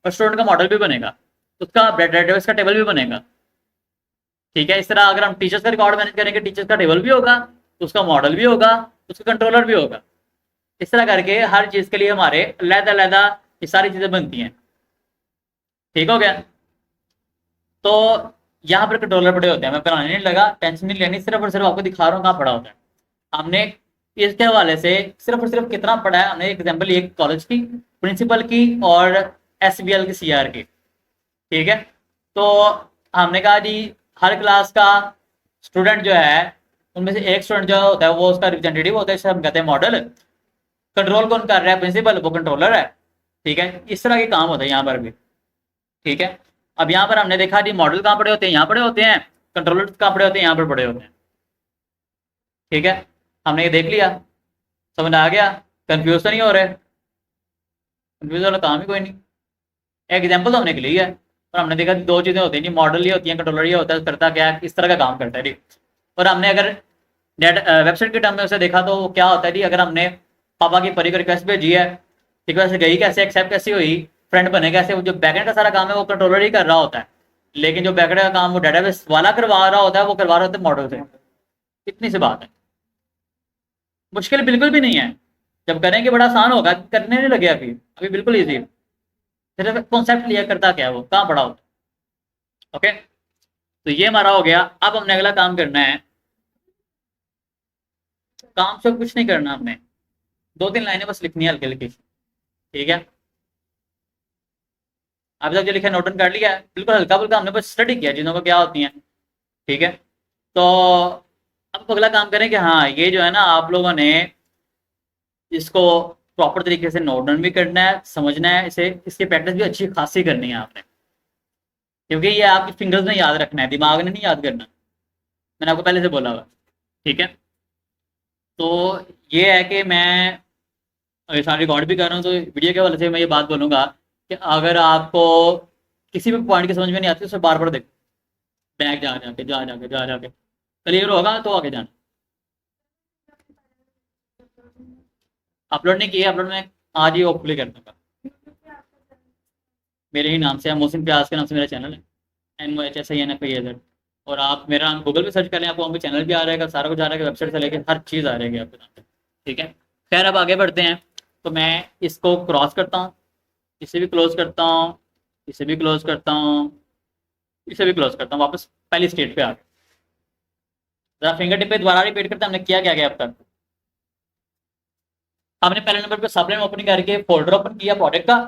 और स्टूडेंट का मॉडल भी बनेगा, उसका डेटाबेस का टेबल भी बनेगा, ठीक है। इस तरह अगर हम टीचर्स का रिकॉर्ड मैनेज करेंगे, टीचर्स का टेबल भी होगा, उसका मॉडल भी होगा, उसका कंट्रोलर भी होगा। इस तरह करके हर चीज के लिए हमारे अलग-अलग ये सारी चीजें बनती हैं, ठीक हो गया। तो यहाँ पर कंट्रोलर पड़े होते हैं, मैं बनाने नहीं लगा, टेंशन नहीं लेनी, सिर्फ और सिर्फ आपको दिखा रहा हूँ कहाँ पड़ा होता है। हमने इसके हवाले से सिर्फ और सिर्फ कितना पढ़ा है, हमने एग्जाम्पल ली कॉलेज की, प्रिंसिपल की और SBL की, CR की, ठीक है। तो हमने कहा जी हर क्लास का स्टूडेंट जो है, उनमें से एक स्टूडेंट जो होता है वो उसका रिप्रेजेंटेटिव होता है, इसे हम कहते हैं मॉडल। कंट्रोल कौन कर रहा है, प्रिंसिपल, वो कंट्रोलर है, ठीक है। इस तरह के काम होते हैं यहाँ पर भी, ठीक है। अब यहाँ पर हमने देखा जी मॉडल कहाँ पड़े होते हैं, यहाँ पड़े होते हैं, कंट्रोलर कहाँ पड़े होते हैं, यहाँ पर पड़े होते हैं, ठीक है। हमने ये देख लिया, समझ आ गया, कंफ्यूज तो नहीं हो रहे, कंफ्यूज वाला काम ही कोई नहीं। एक एग्जाम्पल तो हमने के लिए है, और हमने देखा दो चीजें होती हैं जी, मॉडल ये होती है, कंट्रोलर ये होता है, करता क्या है, इस तरह का काम करता है जी। और हमने अगर नेट वेबसाइट के टर्म में उसे देखा तो क्या होता है जी, अगर हमने पापा की परी को रिक्वेस्ट भेजी है, ठीक है, गई कैसे, एक्सेप्ट कैसे हुई, फ्रेंड बने कैसे, वो जो बैकएंड का सारा काम है वो कंट्रोलर ही कर रहा होता है। लेकिन जो बैकएंड का काम वो डेटाबेस वाला करवा रहा होता है, वो करवा रहे होते हैं मॉडल से। इतनी सी बात है, मुश्किल बिल्कुल भी नहीं है। जब करेंगे बड़ा आसान होगा, करने नहीं लगे अभी, अभी बिल्कुल ईजी। सिर्फ कॉन्सेप्ट लिया करता क्या है वो, कहाँ पड़ा होता है, ओके। तो ये हमारा हो गया। अब हमने अगला काम करना है, काम से कुछ नहीं करना, हमने दो तीन लाइनें बस लिखनी है हल्की हल्की, ठीक है। अभी तक जो लिखा नोट डाउन कर लिया है, बिल्कुल हल्का फुल्का हमने बस स्टडी किया चीज़ों को क्या होती हैं, ठीक है। तो अब अगला काम करें कि हाँ ये जो है ना, आप लोगों ने इसको प्रॉपर तरीके से नोट डाउन भी करना है, समझना है इसे, इसकी प्रैक्टिस भी अच्छी खासी करनी है आपने, क्योंकि ये आपकी फिंगर्स में याद रखना है, दिमाग ने नहीं याद करना, मैंने आपको पहले से बोला हुआ, ठीक है। तो ये है कि मैं सारा रिकॉर्ड भी कर रहा हूँ, तो वीडियो के वाले से मैं ये बात बोलूँगा कि अगर आपको किसी भी पॉइंट की समझ में नहीं आती उसे बार बार देख, बैक जा जाके क्लियर होगा तो आगे जाना। अपलोड नहीं किया, अपलोड मैं आज ही होपफुली कर दूंगा। मेरे ही नाम से है, मोहसिन प्याज के नाम से मेरा चैनल है, NOHSINFIAZ। और आप मेरा गूगल पे सर्च कर लें, आपको वहाँ पे चैनल भी आ रहेगा, सारा कुछ आ रहेगा, वेबसाइट से लेकर हर चीज़ आ रहेगी आपके नाम पे। ठीक है, खैर अब आगे बढ़ते हैं। तो मैं इसको क्रॉस करता हूँ, इसे भी क्लोज करता हूँ, इसे भी क्लोज करता हूँ, इसे भी क्लोज करता हूँ, वापस पहली स्टेट पे आ गए। जरा फिंगर टिप पे दोबारा रिपीट करते हैं हमने किया क्या क्या अब तक। हमने पहले नंबर पे सबलाइन ओपन करके फोल्डर ओपन किया प्रोडक्ट का।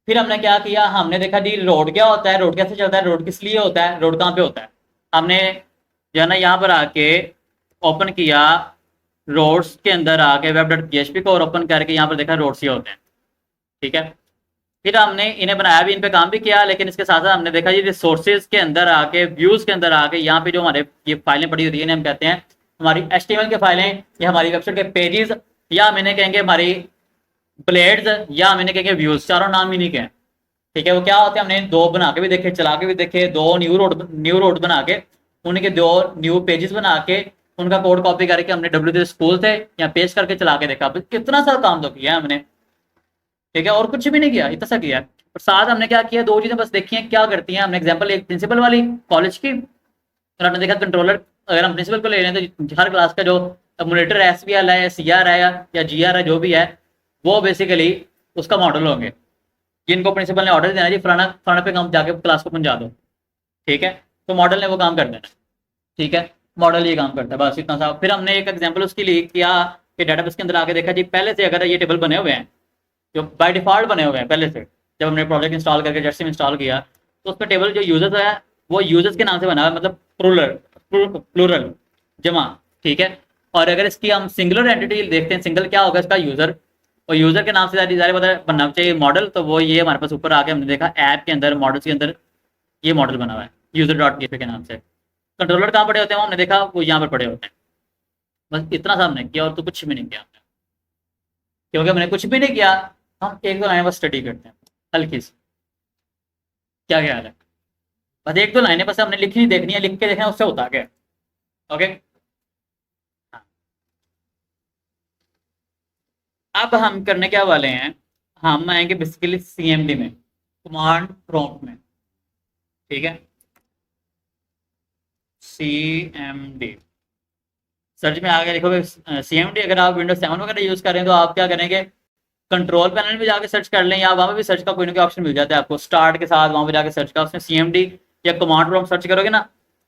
फिर हमने क्या किया, हमने देखा जी रोड क्या होता है, रोड कैसे चलता है, रोड किस लिए होता है, रोड कहाँ पे होता है। हमने जो है ना यहाँ पर आके ओपन किया रोड्स के अंदर आके web.php को, और ओपन करके यहाँ पर देखा रोड्स ये होते हैं। ठीक है, फिर हमने इन्हें बनाया भी, इन पे काम भी किया, लेकिन इसके साथ साथ हमने देखा जी रिसोर्सेज के अंदर आके, व्यूज के अंदर आके, यहाँ पे जो हमारे ये फाइलें पड़ी होती है हम कहते हैं हमारी HTML के फाइलें, या हमारी वेबसाइट के पेजेस, या हम इन्हें कहेंगे हमारी ब्लेड्स, या हम इन्हें कहेंगे व्यूज, चारों नाम ही नहीं कहें। ठीक है, वो क्या होते हैं हमने दो बना के भी देखे, चला के भी देखे, दो न्यू रोड बना के, उनके दो न्यू पेजेस बना के, उनका कोड कॉपी करके हमने W3 स्कूल थे या पेस्ट करके चला के देखा। कितना सारा काम तो किया है हमने। ठीक है, और कुछ भी नहीं किया, इतना सा किया। और साथ हमने क्या किया, दो चीजें बस देखी हैं क्या करती हैं। हमने एग्जांपल एक प्रिंसिपल वाली कॉलेज की, और हमने देखा कंट्रोलर। अगर हम प्रिंसिपल को ले रहे हैं तो हर क्लास का जो मॉनिटर SPL है, CR है या GR है, जो भी है, वो बेसिकली उसका मॉडल होंगे, जिनको प्रिंसिपल ने ऑर्डर देना जी फलाना फलाना पे काम जाके क्लास को पहुंचा दो। ठीक है, तो मॉडल ने वो काम कर देना। ठीक है, मॉडल ये काम करता है, बस इतना सा। फिर हमने एक एग्जांपल उसके लिए किया कि डेटाबेस के अंदर आके देखा जी पहले से अगर ये टेबल बने हुए हैं, जो बाय डिफॉल्ट बने हुए हैं पहले से, जब हमने प्रोजेक्ट इंस्टॉल करके जेटसिम इंस्टॉल किया, तो उसमें टेबल जो यूजर्स है वो यूजर्स के नाम से बना हुआ है, मतलब प्लूरल जमा। ठीक है, और अगर इसकी हम सिंगुलर एंटिटी देखते हैं, सिंगल क्या होगा इसका, यूजर, और यूजर के नाम से बनना चाहिए मॉडल, तो वो ये हमारे पास ऊपर आके हमने देखा ऐप के अंदर मॉडल्स के अंदर ये मॉडल बना हुआ है user.php के नाम से। कंट्रोलर कहाँ पड़े होते हैं, वो हमने देखा वो यहाँ पर पड़े होते हैं। बस इतना सा हमने किया, और तो कुछ भी नहीं किया हमने, क्योंकि हमने कुछ भी नहीं किया। हम एक दो लाइन बस स्टडी करते हैं हल्की सी, क्या ख्याल है। बस एक दो लाइनें बस हमने लिखनी देखनी है, लिख के देखना उससे होता क्या। ओके, अब हम करने क्या वाले हैं, हम आएंगे बेसिकली CMD में, कमांड प्रॉम्प्ट में। ठीक है, CMD सर्च में आगे लिखोगे CMD। अगर आप विंडोज 7 वगैरह यूज कर रहे हैं तो आप क्या करेंगे, कंट्रोल पैनल में जाके सर्च कर लें, या वहां पे भी सर्च का कोई ना कोई ऑप्शन मिल जाता है आपको, स्टार्ट के साथ वहां पे जाके सर्च का, उसमें CMD या कमांड प्रॉम्प्ट सर्च करोगे ना,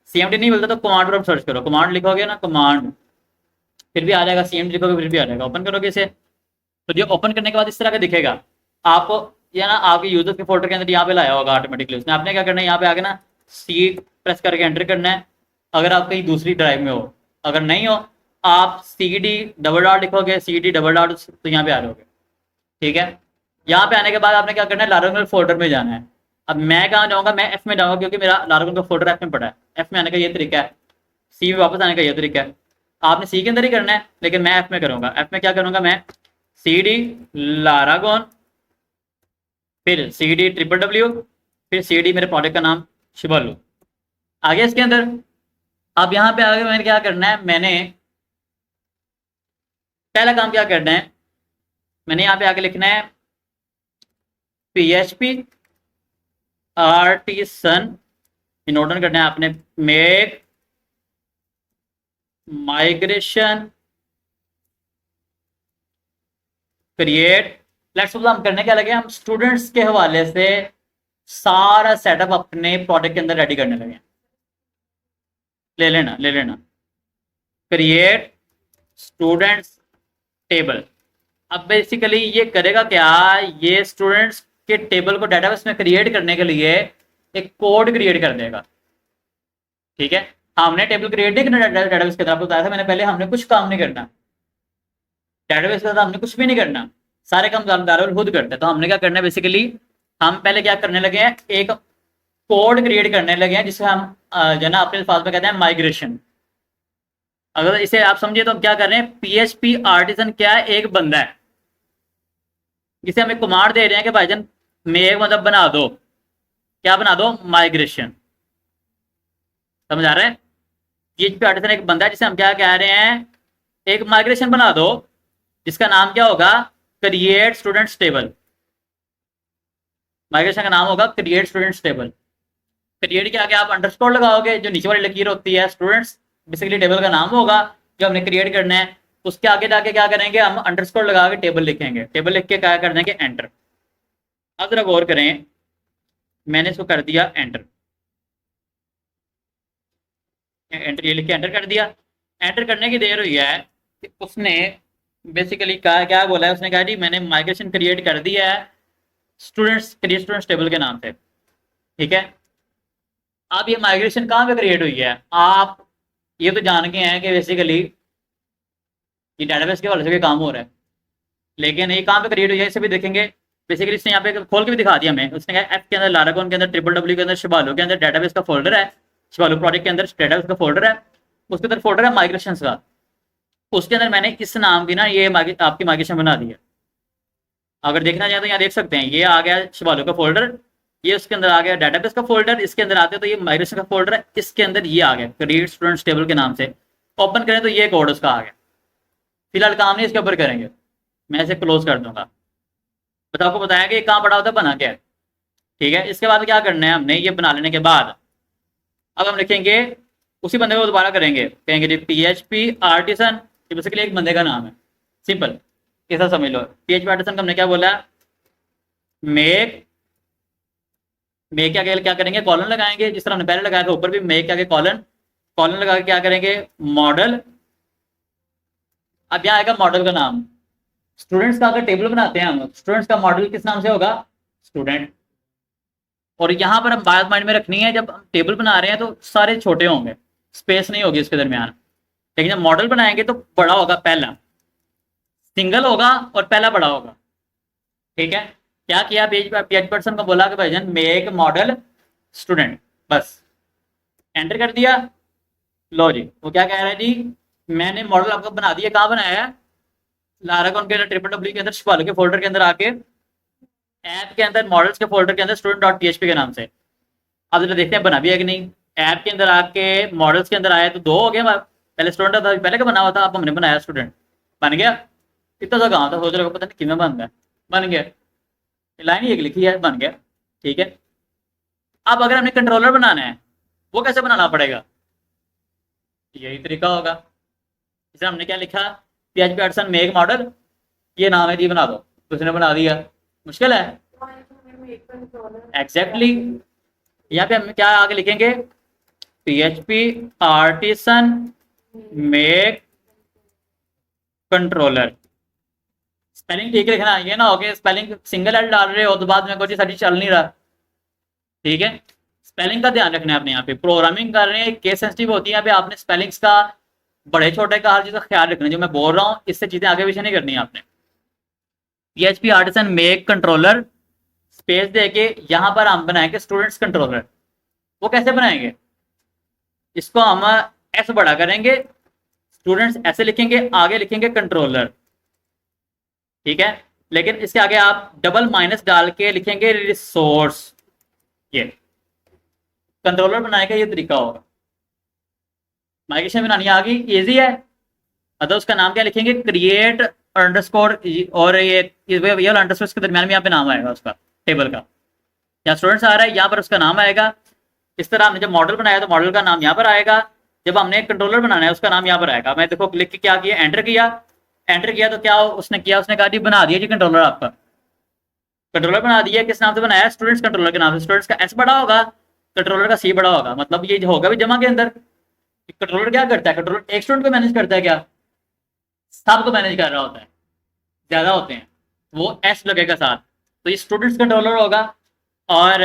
CMD नहीं मिलता तो कमांड प्रॉम्प्ट सर्च करो, कमांड लिखोगे ना कमांड, फिर भी आ जाएगा, CMD लिखोगे फिर भी आ जाएगा। ओपन करोगे इसे, तो ये ओपन करने के बाद इस तरह का दिखेगा। आप ये ना आपके यूजर के फोल्डर के अंदर यहाँ पे लाया होगा ऑटोमेटिकली, उसने आपने क्या करना है, यहाँ पे आके ना सी प्रेस करके एंटर करना है, अगर आप कहीं दूसरी ड्राइव में हो। अगर नहीं हो, आप CD डबल डॉट लिखोगे, CD डबल डॉट, तो यहाँ पे आ जाओगे। ठीक है, यहाँ पे आने के बाद आपने क्या करना है, लारागुल फोल्डर में जाना है। अब मैं कहाँ जाऊँगा, मैं F में जाऊँगा, क्योंकि मेरा लारागुल का फोल्डर F में पड़ा है। F में आने का ये तरीका है, C में वापस आने का ये तरीका है। आपने C के अंदर ही करना है, लेकिन मैं F में करूँगा। F में क्या करूँगा, मैं CD लारागोन, फिर CD WWW, फिर CD मेरे प्रोडक्ट का नाम शिबालू। आगे इसके अंदर अब यहाँ पे आगे मैंने क्या करना है, मैंने पहला काम क्या करना है, मैंने यहाँ पे आके लिखना है PHP आर्टिसन, नोट करना है आपने, make migration create. Let's suppose हम करने क्या लगे, हम स्टूडेंट्स के हवाले से सारा सेटअप अपने प्रोडक्ट के अंदर रेडी करने लगे। ले लेना क्रिएट स्टूडेंट्स टेबल। अब बेसिकली ये करेगा क्या, ये स्टूडेंट्स के टेबल को डेटाबेस में क्रिएट करने के लिए एक कोड क्रिएट कर देगा। ठीक है, हमने टेबल क्रिएट नहीं करना डेटाबेस के अंदर, आपको बताया था मैंने पहले, हमने कुछ काम नहीं करना डेटाबेस के अंदर, हमने कुछ भी नहीं करना, सारे काम लारावेल खुद करते हैं। तो हमने क्या करना है, बेसिकली हम पहले क्या करने लगे हैं, एक कोड क्रिएट करने लगे हैं, जिसे हम जो ना अपने अल्फाज में कहते हैं माइग्रेशन। अगर इसे आप समझिए तो हम क्या कर रहे हैं, PHP आर्टिसन क्या है, एक बंदा है जिसे हम एक कमांड दे रहे हैं कि भाईजान मेक मतलब बना दो, क्या बना दो, माइग्रेशन। समझ आ रहा है? पीएचपी आर्टिसन एक बंदा है जिसे हम क्या कह रहे हैं, एक माइग्रेशन बना दो जिसका नाम क्या होगा, क्रिएट स्टूडेंट्स टेबल। माइग्रेशन का नाम होगा क्रिएट स्टूडेंट्स टेबल। क्रिएट के आगे आप अंडरस्कोर लगाओगे, जो नीचे वाली लकीर होती है स्टूडेंट्स बेसिकली टेबल का नाम होगा जो हमने क्रिएट करना है। उसके आगे जाके क्या करेंगे, हम अंडरस्कोर लगा के टेबल लिखेंगे, टेबल लिख के क्या कर देंगे, एंटर। अब जरा गौर करें, मैंने इसको कर दिया एंटर, एंटर ये लिख के एंटर कर दिया। एंटर करने की देर हुई है कि उसने बेसिकली कहा, क्या बोला है उसने, कहा जी मैंने माइग्रेशन क्रिएट कर दिया है स्टूडेंट्स, क्रिएट स्टूडेंट्स टेबल के नाम से। ठीक है, अब ये माइग्रेशन कहाँ पे क्रिएट हुई है, आप ये तो जान के हैं कि बेसिकली ये डेटाबेस के हवाले से भी काम हो रहा है, लेकिन ये कहाँ पे क्रिएट हुई है इसे भी देखेंगे। बेसिकली इसने यहाँ पे खोल के भी दिखा दिया हमें। उसने कहा एफ के अंदर, लारागोन के अंदर, ट्रिपल डब्ल्यू के अंदर, शिबालो के अंदर डेटाबेस का फोल्डर है, शिबालो प्रोजेक्ट के अंदर डेटाबेस का फोल्डर है, उसके अंदर फोल्डर है माइग्रेशन का। उसके अंदर मैंने इस नाम की ना ये आपकी माइग्रेशन बना दी है। अगर देखना चाहें तो यहाँ देख सकते हैं, ये आ गया शिबालो का फोल्डर, ये उसके अंदर आ गया डेटाबेस का फोल्डर, इसके अंदर आते तो ये माइग्रेशन का फोल्डर है, इसके अंदर ये आ गया क्रिएट स्टूडेंट्स टेबल के नाम से। ओपन करें तो ये कोड उसका आ गया। फिलहाल काम नहीं इसके ऊपर करेंगे, मैं इसे क्लोज कर दूंगा। बस आपको बताया कि कहाँ पड़ा होता है, बना क्या है। ठीक है, इसके बाद क्या करना है, हमने ये बना लेने के बाद अब हम लिखेंगे उसी बंदे को दोबारा करेंगे, कहेंगे जी PHP आर्टिसन, ये बेसिकली एक बंदे का नाम है, सिंपल ऐसा समझ लो। PHP आर्टिसन का हमने क्या बोला, मेक, मेक के आगे क्या करेंगे, कॉलन लगाएंगे, जिस तरह हमने पहले लगाया था ऊपर भी मेक के आगे कॉलन, कॉलन लगा के क्या करेंगे, मॉडल। अब यहाँ आएगा मॉडल का नाम। स्टूडेंट्स का अगर टेबल बनाते हैं हम, स्टूडेंट्स का मॉडल किस नाम से होगा, स्टूडेंट। और यहाँ पर हम बात माइंड में रखनी है, जब हम टेबल बना रहे हैं तो सारे छोटे होंगे, स्पेस नहीं होगी उसके दरमियान, लेकिन जब मॉडल बनाएंगे तो बड़ा होगा, पहला सिंगल होगा और पहला बड़ा होगा। ठीक है, क्या किया, पेज पर्सन को बोला कि भाईजान मेक मॉडल स्टूडेंट, बस एंटर कर दिया। लो जी, वो क्या कह रहा है जी, मैंने मॉडल आपको बना दिया, कहाँ बनाया है, लारागोन के अंदर, ट्रिपल डब्ल्यू के अंदर, शिबालो के फोल्डर के अंदर आके, ऐप के अंदर मॉडल्स के फोल्डर के अंदर स्टूडेंट डॉट PHP के नाम से। अब जरा देखते हैं बना भी है कि नहीं। ऐप के अंदर आके मॉडल्स के अंदर आया तो दो हो गए, पहले स्टूडेंट था, पहले का बना हुआ था, अब हमने बनाया स्टूडेंट, बन गया। इतना सा काम था, सोच रहे हो पता नहीं किमें बनता है, बन गया, लाइन ही एक लिखी है, बन गया। ठीक है, अब अगर हमने कंट्रोलर बनाना है वो कैसे बनाना पड़ेगा, यही तरीका होगा। इसे हमने क्या लिखा, PHP आर्टिसन मेक मॉडल, ये नाम है जी, बना दो, तो उसने बना दिया, मुश्किल है। एग्जैक्टली यहाँ पे हम क्या आगे लिखेंगे, PHP artisan make controller. Spelling ठीक लिखना, ये ना हो कि स्पेलिंग सिंगल एल डाल रहे हो तो बाद में कुछ सारी चल नहीं रहा। ठीक है, स्पेलिंग का ध्यान रखना है आपने, यहाँ पे प्रोग्रामिंग कर रहे हैं, केस सेंसिटिव होती है, यहाँ पे आपने स्पेलिंग्स का, बड़े छोटे का, हर चीज का ख्याल रखना है। जो मैं बोल रहा हूँ इससे चीजें आगे पीछे नहीं करनी है आपने। PHP artisan make controller space देके यहाँ पर हम बनाएंगे स्टूडेंट्स कंट्रोलर। वो कैसे बनाएंगे, इसको हम S बड़ा करेंगे, स्टूडेंट्स ऐसे लिखेंगे, आगे लिखेंगे कंट्रोलर। ठीक है, लेकिन इसके आगे आप डबल माइनस डाल के लिखेंगे रिसोर्स। ये कंट्रोलर बनाने का ये तरीका होगा। माइग्रेशन बनानी आ गई, इजी है। मतलब उसका नाम क्या लिखेंगे, क्रिएट अंडरस्कोर, और ये अंडरस्कोर के दरमियान में यहाँ पे नाम आएगा उसका टेबल का, यहाँ स्टूडेंट्स आ रहा है, यहाँ पर उसका नाम आएगा। इस तरह हमने जब मॉडल बनाया तो मॉडल का नाम यहाँ पर आएगा, जब हमने कंट्रोलर बनाना है उसका नाम यहाँ पर आएगा। मैं देखो क्लिक के क्या किया, एंटर किया, एंटर किया तो क्या उसने किया, उसने कहा जी बना दिया जी कंट्रोलर, आपका कंट्रोलर बना दिया। किस नाम से बनाया, स्टूडेंट्स कंट्रोलर के नाम से। स्टूडेंट्स का S बड़ा होगा, कंट्रोलर का C बड़ा होगा, मतलब ये होगा भी जमा के अंदर। कंट्रोलर क्या करता है, कंट्रोलर एक स्टूडेंट को मैनेज करता है क्या, सबको मैनेज कर रहा होता है, ज्यादा होते हैं, वो S लगेगा साथ, तो ये स्टूडेंट्स कंट्रोलर होगा। और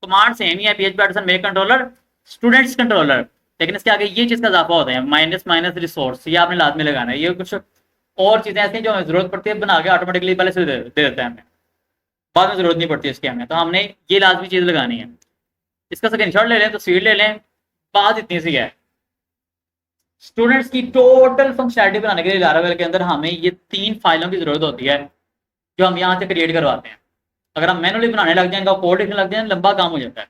कमांड सेम ही है, PHP artisan make controller students controller, लेकिन इसके आगे ये चीज का इजाफा होता है, माइनस माइनस रिसोर्स, ये आपने लाद में लगाना है। ये कुछ और चीजें ऐसी जो हमें जरूरत पड़ती है बना के ऑटोमेटिकली पहले से दे देता है हमें, बाद में जरूरत नहीं पड़ती इसकी हमें, तो हमने ये लाजमी चीज लगानी है। इसका स्क्रीनशॉट ले लें, तस्वीर ले लें, बात इतनी सी है। स्टूडेंट्स की टोटल फंक्शनैलिटी बनाने के लिए लारावेल के अंदर हमें ये 3 फाइलों की जरूरत होती है जो हम यहाँ से क्रिएट करवाते हैं। अगर हम मैनुअली बनाने लग जाएंगे, कोड लिखने लग जाएंगे, लंबा काम हो जाता है।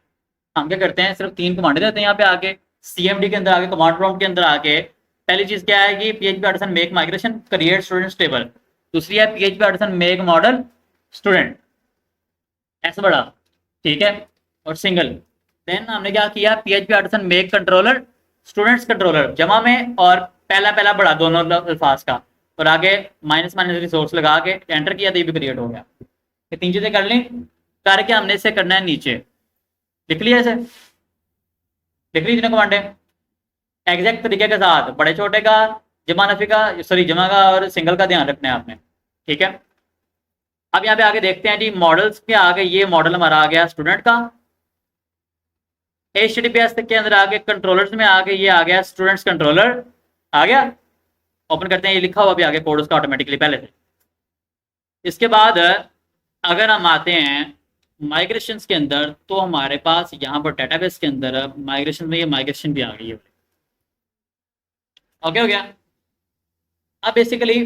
हम क्या करते हैं, सिर्फ 3 कमांड देते हैं यहाँ पे आके, CMD के अंदर आके, कमांड प्रॉम्प्ट के अंदर आके। पहली चीज क्या है कि PHP artisan make migration create students table. दूसरी है PHP artisan make model student, ऐसा बड़ा, ठीक है, और सिंगल। देन हमने क्या किया, PHP artisan make controller students controller जमा में, और पहला पहला बड़ा दोनों अल्फाज का, और आगे माइनस माइनस रिसोर्स लगा के एंटर किया तो ये भी क्रिएट हो गया। ये 3 चीजें कर ली, करके हमने इसे करना है नीचे, लिख लिया इसे, लिख ली तीनों कमांडें एग्जैक्ट तरीके के साथ, बड़े छोटे का, जमा नफी का, सॉरी जमा का और सिंगल का ध्यान रखना है आपने, ठीक है। अब यहाँ पे आगे देखते हैं जी, मॉडल्स के आगे ये मॉडल हमारा आ गया स्टूडेंट का, HTTPS के अंदर आगे कंट्रोलर्स में आगे ये आ गया स्टूडेंट्स कंट्रोलर आ गया। ओपन करते हैं, ये लिखा हुआ भी आगे कोड उसका ऑटोमेटिकली पहले से। इसके बाद अगर हम आते हैं माइग्रेशन के अंदर, तो हमारे पास यहाँ पर डेटाबेस के अंदर माइग्रेशन में ये माइग्रेशन भी आ गई है। ओके हो गया। अब बेसिकली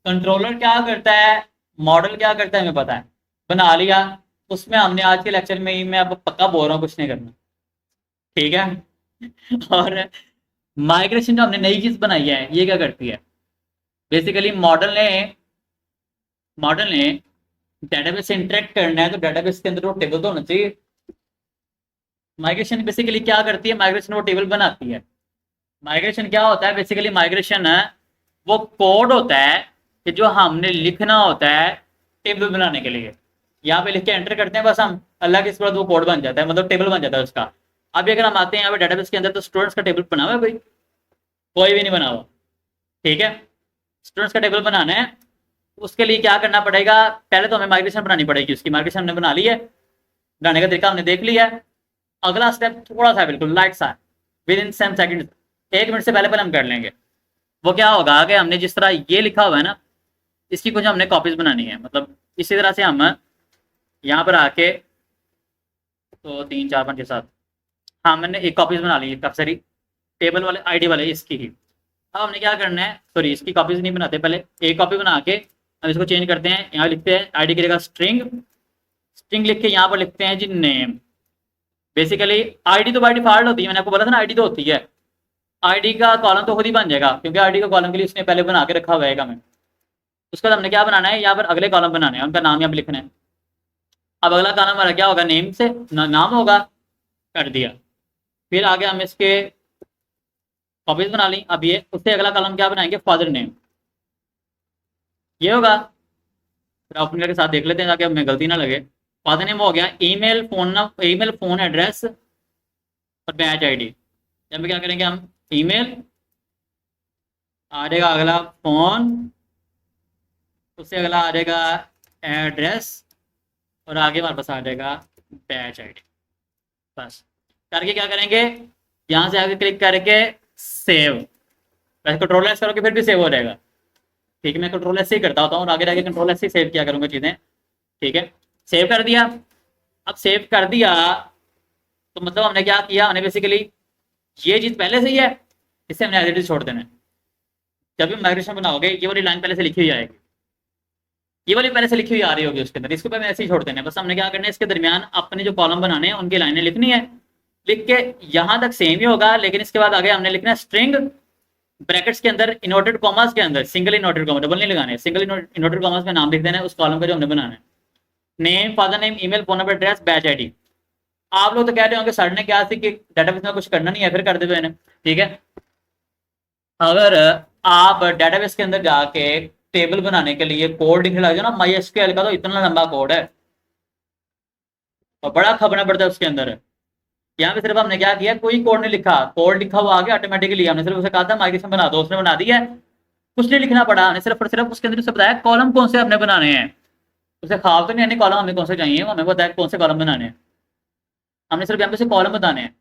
कंट्रोलर क्या करता है, मॉडल क्या करता है, हमें पता है, बना लिया। उसमें हमने आज के लेक्चर में ही, मैं अब पक्का बोल रहा हूँ, कुछ नहीं करना, ठीक है। और माइग्रेशन जो हमने नई चीज बनाई है, ये क्या करती है, बेसिकली मॉडल ने डेटाबेस से इंटरेक्ट करना है, तो डेटाबेस के अंदर वो टेबल तो होना चाहिए। माइग्रेशन बेसिकली क्या करती है, माइग्रेशन वो टेबल बनाती है। माइग्रेशन क्या होता है, बेसिकली माइग्रेशन वो कोड होता है कि जो हमने लिखना होता है टेबल बनाने के लिए। यहाँ पे लिख के एंटर करते हैं बस हम, अल्लाह के बाद वो कोड बन जाता है, मतलब टेबल बन जाता है उसका। अब अगर हम आते हैं यहाँ पे डेटाबेस के अंदर, तो स्टूडेंट्स का टेबल बना हुआ है, कोई भी नहीं बना हुआ, ठीक है। स्टूडेंट्स का टेबल बनाना है, उसके लिए क्या करना पड़ेगा, पहले तो हमें माइग्रेशन बनानी पड़ेगी। उसकी माइग्रेशन हमने बना ली है, बनाने का तरीका हमने देख लिया है। अगला स्टेप थोड़ा सा बिल्कुल लाइट सा, विद इन 7 सेकंड, 1 मिनट से पहले हम कर लेंगे। वो क्या होगा कि हमने जिस तरह ये लिखा हुआ है ना, इसकी कुछ हमने कॉपीज बनानी है। मतलब इसी तरह से हम यहाँ पर आके, तो 3 4 5 6 7, हाँ मैंने एक कॉपीज बना ली है काफी सारी, टेबल वाले आईडी वाले इसकी ही। अब हमने क्या करना है, सॉरी इसकी कॉपीज नहीं बनाते, पहले एक कॉपी बना के हम इसको चेंज करते हैं। यहाँ लिखते हैं आईडी की जगह स्ट्रिंग, स्ट्रिंग लिख के यहाँ पर लिखते हैं जी नेम। बेसिकली आईडी तो बाय डिफॉल्ट होती है, मैंने आपको बोला था ना आईडी तो होती है। आईडी का कॉलम तो खुद ही बन जाएगा, क्योंकि आईडी का कॉलम के लिए उसने पहले बना के रखा हुआ है हमें। उसके बाद हमने क्या बनाना है, यहाँ पर अगले कॉलम बनाने हैं, उनका नाम यहाँ पर लिखना है। अब अगला कॉलम हमारा क्या होगा, नेम से नाम होगा, कर दिया। फिर आगे हम इसके कॉपीज बना ली। अब ये उससे अगला कॉलम क्या बनाएंगे, फादर नेम, ये होगा। फिर अपने के साथ देख लेते हैं ताकि हमें गलती ना लगे। फादर नेम हो गया, ईमेल फोन एड्रेस और बैच आईडी। यहाँ पे क्या करेंगे हम, ईमेल आ जाएगा, अगला फोन, उससे अगला आ जाएगा एड्रेस, और आगे हमारे पास आ जाएगा बैच आईडी। बस करके क्या करेंगे, यहाँ से आगे क्लिक करके सेव, वैसे कंट्रोल एस करोगे फिर भी सेव हो जाएगा, ठीक है। मैं कंट्रोल एस से ही करता होता हूँ, और आगे जाके कंट्रोल एस से सेव किया करूँगा चीज़ें, ठीक है। सेव कर दिया। अब सेव कर दिया तो मतलब हमने क्या किया, हमने बेसिकली ये चीज़ पहले से ही है, इससे हमने एज इट इज छोड़ देना है। जब भी माइग्रेशन बनाओगे, ये वाली लाइन पहले से लिखी हुई आएगी, ये वाली पहले से लिखी हुई आ रही होगी उसके अंदर, इसको पहले ऐसे ही छोड़ देना है। बस हमने क्या करना है, इसके दरमियान अपने जो कॉलम बनाने हैं उनकी लाइनें लिखनी है। लिख के यहाँ तक सेम ही होगा, लेकिन इसके बाद आगे हमने लिखना है स्ट्रिंग, ब्रैकेट्स के अंदर इनवर्टेड कॉमास के अंदर, सिंगल इनवर्टेड कॉमा, डबल नहीं लगाने, सिंगल इनवर्टेड कॉमास में नाम लिख देना है उस कॉलम का जो हमने बनाना है। Name, father name, email, phone number, address, batch ID. आप लोग तो कह रहे होंगे सर ने क्या सी कि डेटाबेस में कुछ करना नहीं है, फिर कर देते हैं, ठीक है। अगर आप डेटाबेस के अंदर जाके टेबल बनाने के लिए कोड लिखने लग जाओ ना, MySQL का तो इतना लंबा कोड है और बड़ा खपना पड़ता है उसके अंदर। यहाँ पे सिर्फ हमने क्या किया, कोई कोड नहीं लिखा, कोड लिखा हुआ आगे ऑटोमेटिकली, हमने सिर्फ उसे कहा था माइग्रेशन बना दो, उसने बना दिया है, कुछ नहीं लिखना पड़ा। हमने सिर्फ और सिर्फ उसके अंदर उसे बताया कॉलम कौन से हमने बनाने हैं। उसे ख्वाब तो नहीं यानी कॉलम हमें कौन से चाहिए, हमें बताया कौन से कॉलम बनाने हैं। हमने सिर्फ यहाँ पे से कॉलम बताने हैं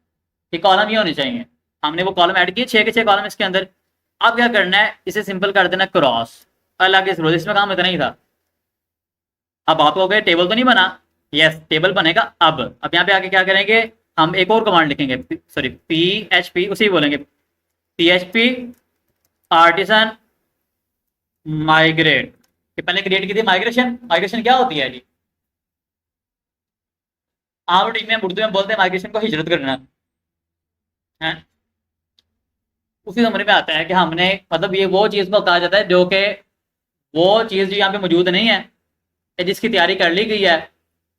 कि कॉलम ये होने चाहिए। हमने वो कॉलम ऐड किए, 6 के 6 कॉलम इसके अंदर। अब क्या करना है, इसे सिंपल कर देना क्रॉस, अलग इस रोज, इसमें काम इतना ही था। अब आप हो गए टेबल तो नहीं बना, यस टेबल बनेगा। अब यहाँ पे आके क्या करेंगे, हम एक और कमांड लिखेंगे, सॉरी PHP, उसी बोलेंगे PHP आर्टिसन माइग्रेट। पहले क्रिएट की थी माइग्रेशन। माइग्रेशन क्या होती है जी, आम टीम में उर्दू में बोलते हैं माइग्रेशन को हिजरत करना है। उसी समझ में आता है कि हमने मतलब ये वो चीज़ को कहा जाता है जो कि वो चीज़ जो यहाँ पे मौजूद नहीं है या जिसकी तैयारी कर ली गई है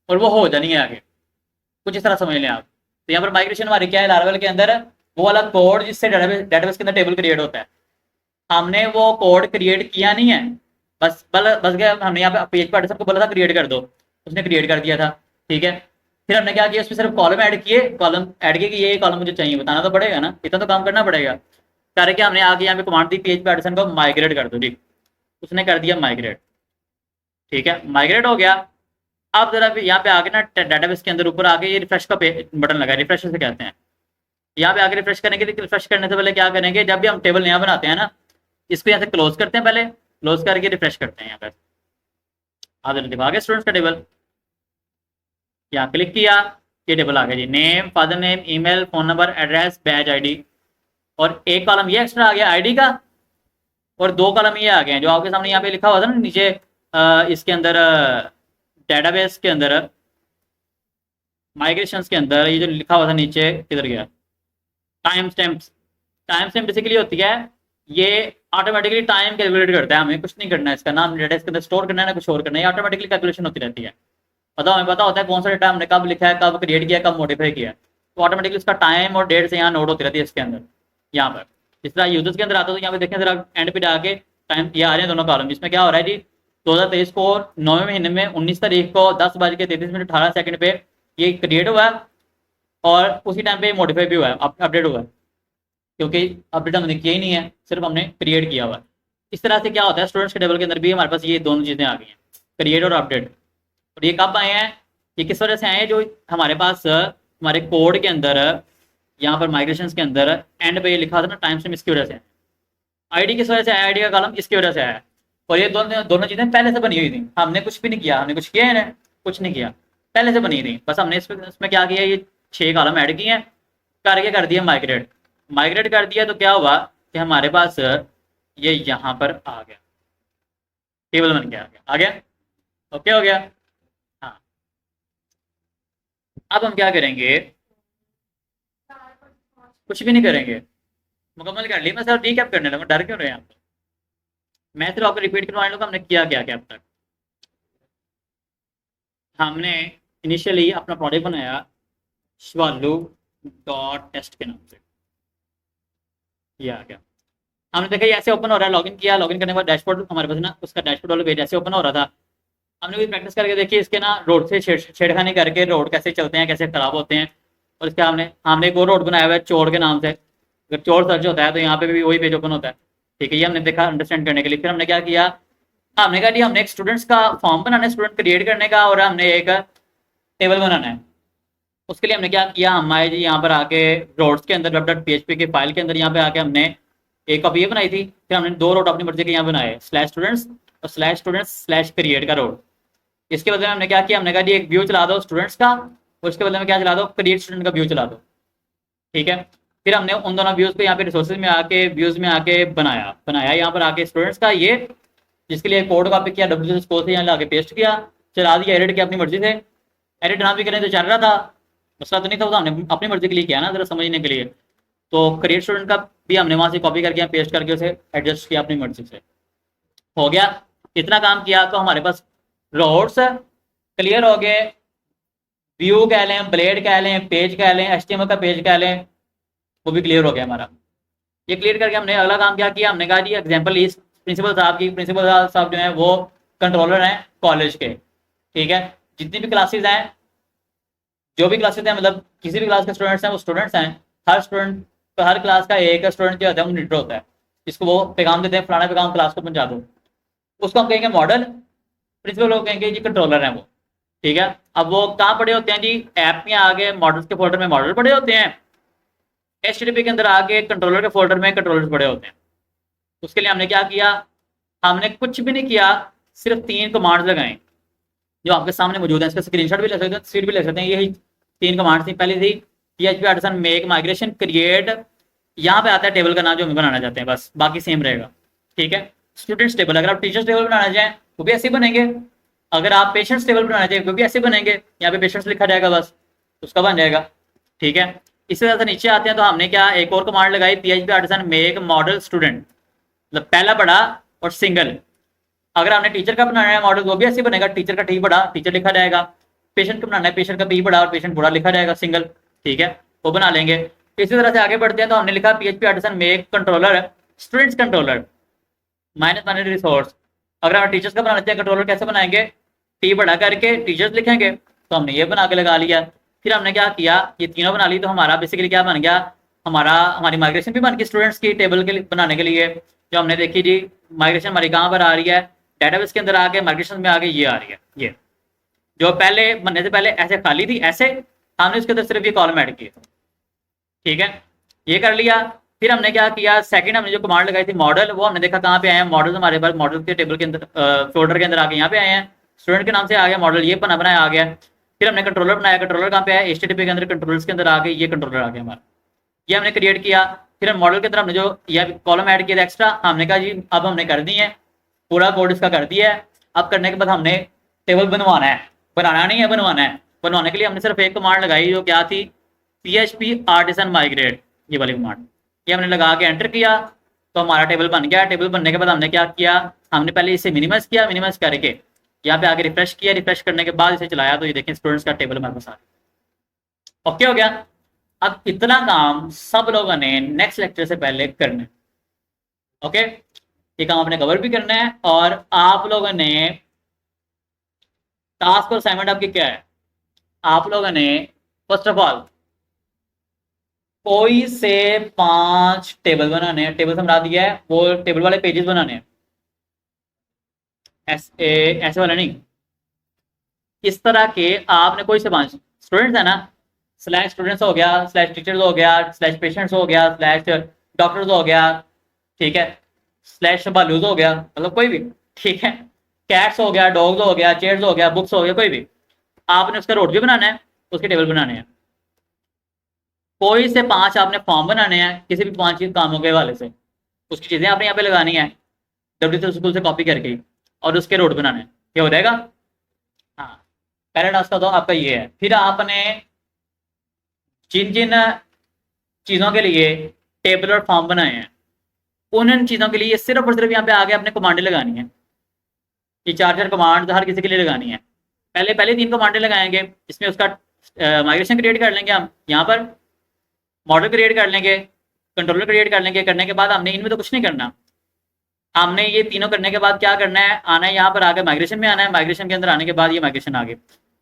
और वो हो जानी है आगे, कुछ इस तरह समझ लें आप। तो यहाँ पर माइग्रेशन हमारी क्या है, लार्वल के अंदर वो वाला कोड जिससे डेटाबेस के अंदर टेबल क्रिएट होता है, हमने वो कोड क्रिएट किया नहीं है, बस गया हमने यहाँ पे पेज पर सबको बोला था क्रिएट कर दो, उसने क्रिएट कर दिया था, ठीक है। फिर हमने क्या किया, उसमें सिर्फ कॉलम ऐड किए, कॉलम ऐड किए कि ये कॉलम मुझे चाहिए, बताना तो पड़ेगा ना, इतना तो काम करना पड़ेगा। करके हमने आगे यहाँ पे कमांड दी पेज पैटर्न को माइग्रेट कर दो जी, उसने कर दिया माइग्रेट, ठीक है, माइग्रेट हो गया। अब जरा यहाँ पे आगे ना डेटाबेस के अंदर ऊपर आगे ये रिफ्रेश का बटन लगा है, रिफ्रेश से कहते हैं। यहाँ पे आगे रिफ्रेश करेंगे, रिफ्रेश करने से पहले क्या करेंगे, जब भी हम टेबल नया बनाते हैं ना, इसको यहाँ से क्लोज करते हैं, पहले क्लोज करके रिफ्रेश करते हैं। यहाँ पर आप देखो आगे स्टूडेंट्स का टेबल, यहाँ क्लिक किया, ये टेबल आ गया जी, name, father name, email, phone number, address, batch ID, और एक कॉलम ये एक्स्ट्रा आ गया आईडी का, और दो कॉलम ये आ गए हैं जो आपके सामने यहाँ पे लिखा हुआ था ना नीचे, इसके अंदर डेटाबेस के अंदर माइग्रेशंस के अंदर ये जो लिखा हुआ था नीचे, किधर गया, time stamps. Time stamp basically होती है, ये ऑटोमेटिकली टाइम कैलकुलेट करता है, हमें कुछ नहीं करना है, इसका नाम डेटा इसके अंदर स्टोर करना है ना कुछ और करना है, ऑटोमेटिकली कैलकुलेशन होती रहती है। हमें पता होता है कौन सा डेटा हमने कब लिखा है, कब क्रिएट किया, कब मॉडिफाई किया, तो ऑटोमेटिकली उसका टाइम और डेट से यहाँ नोट होती रहती है इसके अंदर। यहाँ पर जिस तरह यूजर्स के अंदर आता है, तो यहाँ पे देखें जरा एंड पे जाके टाइम ये आ रहे हैं दोनों कॉलम, इसमें क्या हो रहा है जी, 2023 को 9वें महीने में 19 तारीख को 10:33 पे ये क्रिएट हुआ है, और उसी टाइम पे मॉडिफाई भी हुआ है, अपडेट हुआ है, क्योंकि अपडेट हमने किया ही नहीं है, सिर्फ हमने क्रिएट किया हुआ है। इस तरह से क्या होता है, स्टूडेंट्स के टेबल के अंदर भी हमारे पास ये दोनों चीज़ें आ गई हैं, क्रिएट और अपडेट। और ये कब आए हैं, ये किस वजह से आए हैं, जो हमारे पास हमारे कोड के अंदर यहाँ पर माइग्रेशन के अंदर एंड पे ये लिखा था ना टाइम स्टैम्प, इसकी वजह से आईडी किस वजह से आया, आईडी का कॉलम इसकी वजह से आया। और ये दोनों दोनों चीज़ें पहले से बनी हुई थी, हमने कुछ भी नहीं किया, हमने कुछ किया है ना, कुछ नहीं किया, पहले से बनी थी, बस हमने इसमें क्या किया, ये 6 कॉलम ऐड किए हैं, करके कर दिया माइग्रेट। माइग्रेट कर दिया तो क्या हुआ कि हमारे पास ये यहाँ पर आ गया, टेबल बन के आ गया, ओके हो गया। हाँ, अब हम क्या करेंगे, कुछ भी नहीं करेंगे, मुकम्मल कर लिया, मैं सर रीकैप करने लगा, डर क्यों रहे हैं आप, मैं सिर्फ आपको रिपीट करवाने लगा हमने किया क्या क्या अब तक। हमने इनिशियली अपना प्रोजेक्ट बनाया शिवालू डॉट टेस्ट के नाम से, ये आ गया। हमने देखा ये ऐसे ओपन हो रहा है, लॉगिन किया, लॉगिन करने के बाद डैशबोर्ड हमारे पास ना, उसका डैशबोर्ड वाला पेज ऐसे ओपन हो रहा था। हमने भी प्रैक्टिस करके देखी इसके ना, रोड से छेड़खानी करके रोड कैसे चलते हैं, कैसे खराब होते हैं, और इसका हमने हमने एक और रोड बनाया हुआ है चोर के नाम से, अगर चोर सर्च होता है तो यहाँ पे भी वही पेज ओपन होता है, ठीक है। ये हमने देखा अंडरस्टैंड करने के लिए। फिर हमने क्या किया, हमने कहा जी हमने एक स्टूडेंट्स का फॉर्म बनाना है, स्टूडेंट क्रिएट करने का, और हमने एक टेबल बनाना है। उसके लिए हमने क्या किया, हम आए जी यहाँ पर आके रोड्स के अंदर web.php की फाइल के अंदर यहाँ पे आके हमने एक कॉपी ये बनाई थी, फिर हमने 2 रोड अपनी मर्जी के यहाँ बनाए, /students और /students/create का रोड। इसके बदले में हमने क्या किया, हमने कहा जी एक व्यू चला दो स्टूडेंट्स का, और उसके बदले में क्या चला दो, क्रिएट स्टूडेंट का व्यू चला दो, ठीक है। फिर हमने उन दोनों व्यूज को यहाँ पे रिसोर्सेज में आके व्यूज में आके बनाया यहाँ पर आके स्टूडेंट्स का ये, जिसके लिए कोड कॉपी किया, WS कोड से यहाँ लाके पेस्ट किया, चला दिया, एडिट किया अपनी मर्जी से, एडिट ना भी करें तो चल रहा था, मसला तो नहीं था, वो हमने अपनी मर्जी के लिए किया ना, जरा समझने के लिए। तो क्रिएट स्टूडेंट का भी हमने वहां से कॉपी करके पेस्ट करके उसे एडजस्ट किया अपनी मर्जी से, हो गया। इतना काम किया तो हमारे पास रोड्स क्लियर हो गए, व्यू कह लें, ब्लेड कह लें, पेज कह लें, HTML का पेज कह लें, वो भी क्लियर हो गया हमारा। ये क्लियर करके हमने अगला काम क्या किया, हमने कहा जी एग्जाम्पल इस प्रिंसिपल साहब जो है वो कंट्रोलर हैं कॉलेज के, ठीक है। जितनी भी क्लासेज हैं, जो भी क्लासेज हैं, मतलब किसी भी क्लास के स्टूडेंट्स हैं वो स्टूडेंट्स हैं, हर स्टूडेंट, हर क्लास का एक स्टूडेंट जो होता है वो मॉनिटर होता है, जिसको वो पैगाम देते हैं फलाना पैगाम क्लास को पहुंचा दो, उसको हम कहेंगे मॉडल, प्रिंसिपल लोग कहेंगे जी कंट्रोलर हैं वो, ठीक है। अब वो कहाँ पड़े होते हैं जी, ऐप में आगे मॉडल्स के फोल्डर में मॉडल पड़े होते हैं, HTTP के अंदर आगे कंट्रोलर के फोल्डर में कंट्रोलर्स पड़े होते हैं। उसके लिए हमने क्या किया, हमने कुछ भी नहीं किया, सिर्फ 3 कमांड्स लगाएं जो आपके सामने मौजूद है, इसका स्क्रीनशॉट भी ले सकते हैं, तस्वीर भी ले सकते हैं। यही 3 कमांड्स थी, पहली थी PHP artisan make migration create, यहाँ पे आता है टेबल का नाम जो हम बनाना चाहते हैं, बस बाकी सेम रहेगा, ठीक है। स्टूडेंट्स टेबल, अगर आप टीचर्स टेबल बनाना चाहें वो भी ऐसे बनेंगे, अगर आप पेशेंट्स टेबल बनाना चाहिए वो भी ऐसे बनेंगे, यहाँ पे पेशेंट्स लिखा जाएगा बस, उसका बन जाएगा। ठीक है, इसी तरह से नीचे आते हैं तो हमने क्या एक और कमांड लगाई, PHP artisan make model student, मतलब पहला बड़ा और सिंगल। अगर हमने टीचर का बनाना है मॉडल वो भी ऐसे बनेगा, टीचर का टी बड़ा टीचर लिखा जाएगा, पेशेंट का बनाना है पेशेंट का पी बड़ा और पेशेंट बड़ा लिखा जाएगा सिंगल। ठीक है, वो बना लेंगे। इसी तरह से आगे बढ़ते हैं तो हमने लिखा PHP artisan make controller students controller minus minus resource. अगर हम टीचर्स का बनाना चाहते हैं कंट्रोलर कैसे बनाएंगे, टी बड़ा करके टीचर्स लिखेंगे, तो हमने ये बना के लगा लिया। फिर हमने क्या किया, ये तीनों बना ली, तो हमारा बेसिकली क्या बन गया, हमारी माइग्रेशन भी बन गई स्टूडेंट्स की टेबल के बनाने के लिए। जो हमने देखी जी माइग्रेशन हमारी कहाँ पर आ रही है, डेटाबेस के अंदर आके माइग्रेशन में आगे ये आ रही है। ये जो पहले बनने से पहले ऐसे खाली थी, ऐसे हमने उसके अंदर सिर्फ ये कॉलम ऐड किए। ठीक है, ये कर लिया। फिर हमने क्या किया, सेकंड हमने जो कमांड लगाई थी मॉडल, वो हमने देखा कहाँ पे आए हैं मॉडल, हमारे पास मॉडल के टेबल के अंदर फोल्डर के अंदर आके यहाँ पे आए हैं, स्टूडेंट के नाम से आ गया मॉडल, ये बनाया आ गया। फिर हमने कंट्रोलर बनाया, कंट्रोलर कहाँ पे आया, HTTP के अंदर कंट्रोलर्स के अंदर आ गए, ये कंट्रोलर आ गया हमारा, ये हमने क्रिएट किया। फिर हम मॉडल के अंदर हमने जो ये कॉलम ऐड किया था एक्स्ट्रा, हमने कहा जी अब हमने कर दी है, पूरा कोड इसका कर दिया है। अब करने के बाद हमने टेबल बनवाना है, बनाना नहीं है बनवाना है। बनवाने के लिए हमने सिर्फ एक कमांड लगाई जो क्या थी, PHP आर्टिसन माइग्रेट, ये वाली कमांड, ये हमने लगा के एंटर किया तो हमारा टेबल बन गया। टेबल बनने के बाद हमने क्या किया, हमने पहले इसे मिनिमाइज किया, मिनिमाइज करके यहाँ पे आगे रिफ्रेश किया, रिफ्रेश करने के बाद इसे चलाया तो ये देखें स्टूडेंट्स का टेबल हमारे पास आ गया। ओके हो गया। अब इतना काम सब लोगों ने नेक्स्ट लेक्चर से पहले करना है। ओके, ये काम आपने कवर भी करना है। और आप लोगों ने टास्क और असाइनमेंट आपकी क्या है, आप लोगों ने फर्स्ट ऑफ ऑल कोई से 5 टेबल बनाने हैं, टेबल समझा दिया है, वो टेबल वाले पेजेस बनाने हैं, ऐसे वाला नहीं, इस तरह के आपने कोई से 5 स्टूडेंट्स है ना, स्लैश स्टूडेंट्स हो गया, स्लैश टीचर्स हो गया, स्लैश पेशेंट्स हो गया, स्लैश डॉक्टर्स हो गया, ठीक है, स्लैश बालूज हो गया, मतलब कोई भी, ठीक है, कैट्स हो गया, डॉग्स हो गया, चेयर्स हो गया, बुक्स हो गया, कोई भी, आपने उसका रोड भी बनाना है, उसके टेबल बनाने हैं। कोई से 5 आपने फॉर्म बनाने हैं किसी भी 5 कामों के हवाले से, उसकी चीजें आपने यहाँ पे लगानी है डब्ल्यू स्कूल से कॉपी करके, और उसके रोड बनाने हैं, ये हो जाएगा। हाँ, पहला टास्क का तो आपका ये है। फिर आपने जिन जिन चीज़ों के लिए टेबल और फॉर्म बनाए हैं, उन चीज़ों के लिए सिर्फ और सिर्फ यहाँ पे आगे अपने कमांडें लगानी है। ये 4 कमांड हर किसी के लिए लगानी है। पहले 3 कमांडें लगाएंगे, इसमें उसका माइग्रेशन क्रिएट कर लेंगे हम, यहाँ पर मॉडल क्रिएट कर लेंगे, कंट्रोलर क्रिएट कर लेंगे। करने के बाद हमने इनमें तो कुछ नहीं करना, हमने ये तीनों करने के बाद क्या करना है, आना है यहाँ पर आगे माइग्रेशन में आना है। माइग्रेशन के अंदर आने के बाद ये माइग्रेशन आगे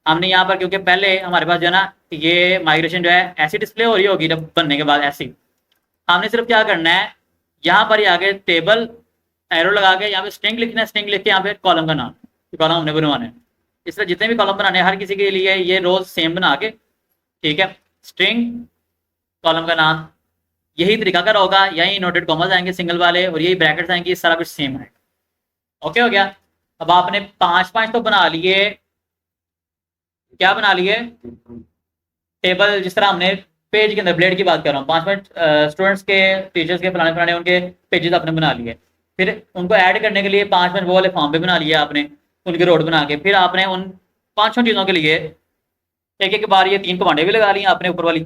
हमने यहाँ पर, क्योंकि पहले हमारे पास जो है ना ये माइग्रेशन जो है ऐसी डिस्प्ले हो रही होगी जब बनने के बाद ऐसी, हमने सिर्फ क्या करना है यहाँ पर ही आगे टेबल एरो लगा के यहाँ पे स्ट्रिंग लिखना है, स्ट्रिंग लिख के यहाँ पे कॉलम का नाम, कॉलम हमने बनवाना है। इस तरह जितने भी कॉलम बनाने हैं हर किसी के लिए ये रोज सेम बना के, ठीक है, स्ट्रिंग कॉलम का नाम, यही तरीका का होगा, यही नोटेड कॉमर्स आएंगे सिंगल वाले और यही ब्रैकेट्स आएंगे, सारा कुछ सेम है। ओके हो गया। अब आपने 5 तो बना लिए, क्या बना लिए, टेबल, जिस तरह हमने पेज के अंदर ब्लेड की बात कर रहा हूँ, 5 स्टूडेंट्स के टीचर्स के फलाने उनके पेजेस आपने बना लिए। फिर उनको ऐड करने के लिए 5 वो वाले फॉर्म भी बना लिए आपने, उनके रोड बना के। फिर आपने उन 5 चीज़ों के लिए एक एक बार ये 3 कमांडें भी लगा ली आपने ऊपर वाली,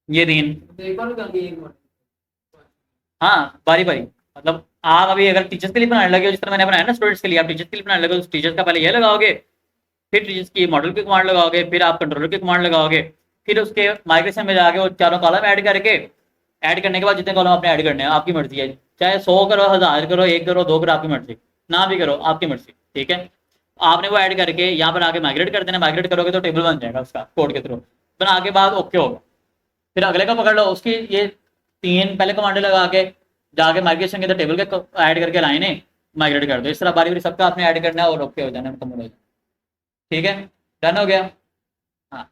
ये 3, हाँ बारी बारी, मतलब आप अभी अगर टीचर्स के लिए बनाने लगे हो जिस तरह मैंने बनाया ना स्टूडेंट्स के लिए, आप टीचर्स के लिए बनाने लगे तो टीचर्स का पहले ये लगाओगे, फिर टीचर्स की मॉडल की कमांड लगाओगे, फिर आप कंट्रोलर की कमांड लगाओगे, फिर उसके माइग्रेशन में जाके वो 4 कॉलम ऐड करके, ऐड करने के बाद जितने कॉलम आपने ऐड करने हैं आपकी मर्जी है, चाहे 100 करो, 1000 करो, 1 करो, 2 करो, आपकी मर्जी, ना भी करो आपकी मर्जी, ठीक है। आपने वो ऐड करके यहाँ पर आके माइग्रेट कर देना, माइग्रेट करोगे तो टेबल बन जाएगा उसका कोड के थ्रू, बना के बाद ओके होगा। फिर अगले का पकड़ लो, उसकी ये 3 पहले कमांडे लगा के जाके माइग्रेशन के अंदर टेबल के ऐड करके लाइनें माइग्रेट कर दो। इस तरह बारी बारी सबका आपने ऐड करना है और ओके हो जाना है, मुकम्मल हो जाना, ठीक है, डन हो गया। हाँ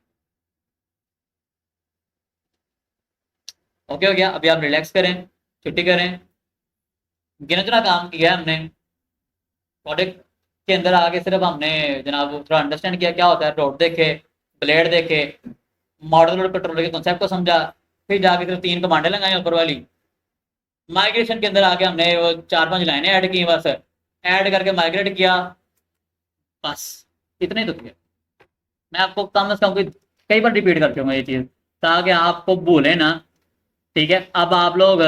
ओके हो गया। अभी आप रिलैक्स करें, छुट्टी करें, गिना चुना काम किया है हमने प्रोडक्ट के अंदर आगे, सिर्फ हमने जनाब थोड़ा अंडरस्टैंड किया क्या होता है, रोड देखे, ब्लेड देखे, मॉडल और कंट्रोलर के कॉन्सेप्ट को समझा, फिर जाके सिर्फ 3 कमांडें लगाई ऊपर वाली। माइग्रेशन के अंदर आके हमने वो 4-5 लाइनें ऐड की, बस ऐड करके माइग्रेट किया, बस इतना ही तो किया। मैं आपको कम से कम कोई
कई बार रिपीट करते हो ये चीज़ ताकि आपको भूले ना। ठीक है, अब आप लोग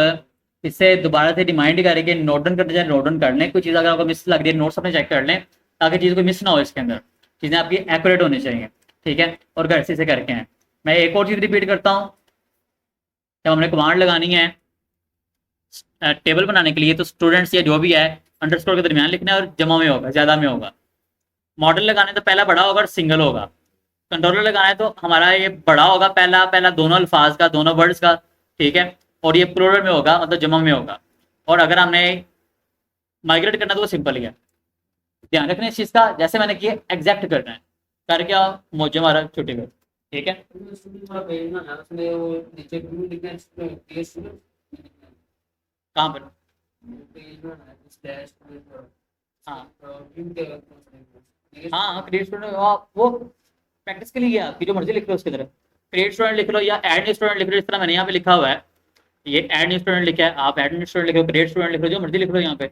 इसे दोबारा से रिमाइंड करके नोट डाउन करते जाए, नोट डाउन कर लें। कोई चीज़ अगर आपको मिस लग रही है नोट्स अपने चेक कर लें ताकि चीज़ कोई मिस ना हो इसके अंदर। चीज़ें आपकी एक्यूरेट होनी चाहिए। ठीक है, और घर से इसे करके हैं। मैं एक और चीज़ रिपीट करता हूँ, जब हमने कमांड लगानी है टेबल बनाने के लिए तो स्टूडेंट्स या जो भी है अंडरस्कोर के दरमियान लिखना है और जमा में होगा, ज़्यादा में होगा। मॉडल लगाने तो पहला बड़ा होगा और सिंगल होगा। कंट्रोलर लगाना है तो हमारा ये बड़ा होगा पहला पहला दोनों अल्फाज का, दोनों वर्ड्स का। ठीक है, और ये प्लूरल में होगा, मतलब जमा में होगा। और अगर हमने माइग्रेट करना तो वो सिंपल ही है। ध्यान रखना इस चीज़ का, जैसे मैंने किया एग्जैक्ट करना है करके आओ मौजे मारा छुट्टी कर। ठीक है, कहाँ पर? हाँ हाँ, क्रिएट स्टूडेंट वो प्रैक्टिस के लिए है आपकी, जो मर्जी लिख लो उसकी तरह। क्रिएट स्टूडेंट लिख लो या ऐड न्यू स्टूडेंट लिख लो, इस तरह मैंने यहाँ पे लिखा हुआ है। ये ऐड न्यू स्टूडेंट लिखा है, आप ऐड न्यू स्टूडेंट लिख लो, क्रिएट स्टूडेंट लिख लो, जो मर्जी लिख लो यहाँ पे।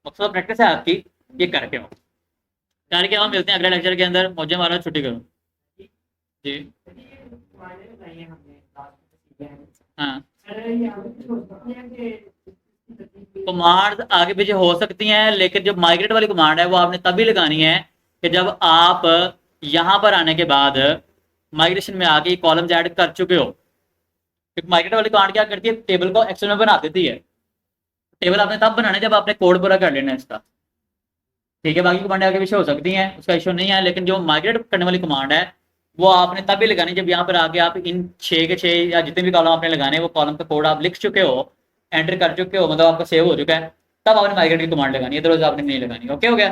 मकसद प्रैक्टिस है आपकी, ये करके हो। करके आओ, मिलते हैं अगले लेक्चर के अंदर। मौजे मारा छुट्टी करो जी। हाँ, कमांड आगे पीछे हो सकती हैं, लेकिन जो माइग्रेट वाली कमांड है वो आपने तभी लगानी है कि जब आप यहाँ पर आने के बाद माइग्रेशन में आके कॉलम्स ऐड कर चुके हो। क्योंकि माइग्रेट वाली कमांड क्या करती है, टेबल को एक्सेल में बना देती है। टेबल आपने तब बनाना है जब आपने कोड पूरा कर लेना है इसका। ठीक है, बाकी कमांड आगे पीछे हो सकती हैं, उसका इशू नहीं है, लेकिन जो माइग्रेट करने वाली कमांड है वो आपने तभी लगानी जब यहाँ पर आके आप इन 6 के 6 या जितने भी कॉलम आपने लगाने वो कॉलम का कोड आप लिख चुके हो, एंटर कर चुके हो, मतलब आपका सेव हो चुका है, तब आपने माइग्रेट की कमांड लगानी है, अदरवाइज आपने नहीं लगानी। ओके हो गया?